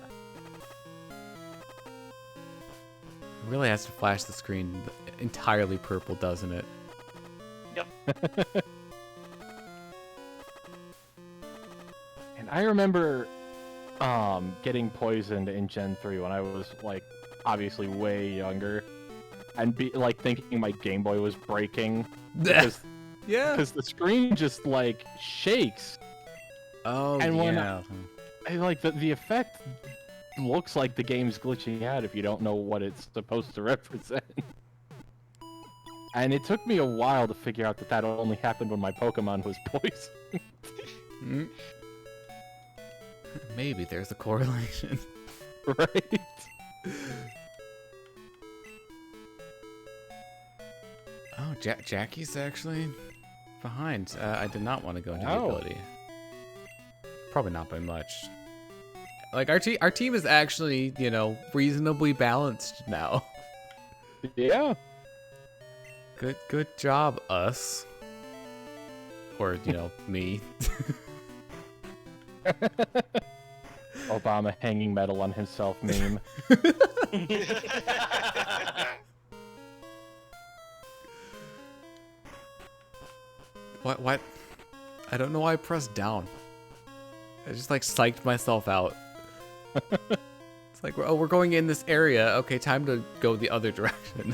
It really has to flash the screen entirely purple, doesn't it? Yep. And I remember getting poisoned in Gen 3 when I was, like, obviously way younger. And thinking my Game Boy was breaking. Because, yeah. Because the screen just, like, shakes. Oh, and yeah. The effect looks like the game's glitching out if you don't know what it's supposed to represent. And it took me a while to figure out that only happened when my Pokemon was poisoned. Maybe there's a correlation. Right? Oh, Jackie's actually behind. I did not want to go into the ability. Probably not by much. Like, our team is actually, you know, reasonably balanced now. Yeah. Good job, us. Or, you know, me. Obama hanging metal on himself meme. What? I don't know why I pressed down. I just, like, psyched myself out. It's like, oh, we're going in this area. Okay, time to go the other direction.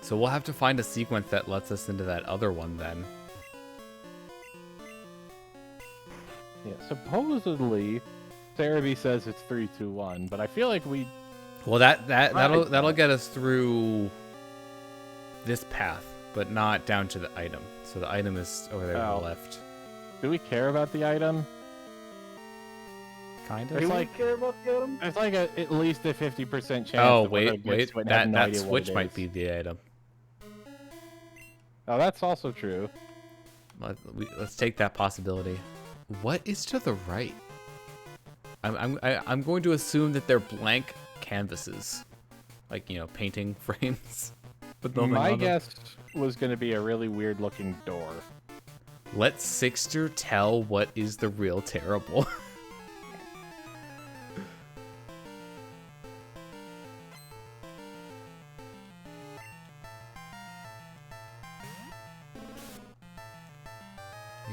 So we'll have to find a sequence that lets us into that other one then. Yeah, supposedly, Cerebi says it's 3, 2, 1, but I feel like we... Well, that'll get us through this path, but not down to the item. So the item is over there to the left. Do we care about the item? Kind of. It's like, care about the item? it's like at least a 50% chance. Oh, that we're wait. gonna get Switch and have That no idea what switch it might is. be the item. Oh, that's also true. Let's take that possibility. What is to the right? I'm going to assume that they're blank canvases, like, you know, painting frames. With nothing My on them. guess was going to be a really weird looking door. Let Sixter tell what is the real terrible.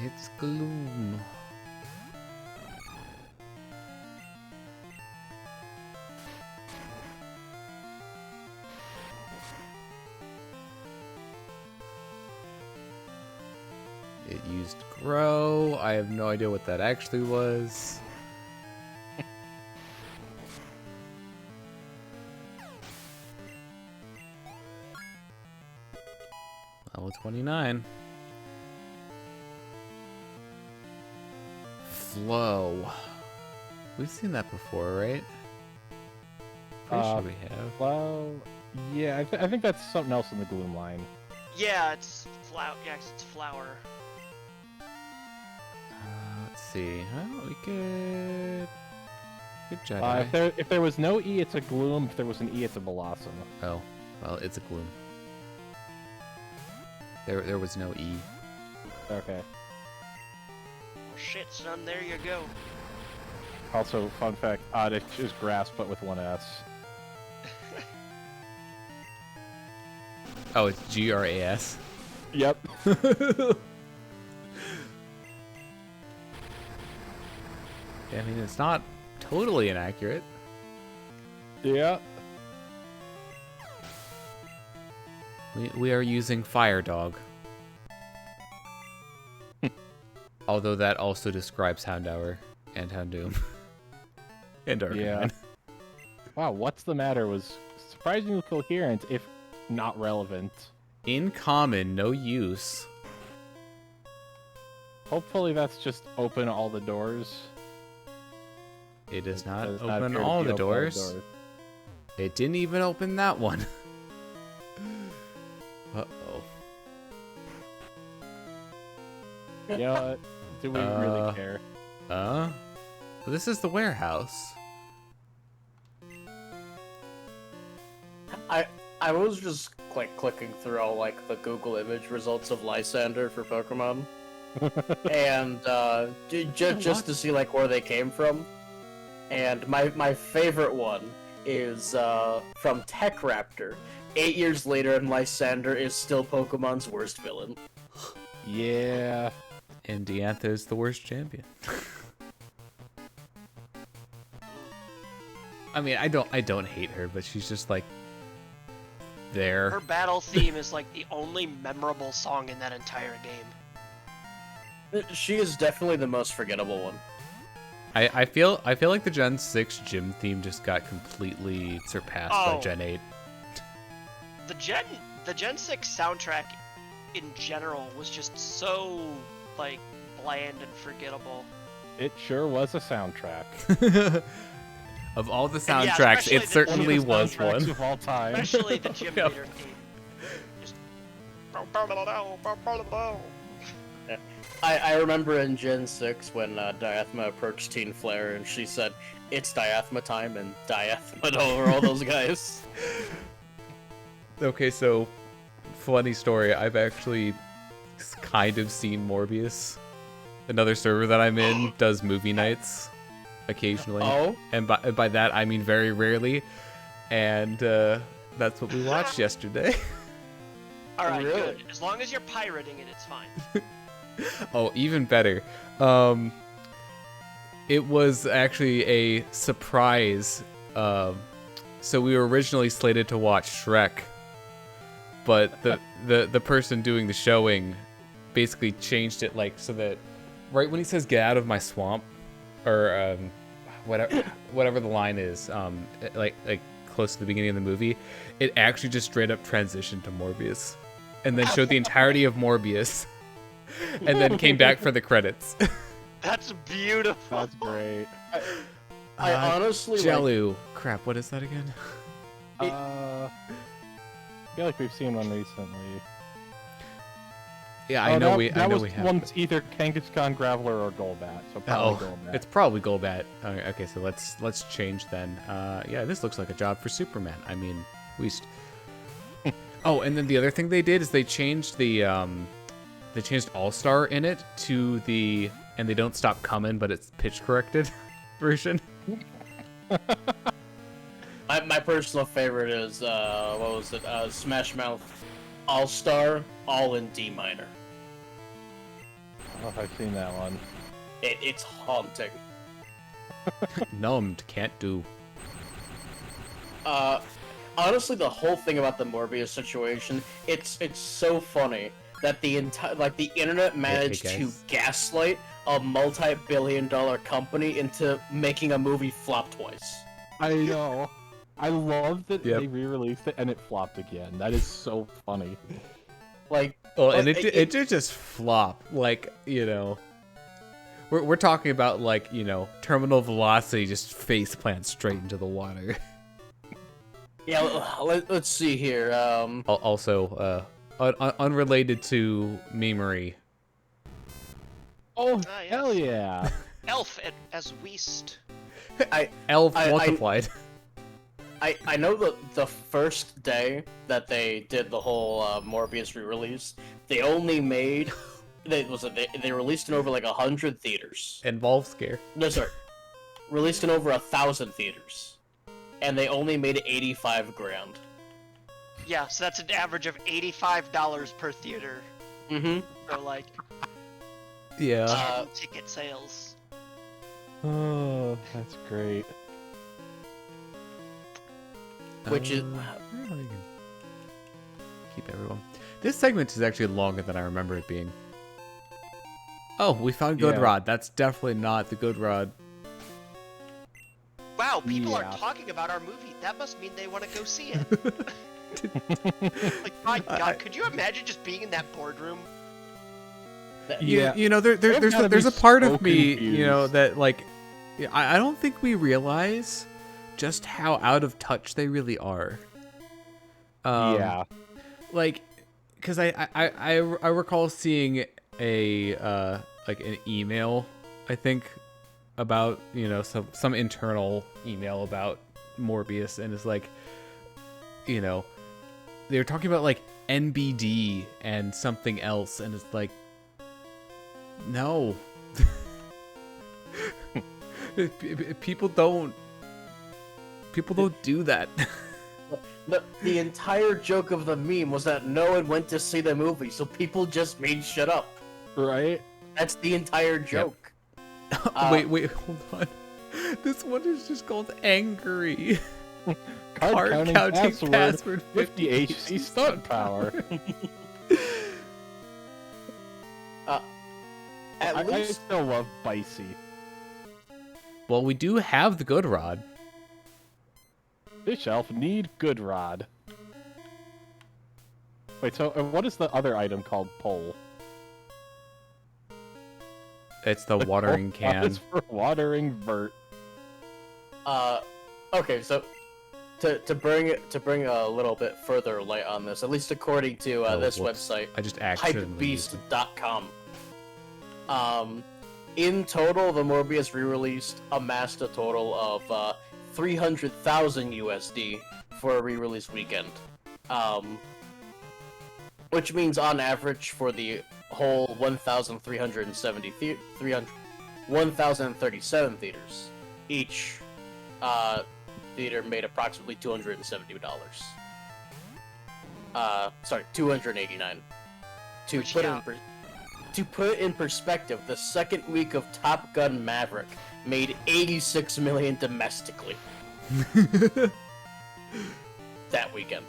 It's gloom. It used grow. I have no idea what that actually was. Level 29. Flow. We've seen that before, right? Pretty sure we have. Well, yeah, I think that's something else in the Gloom line. Yeah, it's flower. Yeah, 'cause it's flower. Let's see. Oh, we could. Good Jedi. If there was no E, it's a Gloom. If there was an E, it's a Blossom. Oh, well, it's a gloom. There was no E. Okay. Well, shit, son, there you go. Also, fun fact, Oddish is grass, but with one S. Oh, it's GRAS. Yep. I mean, it's not totally inaccurate. Yeah. We are using Fire Dog. Although that also describes Houndour and Houndoom. And Arcanine. Yeah. Wow, what's the matter was surprisingly coherent, if not relevant. In common, no use. Hopefully that's just open all the doors. It does not Does open appear to all be the open doors. It didn't even open that one. Uh-oh. You know what? Do we really care? This is the warehouse. I was just clicking through all like the Google image results of Lysander for Pokemon, and just to see like where they came from. And my favorite one is from Tech Raptor. 8 years later, and Lysander is still Pokemon's worst villain. Yeah. And Diantha is the worst champion. I mean, I don't hate her, but she's just like there. Her battle theme is like the only memorable song in that entire game. She is definitely the most forgettable one. I feel like the Gen 6 gym theme just got completely surpassed by Gen 8. The Gen 6 soundtrack in general was just so like bland and forgettable. It sure was a soundtrack. Of all the And yeah, soundtracks, especially it the certainly One of the was soundtracks one. of all time. Especially the gym Yep. leader theme. Just... I remember in Gen 6 when Diathma approached Teen Flare and she said, "It's Diathma time," and Diathma over all those guys. Okay, so funny story. I've actually kind of seen Morbius. Another server that I'm in does movie nights occasionally. Oh? And by that I mean very rarely. And that's what we watched yesterday. Alright, Really? good. As long as you're pirating it, it's fine. Oh, even better. It was actually a surprise. So we were originally slated to watch Shrek, but the person doing the showing basically changed it like so that right when he says "get out of my swamp," or whatever the line is, like close to the beginning of the movie, it actually just straight up transitioned to Morbius, and then showed the entirety of Morbius, and then came back for the credits. That's beautiful. That's great. I honestly Jellu. Crap, what is that again? I feel like we've seen one recently. Yeah, I know we have. One's either Kangaskhan, Graveler, or Golbat. So probably Golbat. It's probably Golbat. Okay, so let's change then. Yeah, this looks like a job for Superman. I mean, Oh, and then the other thing they did is they changed All-Star in it to the and they don't stop coming, but it's pitch corrected version. My personal favorite is what was it? Smash Mouth All-Star, all in D minor. I don't know if I've seen that one. It's haunting. Numbed, can't do. Honestly, the whole thing about the Morbius situation, it's so funny that the internet managed to gaslight a multi-billion-dollar company into making a movie flop twice. I know. I love that they re-released it and it flopped again. That is so funny. Like, and it did just flop. Like, you know, we're talking about like, you know, terminal velocity just face plant straight into the water. Yeah, let's see here. Also, unrelated to memery. Oh, yes. hell yeah. Elf as Weast. Elf multiplied. I know the first day that they did the whole Morbius re-release, they only made they released in over like 100 theaters. Involve scare. No, sorry, released in over 1,000 theaters, and they only made 85 grand. Yeah, so that's an average of $85 per theater. Mm-hmm. So like, yeah, ticket sales. Oh, that's great. Which is keep everyone. This segment is actually longer than I remember it being. Oh, we found Good Rod. That's definitely not the Good Rod. Wow, people are talking about our movie. That must mean they want to go see it. Like, my God, could you imagine just being in that boardroom? Yeah, you know, there's a part of me, you know, that like, I don't think we realize just how out of touch they really are. Like, because I recall seeing a like an email, I think, about, you know, some internal email about Morbius, and it's like, you know, they were talking about like NBD and something else, and it's like, no. People don't do that. The entire joke of the meme was that no one went to see the movie, so people just made shit up. Right? That's the entire joke. Yep. Wait, hold on. This one is just called Angry. Card counting password 50 HC stunt power. I still love Bicey. Well, we do have the Good Rod. This elf need Good Rod. Wait, so what is the other item called? Pole. It's the watering can. It's for watering vert. Okay, so to bring a little bit further light on this, at least according to this website, I just accidentally hypebeast.com. In total, the Morbius re-release amassed a total of 300,000 USD for a re-release weekend. Which means on average for the whole 1,037 theaters, each theater made approximately $270. Sorry, $289. To put it in perspective, the second week of Top Gun Maverick made 86 million domestically that weekend.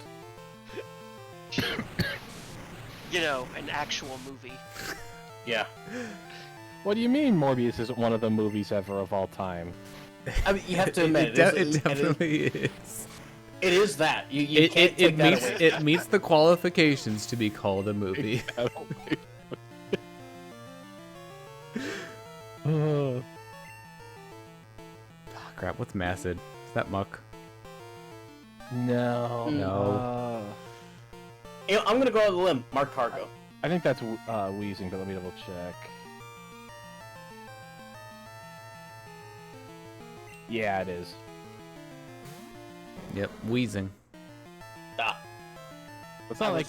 You know, an actual movie. Yeah. What do you mean Morbius isn't one of the movies ever of all time? I mean, you have to admit, it definitely is. It is that. You can't take that away. It meets the qualifications to be called a movie. Oh, crap, what's Macid? Is that Muck? No. No. You know, I'm gonna go on the limb. Mark Cargo. I think that's Wheezing, but let me double check. Yeah, it is. Yep, wheezing. Ah. It's not like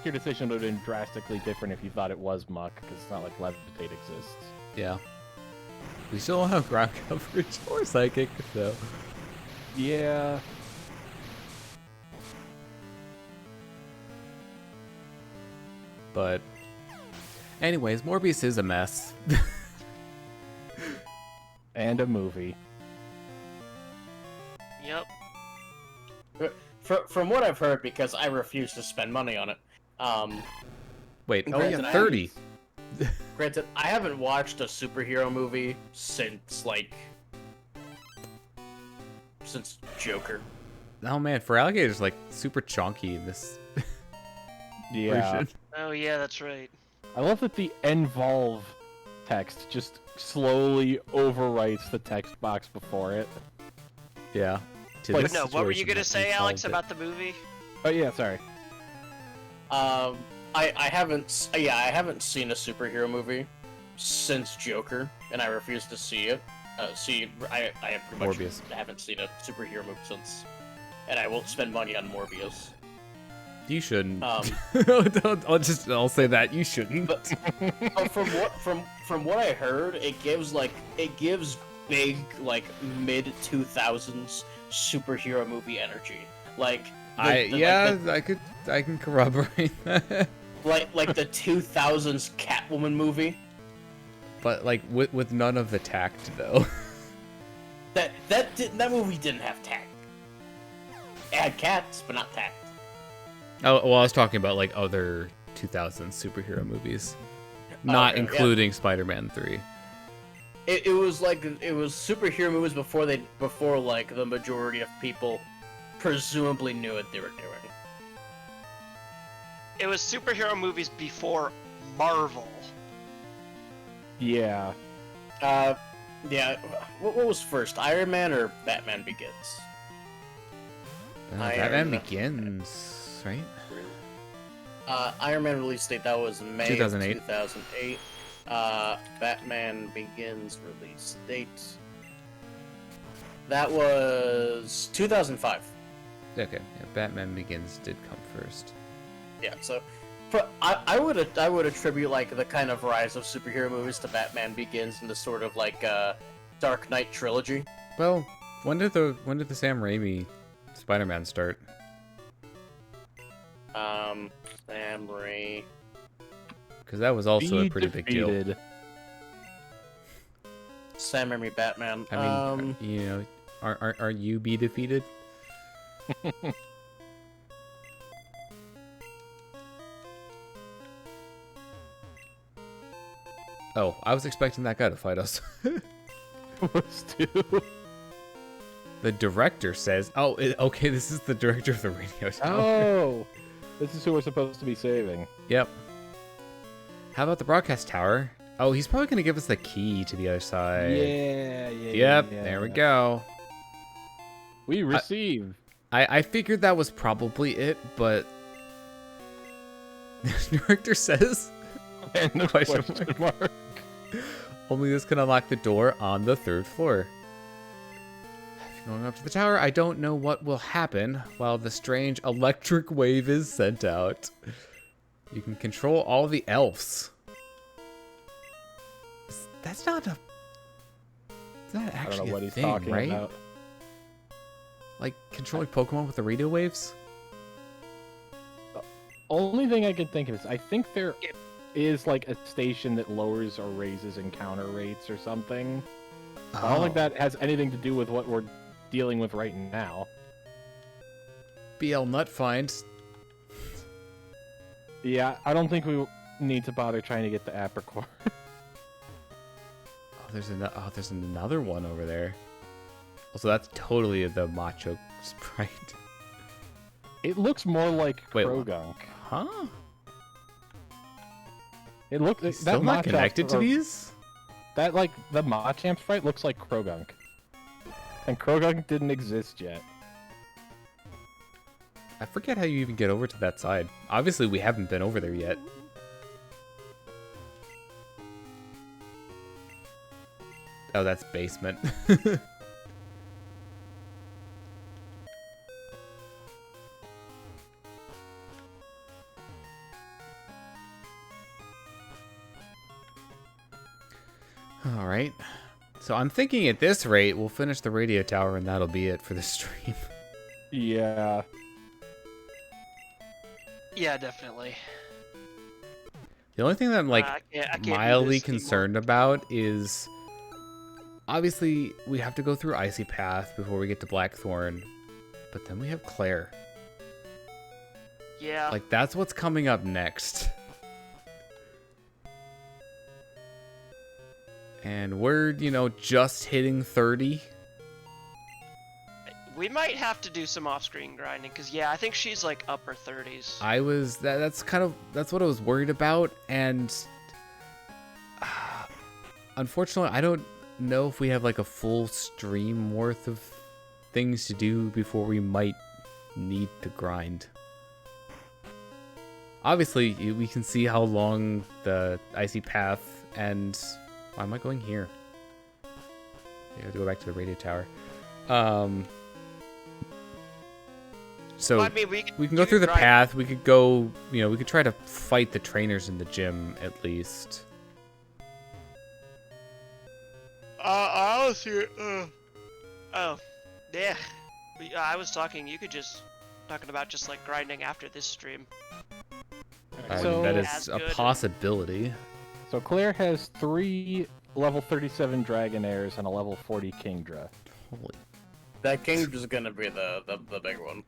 your decision would have been drastically different if you thought it was Muck, because it's not like Levitate exists. Yeah. We still don't have ground coverage or psychic, so. Yeah. But, anyways, Morbius is a mess. And a movie. Yep. From what I've heard, because I refuse to spend money on it. Wait, oh Granted, yeah, 30. Granted, I haven't watched a superhero movie since Joker. Oh man, for alligators like super chonky in this Yeah. version. Oh yeah, that's right. I love that the involve text just slowly overwrites the text box before it. Yeah. To But this No, what were you situation, gonna we say, Alex, solved it. about the movie? Oh yeah, sorry. I haven't seen a superhero movie since Joker, and I refuse to see it. I pretty much Morbius. haven't seen a superhero movie since, and I won't spend money on Morbius. You shouldn't. Um, I'll say that you shouldn't. But from what I heard, it gives big mid 2000s superhero movie energy. I can corroborate that. Like the 2000s Catwoman movie. But like with none of the tact though. That movie didn't have tact. It had cats, but not tact. Oh well, I was talking about like other 2000s superhero movies, not Okay, including Spider-Man 3. It was superhero movies before the majority of people presumably knew what they were doing. It was superhero movies before Marvel. Yeah. Yeah. What was first, Iron Man or Batman Begins? Batman Begins, right? Iron Man release date, that was May 2008. 2008. Batman Begins release date. That was 2005. Okay, yeah, Batman Begins did come first. Yeah, so I would attribute like the kind of rise of superhero movies to Batman Begins and the sort of Dark Knight trilogy. Well, when did the Sam Raimi Spider-Man start? Sam Raimi. Because that was also a pretty big deal. Defeated. Sam Raimi Batman. I mean, you know, are you be defeated? Oh, I was expecting that guy to fight us. Was too. The director says, "Oh, okay, this is the director of the radio tower." Oh, this is who we're supposed to be saving. Yep. How about the broadcast tower? Oh, he's probably gonna give us the key to the other side. Yeah. Yep, there we go. We receive. I figured that was probably it, but the director says, And the question mark. only this can unlock the door on the 3rd floor. Going up to the tower, I don't know what will happen while the strange electric wave is sent out. You can control all the elves. That's not a... It's not I don't actually know what a he's thing, talking right? about. Like, controlling Pokemon with the radio waves? Only thing I can think of is I think there is like a station that lowers or raises encounter rates or something. I don't think that has anything to do with what we're dealing with right now. BL Nut Find. Yeah, I don't think we need to bother trying to get the apricot. There's another one over there. Also, that's totally the macho sprite. It looks more like Wait, Krogunk. Huh? It looks He's still not connected to these? That, like, the Machamp sprite looks like Krogunk. And Krogunk didn't exist yet. I forget how you even get over to that side. Obviously, we haven't been over there yet. Oh, that's basement. Alright. So I'm thinking at this rate, we'll finish the radio tower and that'll be it for the stream. Yeah. Yeah, definitely. The only thing that I'm like I can't do mildly this concerned about is obviously we have to go through Icy Path before we get to Blackthorn, but then we have Claire. Yeah. Like that's what's coming up next. And we're, you know, just hitting 30. We might have to do some off-screen grinding, because, yeah, I think she's, like, upper 30s. That's what I was worried about, and unfortunately, I don't know if we have, like, a full stream worth of things to do before we might need to grind. Obviously, we can see how long the Icy Path and... Why am I going here? I have to go back to the radio tower. So well, I mean, we can go through the path. We could go, you know, we could try to fight the trainers in the gym at least. Honestly, oh, yeah. I was talking about just like grinding after this stream. So that is a possibility. So Claire has 3 level 37 Dragonairs and a level 40 Kingdra. Holy. That Kingdra's gonna be the big one.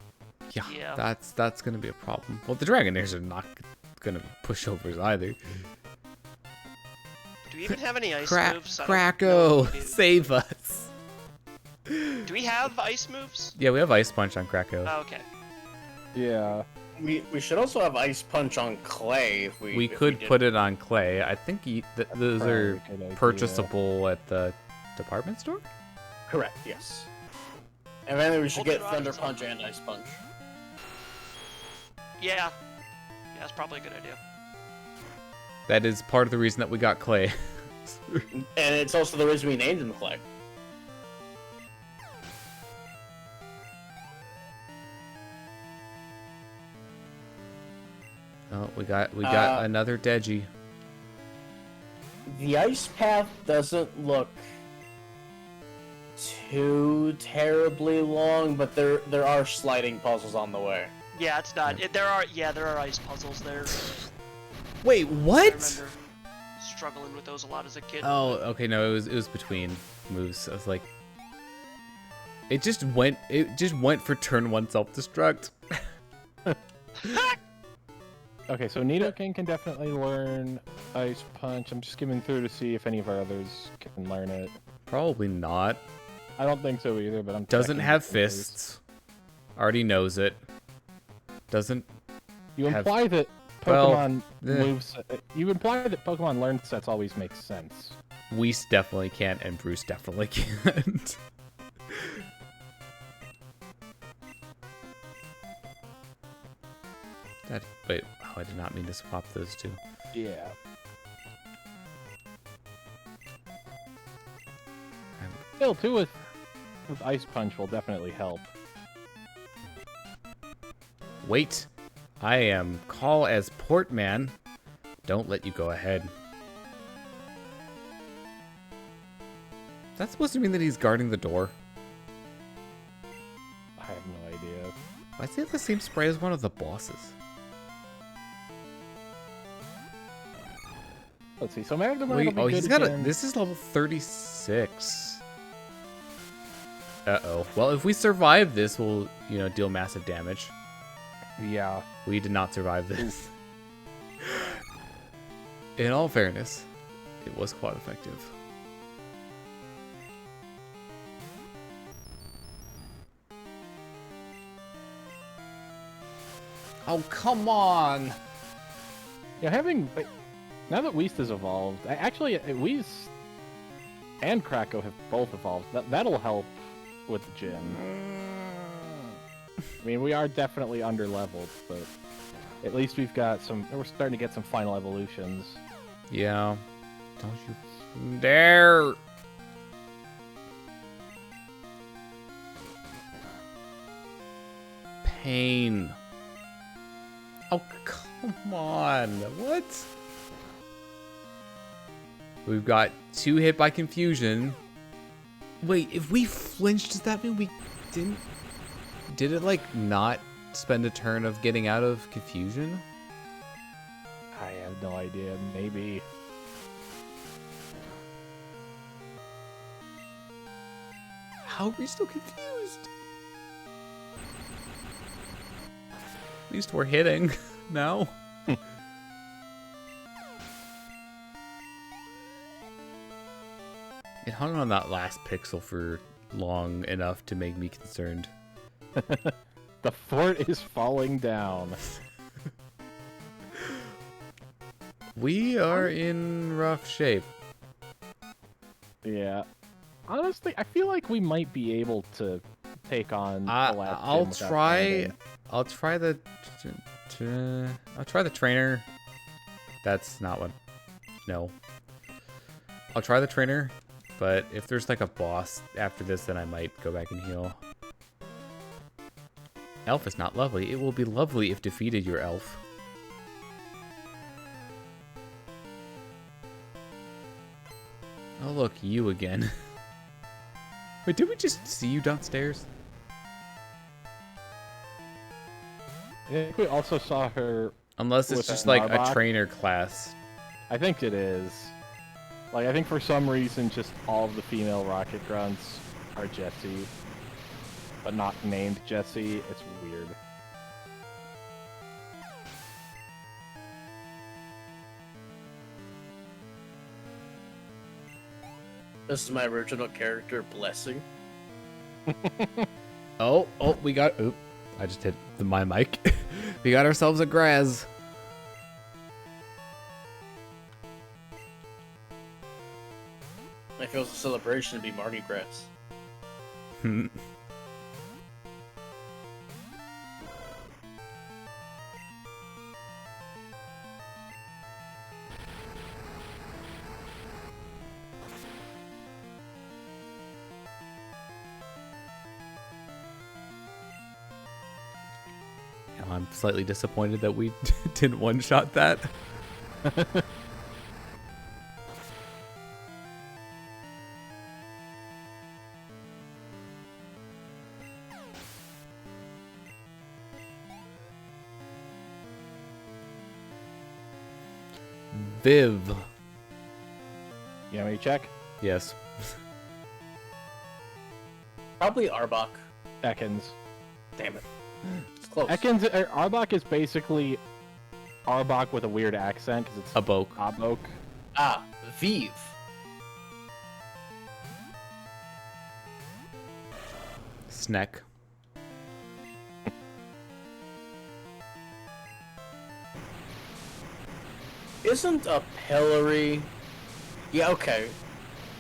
Yeah, that's gonna be a problem. Well, the Dragonairs are not gonna be pushovers either. Do we even have any ice moves? Kracko, save us. Do we have ice moves? Yeah, we have Ice Punch on Kracko. Oh, okay. Yeah. We should also have Ice Punch on Clay if we. We could put it on Clay. I think those are purchasable at the department store. Correct. Yes. And then we should get Thunder Punch and Ice Punch. Yeah. That's probably a good idea. That is part of the reason that we got Clay. And it's also the reason we named him Clay. Oh, we got another Deji. The ice path doesn't look too terribly long, but there are sliding puzzles on the way. Yeah, it's not. There are ice puzzles there. Wait, what? I remember struggling with those a lot as a kid. Oh, okay, no, it was between moves. I was like, it just went for turn 1 self-destruct. Okay, so Nidoking can definitely learn Ice Punch. I'm just skimming through to see if any of our others can learn it. Probably not. I don't think so either, but I'm Doesn't checking have just in case. fists. Already knows it. Doesn't. You have- imply that well, Pokemon moves. You imply that Pokemon learn sets always make sense. Weiss definitely can't, and Bruce definitely can't. Wait, oh, I did not mean to swap those two. Yeah. Still, too, with Ice Punch will definitely help. Wait, I am call as Portman. Don't let you go ahead. That's supposed to mean that he's guarding the door. I have no idea. Why is he have the same spray as one of the bosses? Let's see. So Magnemite Wait, will be oh, good he's got again. this is level 36. Uh-oh. Well, if we survive this, we'll, deal massive damage. Yeah. We did not survive this. In all fairness, it was quite effective. Oh, come Yeah, now that Whist has evolved, actually, Whist and Krakow have both evolved. That'll help with the gym. I mean, we are definitely underleveled, but at least we're starting to get some final evolutions. Yeah. Don't you dare! Pain. Oh, come on. What? We've got 2 hit by confusion. Wait, if we flinched, does that mean we didn't? Did it, like, not spend a turn of getting out of confusion? I have no idea. Maybe. How are we still confused? At least we're hitting now. It hung on that last pixel for long enough to make me concerned. The fort is falling down. We are in rough shape. Yeah. Honestly, I feel like we might be able to take on the last I'll gym without try landing. I'll try the trainer. That's not what. No. I'll try the trainer, but if there's like a boss after this, then I might go back and heal. Elf is not lovely. It will be lovely if defeated your elf. Oh look, you again. Wait, did we just see you downstairs? I think we also saw her. Unless it's With just that like a Marbach? trainer class. I think it is. Like, I think for some reason, just all of the female rocket grunts are Jessie, but not named Jessie. It's weird. This is my original character, Blessing. Oh, we got. Oop! I just hit my mic. We got ourselves a Graz. I feel it's a celebration to be Mardi Gras. I'm slightly disappointed that we didn't one-shot that. Viv. You want me to check? Yes. Probably Arbok. Ekans. Damn it. It's close. Arbok is basically Arbok with a weird accent because it's Abok. Abok. Ah, Vive. Sneck. Isn't a pillory? Yeah, okay.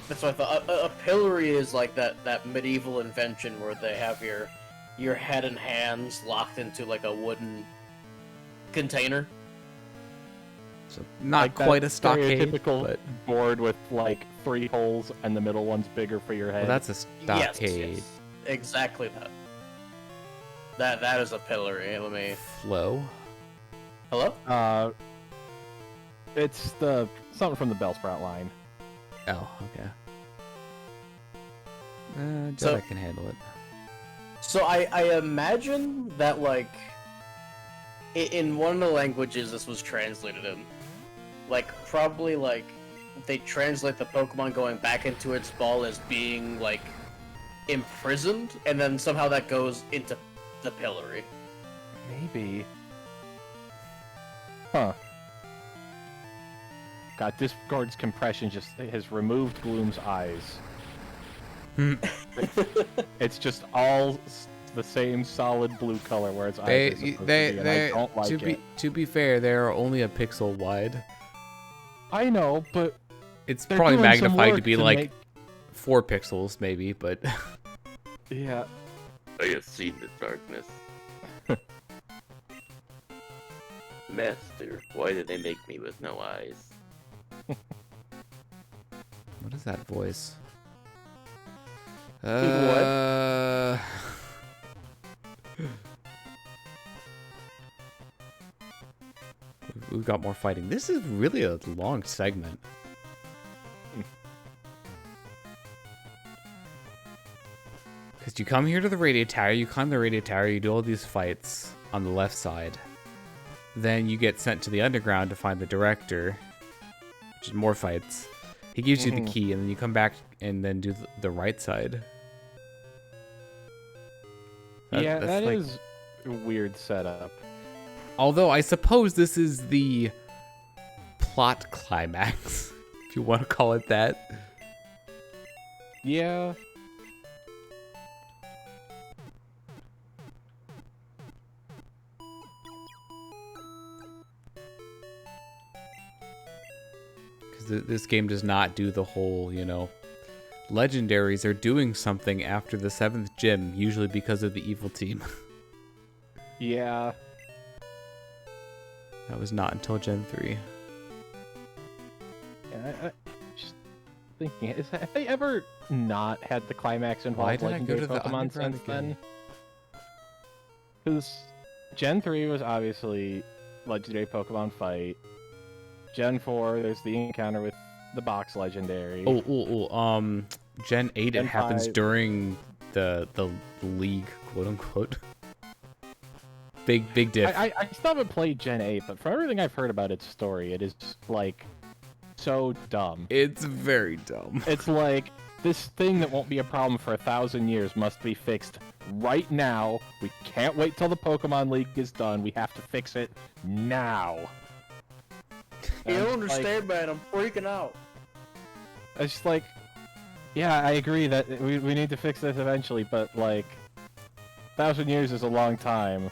That's what I thought. A pillory is like that medieval invention where they have your head and hands locked into like a wooden container. So not Like that quite a stockade, stereotypical but board with like 3 holes and the middle one's bigger for your head. well, that's a Yes, stockade. yes, exactly that. That is a pillory. Let me. Flow. Hello? It's something from the Bellsprout line. Oh, okay. Jedi So- can handle it. So I imagine that like in one of the languages this was translated in, like probably like they translate the Pokemon going back into its ball as being like imprisoned, and then somehow that goes into the pillory. Maybe. Huh. God, Discord's compression just has removed Gloom's eyes. It's just all the same solid blue color where its eyes are supposed to be, and I don't like it. To be fair, they are only a pixel wide. I know, but it's probably magnified to be like 4 pixels, maybe, but yeah. I have seen the darkness. Master, why did they make me with no eyes? What is that voice? What? We've got more fighting. This is really a long segment. Because you come here to the radio tower, you climb the radio tower, you do all these fights on the left side. Then you get sent to the underground to find the director, which is more fights. He gives you the key, and then you come back and then do the right side. That is a weird setup. Although I suppose this is the plot climax, if you want to call it that. Yeah. Because this game does not do the whole, legendaries are doing something after the 7th gym, usually because of the evil team. Yeah. That was not until Gen 3. Yeah, I just thinking, have they ever not had the climax involve legendary Pokemon since then? Because Gen 3 was obviously legendary Pokemon fight. Gen 4, there's the encounter with the box legendary. Gen 8, Gen it happens 5. during the league, quote unquote. Big diff. I still haven't played Gen 8, but from everything I've heard about its story, it is, like, so dumb. It's very dumb. It's like, this thing that won't be a problem for 1,000 years must be fixed right now. We can't wait till the Pokemon League is done. We have to fix it now. You And don't it's understand, man. I'm freaking out. It's just like, yeah, I agree that we need to fix this eventually, but, like, 1,000 years is a long time.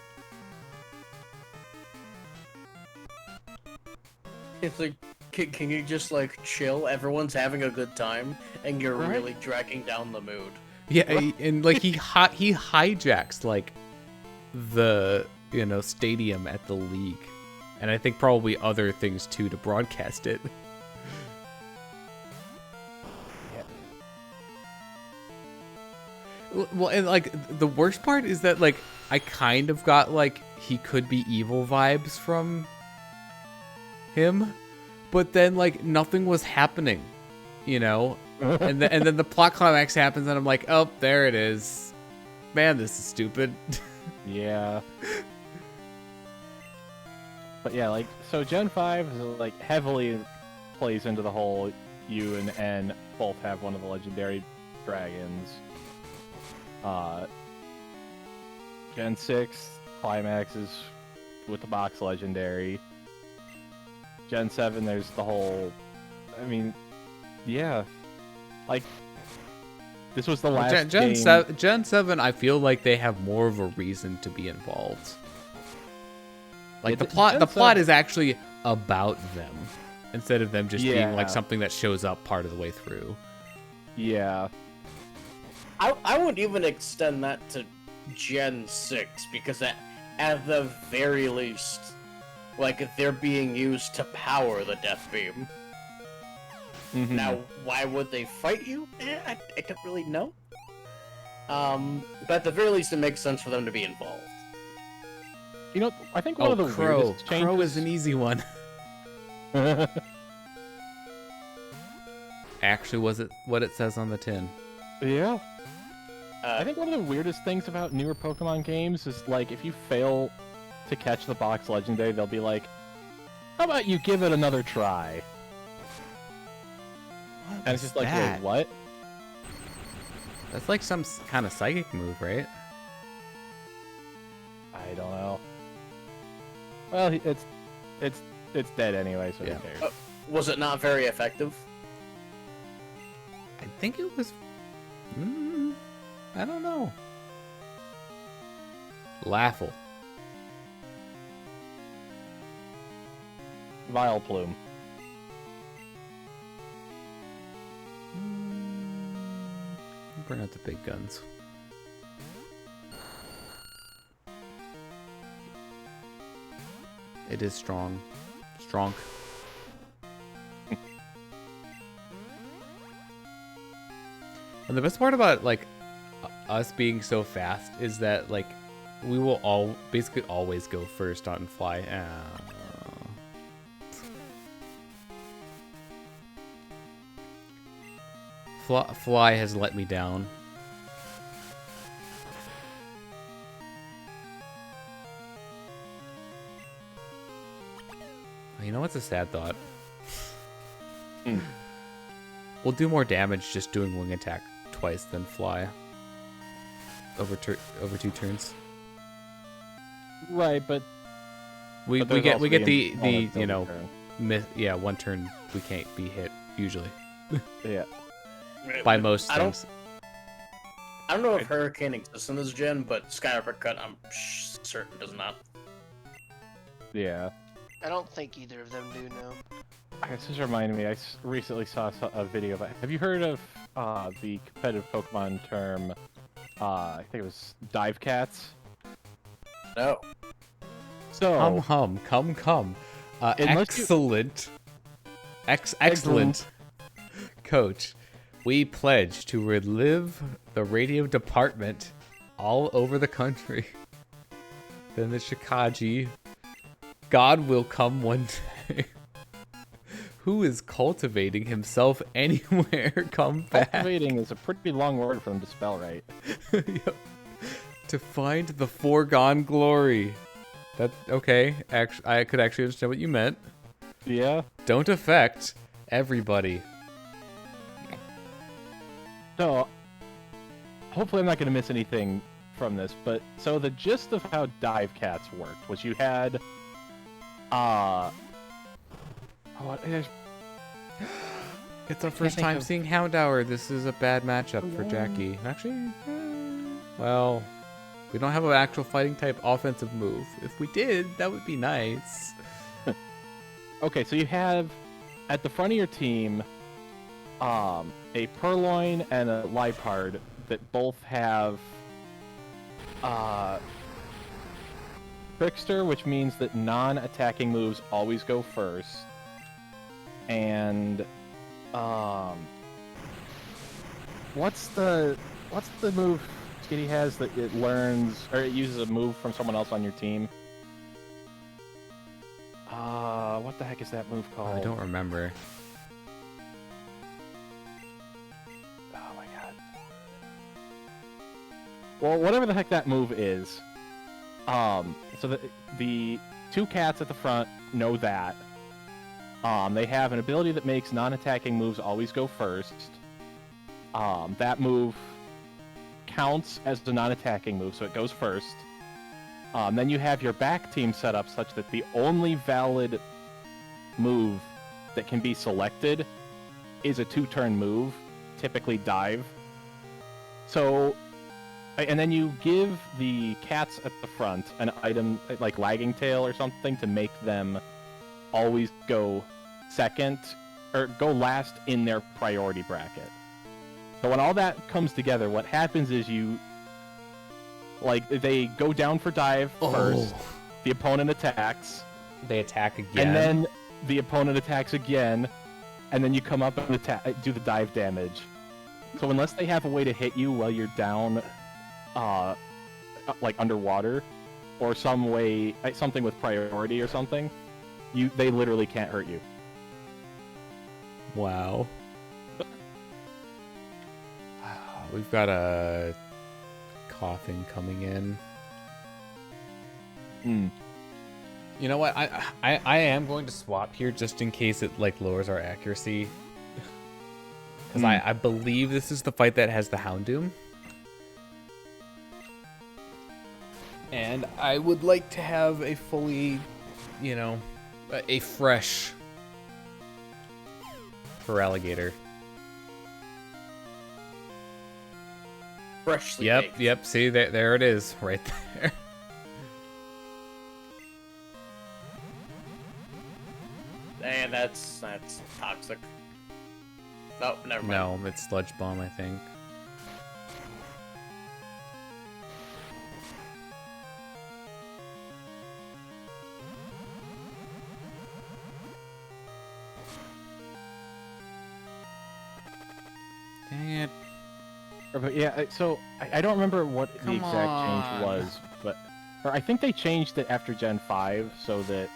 It's like, can you just, like, chill? Everyone's having a good time, and you're Right? really dragging down the mood. Yeah, and like he hijacks like the stadium at the league, and I think probably other things too to broadcast it. Well, and like the worst part is that like I kind of got like he could be evil vibes from him, but then like nothing was happening, and then the plot climax happens, and I'm like, oh, there it is. Man, this is stupid. Yeah. But yeah, like, so Gen 5 is, like, heavily plays into the whole you and N both have one of the legendary dragons. Gen 6 climaxes with the box legendary. Gen 7, there's the whole, yeah. Like, this was the last game. Gen 7, I feel like they have more of a reason to be involved. Like the plot is actually about them instead of them just being like something that shows up part of the way through. Yeah. I would even extend that to Gen 6, because at the very least, like, they're being used to power the Death Beam. Mm-hmm. Now, why would they fight you? I don't really know. But at the very least, it makes sense for them to be involved. I think one of the weirdest changes... Crow is an easy one. Actually, was it what it says on the tin? Yeah. I think one of the weirdest things about newer Pokemon games is, like, if you fail to catch the box legendary, they'll be like, how about you give it another try? And it's just like, wait, what? That's like some kind of psychic move, right? I don't know. Well, it's dead anyway, so Yeah. who cares? Was it not very effective? I think it was... I don't know. Laughle. Vile Plume. Bring out the big guns. It is strong. Strong. And the best part about, like, us being so fast is that, like, we will basically always go first on fly. Fly has let me down. You know what's a sad thought? We'll do more damage just doing wing attack twice than fly. Over 2 turns. Right, but We there's get also the opponent's you know turn. 1 turn we can't be hit usually Yeah. by most I don't- things. I don't know if Hurricane exists in this gen, but Sky Uppercut, I'm certain does not. Yeah. I don't think either of them do now. I guess this reminded me, recently saw a video of it. Have you heard of the competitive Pokemon term, I think it was dive cats? No. So, Come. Unless you- Excellent. Excellent. Coach, we pledge to relive the radio department all over the country. Then the Shikaji. God will come one day. Who is cultivating himself anywhere? Come back. cultivating is a pretty long word for them to spell right. Yep. To find the foregone glory. That okay? I could actually understand what you meant. Yeah. Don't affect everybody. So, hopefully I'm not going to miss anything from this, but so the gist of how dive cats worked was you had, It's our first time seeing Houndour. This is a bad matchup for Jackie. Actually, well, we don't have an actual fighting type offensive move. If we did, that would be nice. Okay, so you have at the front of your team a Purloin and a Liepard that both have Trickster, which means that non-attacking moves always go first, and what's the move Skitty has that it learns or it uses a move from someone else on your team? What the heck is that move called? I don't remember. Oh my god. Well, whatever the heck that move is, so the 2 cats at the front know that. They have an ability that makes non-attacking moves always go first. That move counts as the non-attacking move, so it goes first. Then you have your back team set up such that the only valid move that can be selected is a 2-turn move, typically dive. So, and then you give the cats at the front an item like Lagging Tail or something to make them always go second or go last in their priority bracket. So when all that comes together, what happens is they go down for dive first, the opponent attacks, They attack again. and then the opponent attacks again, and then you come up and do the dive damage. So unless they have a way to hit you while you're down, like underwater, or some way, something with priority or something, they literally can't hurt you. Wow. We've got a coughing coming in. You know what? I am going to swap here just in case it like lowers our accuracy. Because I believe this is the fight that has the Houndoom. And I would like to have a fully, you know, a fresh Feraligatr. Freshly baked. Yep. See, there it is, right there. And that's toxic. Oh, never mind. No, it's Sludge Bomb, I think. Dang it. But yeah, so I don't remember what the Come exact on. change was, but or I think they changed it after Gen 5 so that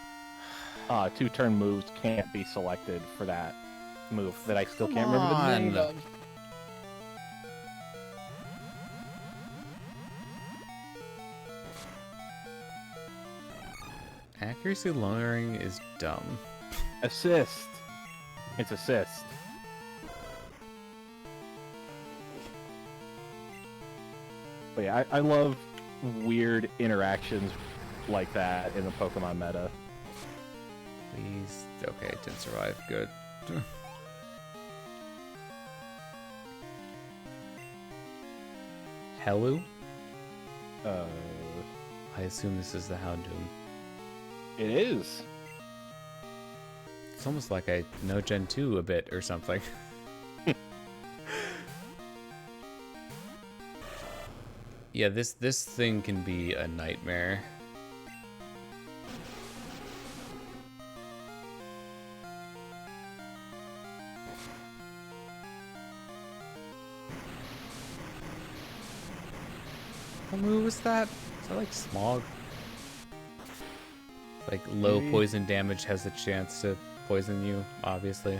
2-turn moves can't be selected for that move that I still can't remember the name of. Accuracy lowering is dumb. Assist. It's assist. But yeah, I love weird interactions like that in the Pokemon meta. Please. Okay, it didn't survive. Good. Hello? I assume this is the Houndoom. It is. It's almost like I know Gen 2 a bit or something. Yeah, this thing can be a nightmare. What move was that? Is that like Smog? Like low Maybe. poison damage has a chance to poison you, obviously.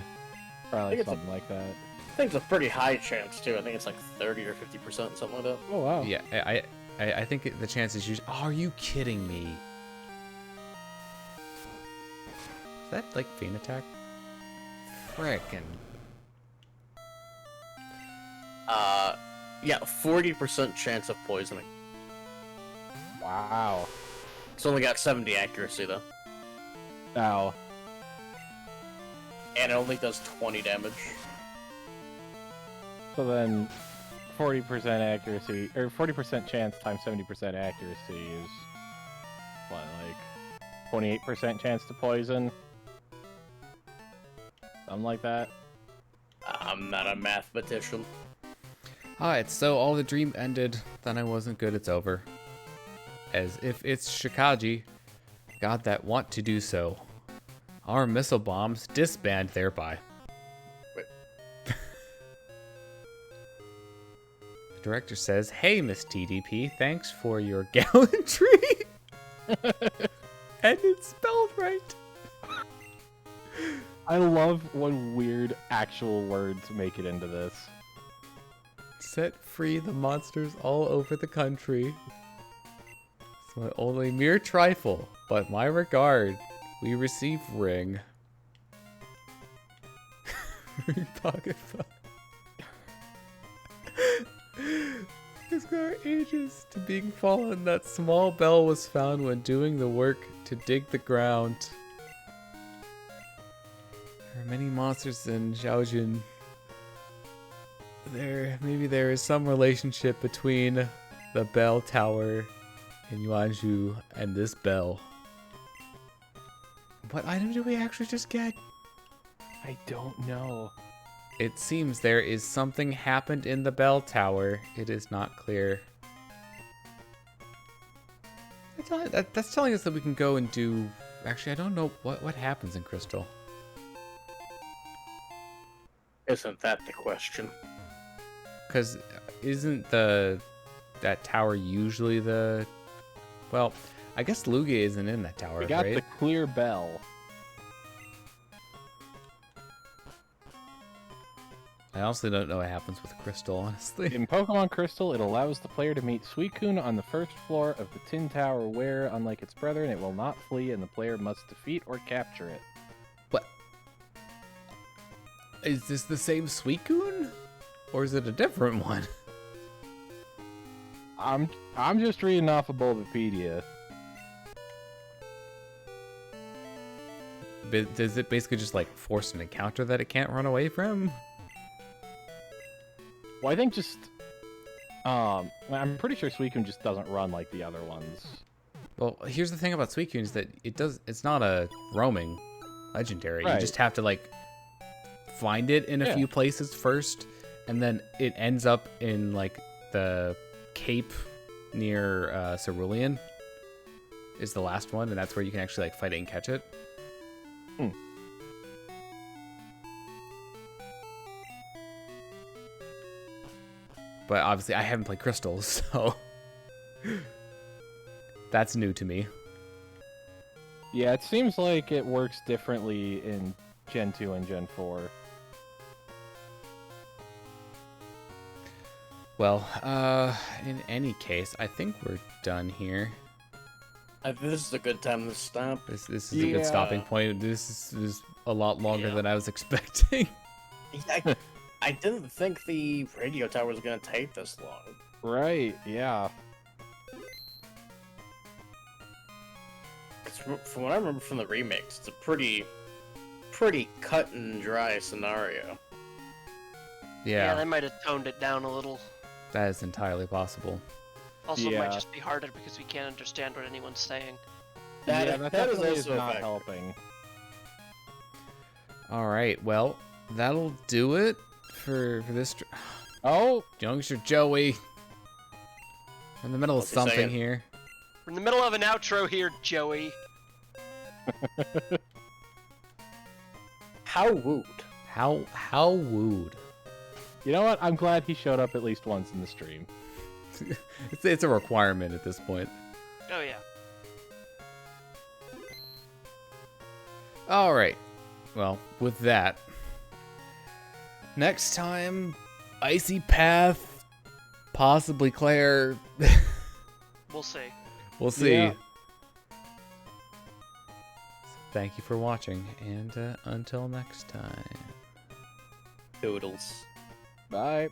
Probably it's something like that. I think it's a pretty high chance too. I think it's like 30 or 50%, something like that. Oh wow. Yeah, I think the chance is usually. Oh, are you kidding me? Is that like Feint Attack? Frickin'. Yeah, 40% chance of poisoning. Wow. It's only got 70 accuracy though, Ow. and it only does 20 damage. So then 40% accuracy, or 40% chance times 70% accuracy is, what, like 28% chance to poison? Something like that? I'm not a mathematician. Alright, so all the dream ended, then I wasn't good, it's over. As if it's Shikaji, God that want to do so. Our missile bombs disband thereby. Wait. The director says, "Hey, Miss TDP, thanks for your gallantry." And it's spelled right. I love when weird actual words make it into this. Set free the monsters all over the country. So only mere trifle, but my regard. We receive ring. Ring pocket fuck. It's got ages to being fallen. That small bell was found when doing the work to dig the ground. There are many monsters in Xiaojun. Maybe there is some relationship between the bell tower in Yuanzhou and this bell. What item do we actually just get? I don't know. It seems there is something happened in the bell tower. It is not clear. That's telling us that we can go and do... Actually, I don't know what happens in Crystal. Isn't that the question? Because isn't that tower usually the... Well, I guess Lugia isn't in that tower, We got right? the clear bell. I honestly don't know what happens with Crystal, honestly. In Pokemon Crystal, it allows the player to meet Suicune on the first floor of the Tin Tower where, unlike its brethren, it will not flee and the player must defeat or capture it. What? Is this the same Suicune? Or is it a different one? I'm just reading off of Bulbapedia. Does it basically just like force an encounter that it can't run away from? Well, I think just I'm pretty sure Suicune just doesn't run like the other ones. Well, here's the thing about Suicune is that it's not a roaming legendary. Right. You just have to like find it in a few places first, and then it ends up in like the cape near Cerulean is the last one, and that's where you can actually like fight it and catch it. But obviously I haven't played Crystals, so that's new to me. Yeah, it seems like it works differently in Gen 2 and Gen 4. Well, in any case, I think we're done here. This is a good time to stop. This is a good stopping point. This is a lot longer Yeah. than I was expecting. I didn't think the radio tower was gonna take this long. Right, yeah. 'Cause from what I remember from the remakes, it's a pretty cut and dry scenario. Yeah, they might have toned it down a little. That is entirely possible. Also, it Yeah. might just be harder because we can't understand what anyone's saying. That that is definitely is also a not factor. helping. All right, well, that'll do it for this. Oh, Youngster Joey. We're in the middle of What's he something saying? here. We're in the middle of an outro here, Joey. How wooed. How wooed. you know what? I'm glad he showed up at least once in the stream. It's a requirement at this point. Oh yeah. All right. Well, with that, next time, Icy Path, possibly Claire. We'll see. We'll see. Yeah. Thank you for watching, and until next time. Doodles. Bye.